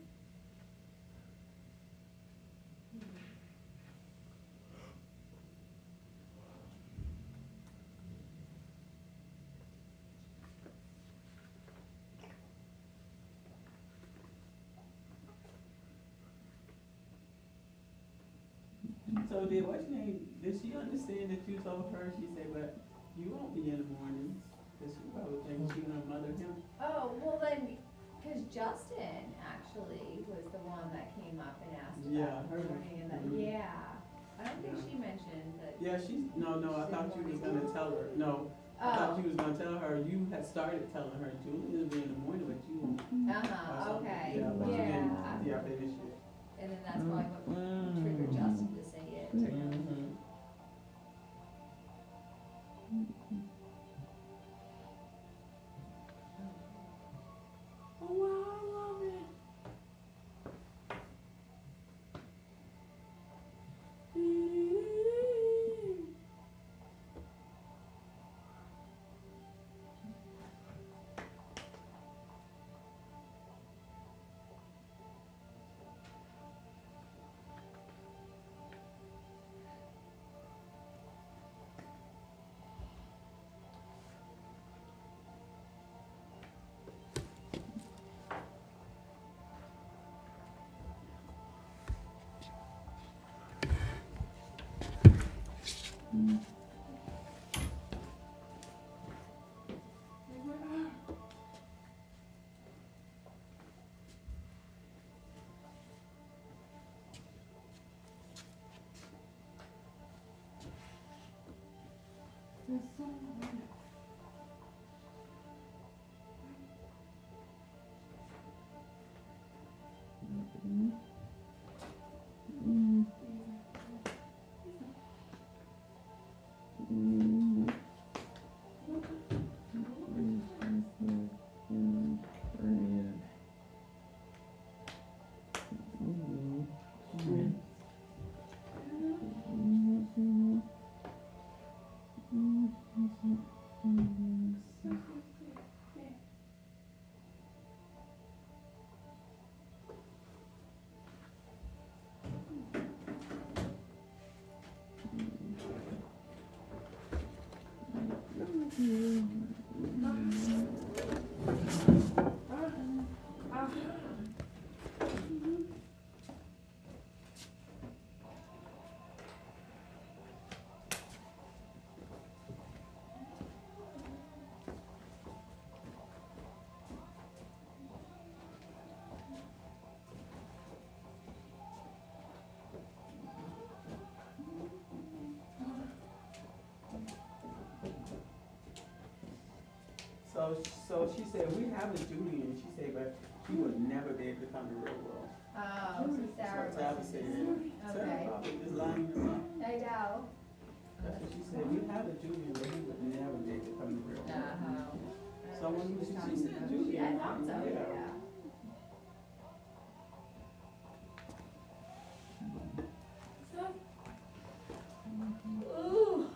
So did what's your name? Did she understand that you told her? She said, but you won't be in the mornings. Cause she probably thinks she gonna mother him. Oh, well then, because Justin actually was the one that came up and asked Yeah, about her. the morning and that, Mhm. yeah. I don't think she mentioned that. Yeah, no, I thought you was gonna tell her. No, I Oh. thought you was gonna tell her. You had started telling her Julie will be in the morning, but you won't. Or Uh-huh, something. okay, Yeah, but you didn't. yeah. Yeah, finish it. And then that's probably what triggered Justin to say it. Mm-hmm. Oh wow, I love it. So she said, we have a Judy, and she said, but she would never be able to come to real world. Oh, so Sarah So Tabitha was said, okay. Sarah probably just lying to me. I know. That's what she said, we have a Judy, but he would never be able to come to real world. Uh-huh. So when she said Judy, I thought so, yeah. yeah. Ooh.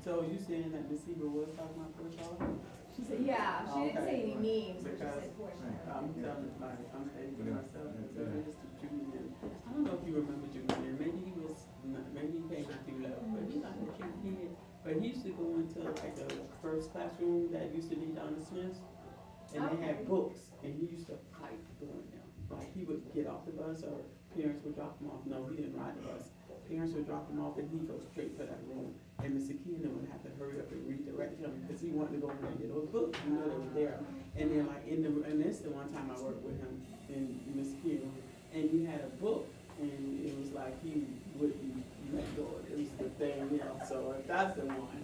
So you saying that the Seaver was talking about first off? She said, yeah, she didn't say any names, but she Because said portion. I'm telling myself, Julian. I don't know if you remember Julian. Maybe he came out through love, but he's like a cute kid. But he used to go into like the first classroom that used to be down the Smiths, and they had books, and he used to fight going there. Like he would get off the bus, or parents would drop him off. No, he didn't ride the bus. Parents would drop him off, and he'd go straight for that room. And Mr. Keenan would have to hurry up and redirect him because he wanted to go in there and get those books. You know they were there. And then like and this the one time I worked with him and Mr. Keenan, and he had a book, and it was like he wouldn't let go of it. It was the thing, you know. So if that's the one.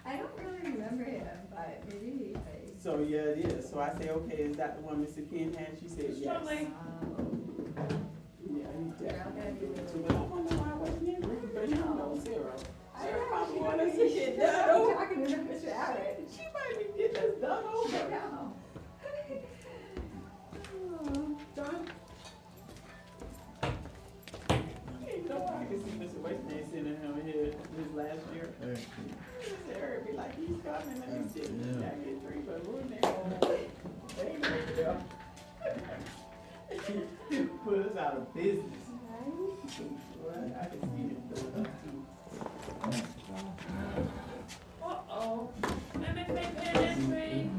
I don't really remember him, but maybe. So yeah, it is. So I say, okay, is that the one Mr. Ken had? She said yes. Yeah, he definitely did too. But I wonder why I wasn't in group, but you know, Sarah. Sarah probably wanted to get done over. Talking to Mr. Allen. She might be getting this done over. I know. Done? You know, I can see Mr. Wasteman sitting over here this last year. Sarah be like, he's coming, let me see. I get 3 for the room there. They ain't over there. Put us out of business. Well, I can see him doing that too. Uh-oh. Let me play penetrate.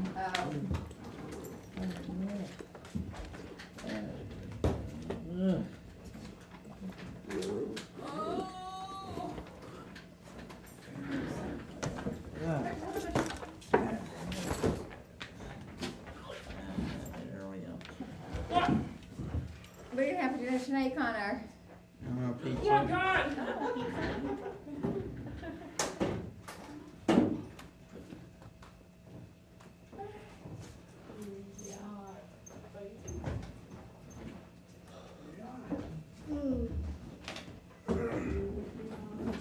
What are you gonna have for dinner tonight, Connor? Oh, God.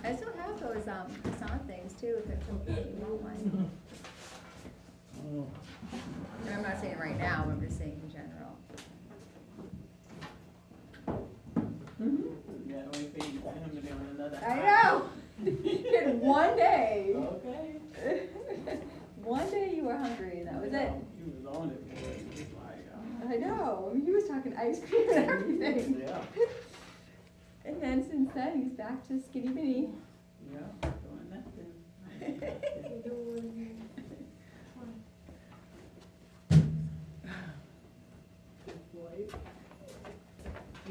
I still have those croissant things too, if you want one. And I'm not saying right now, I'm just saying in general. Yeah, wait for him to be on another I high. know. In one day. Okay. One day you were hungry and that was it. He was on it, boy. He was like, I know. I mean, he was talking ice cream and everything. yeah. And then since then, he's back to skinny bitty. Yeah, doing nothing.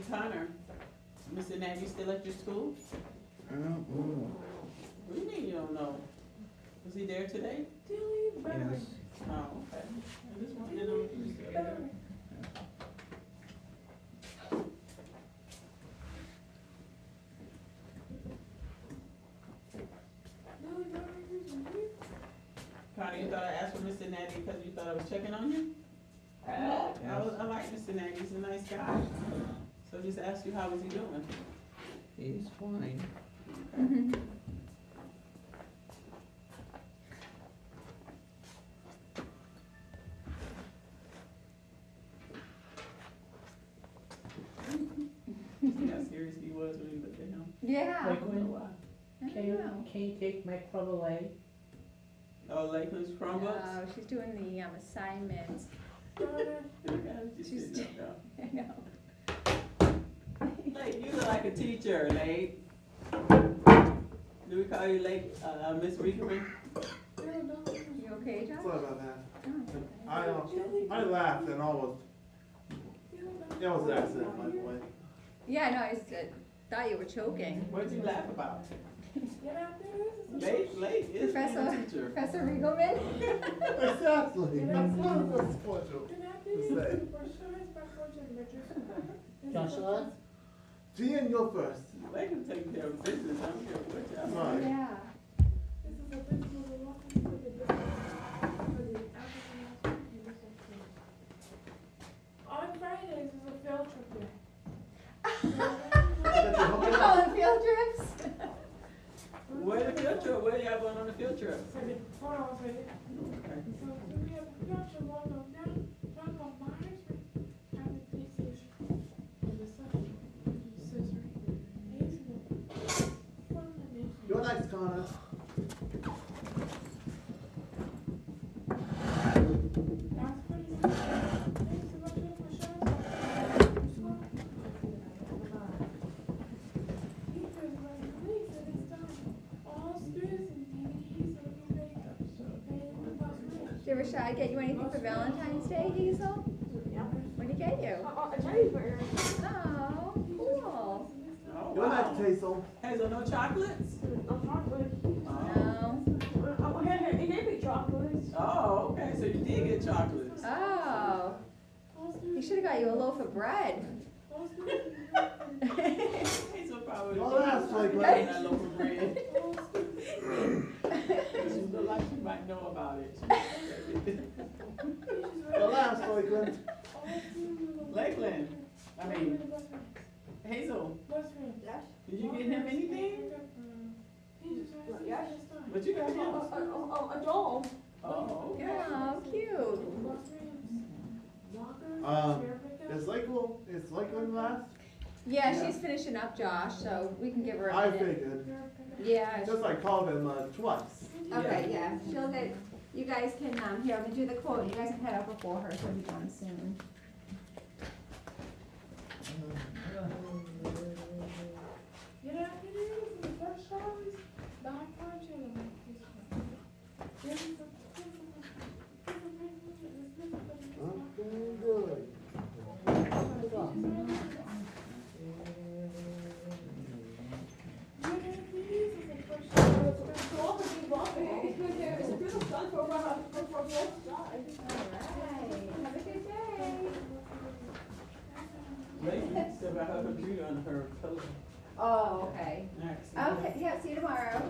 Connor, Mr. Nat, you still at your school? I don't know. What do you mean you don't know? Was he there today? Yes. Oh, okay. I just wanted to know if he was still there. Connor, you thought I asked for Mr. Natty because you thought I was checking on you? I like Mr. Natty, he's a nice guy. So just ask you, how was he doing? He's fine. Mm-hmm. See how serious he was when you looked at him? Yeah. I don't know why. Can you take my club away? Oh, Lakeland's Chromebooks? No, she's doing the assignments. She's I know. Lake, you look like a teacher, Lake. Do we call you Lake, Miss Riegerman? You okay, John? Sorry about that. Oh, I laughed and almost, it was an accident, by the way. yeah, no, I just thought you were choking. What'd you laugh about? Lake is a teacher. Professor Riegelman? Exactly. That's what I was supposed to say. Joshua? Gian, you're first. Lake is taking care of business, I don't care what y'all Right. say. Yeah. On Fridays is a field trip day. You call them field trips? Where the field trip? Where y'all going on the field trip? Okay. Okay. So we have a field trip all over down Myers, down the police station. And the sun, You're next, Connor. Shy get you anything for Valentine's Day, Hazel? Yeah. What did he get you? A cheeseburger. Oh, cool. Oh, Go ahead, Hazel. Hazel, no chocolates? No chocolate. No. Oh, he gave me chocolates. Oh, okay, so you did get chocolates. Oh. He should have got you a loaf of bread. Hazel probably Well, that's like getting that loaf of bread. She look like she might know about it. Well, that's Lakeland. Lakeland, I mean, Hazel, did you get him anything? Yes. What you got him? A doll. Oh, okay. Oh, cute. Is Lakeland last? Yeah, she's finishing up, Josh, so we can give her a I minute. figured. Yeah. Just I called him twice. Okay, yeah, she'll get, you guys can, here, I'm gonna do the quote, you guys can head up before her, she'll be done soon. Okay, good. Lakeland still got her computer on her pillow. Oh, okay. Next. Okay, yeah, see you tomorrow.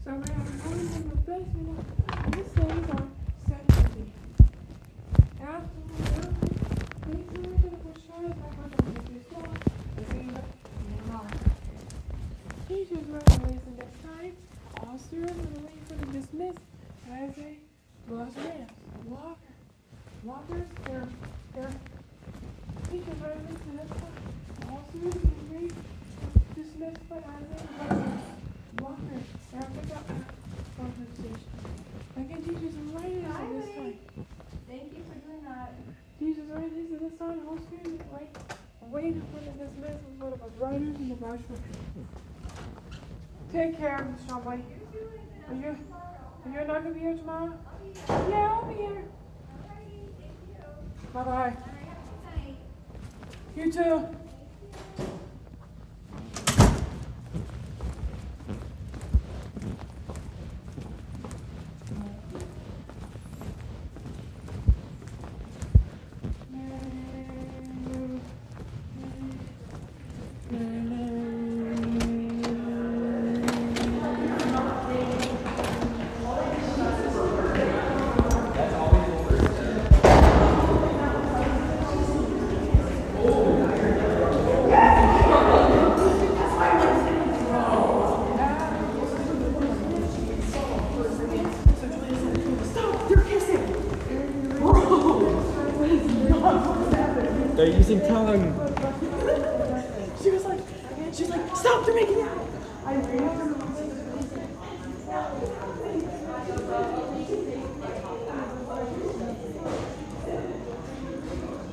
So we're going in the basement, and this thing on 70. After we going to go show us like I'm going to do so. Teachers were releasing this time. All students were released for the dismiss as a bus ramp. Walkers, they're teachers were releasing this time. All students were released dismissed for as a bus ramp. Walker, pick up from the station. Again, teachers are writing this on this side. Thank you for doing that. Teachers are writing this on this side. Whole students waiting for the dismissal for the bus riders and the bus riders. Take care, Miss Trombley. Are you not gonna be here tomorrow? Yeah, I'll be here. Bye bye. You too. They're using tongue. She's like, stop, they're making out.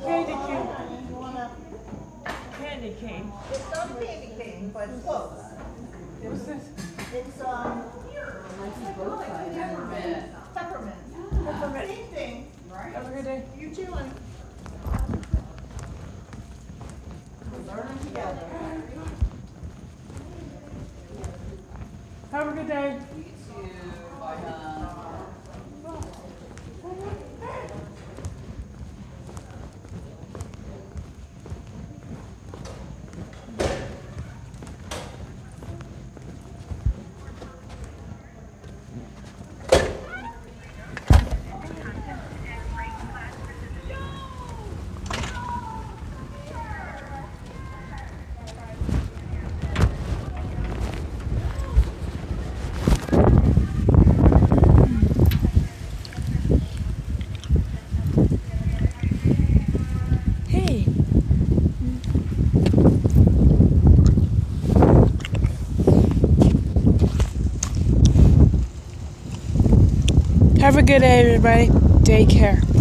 Candy cane. Candy cane. It's not a candy cane, but it's close. What's this? It's, peppermint. Peppermint. Peppermint. Same thing. Have a good day. You chewing. We're learning together. Have a good day. You too. Bye, hon. Hey. Have a good day, everybody. Take care.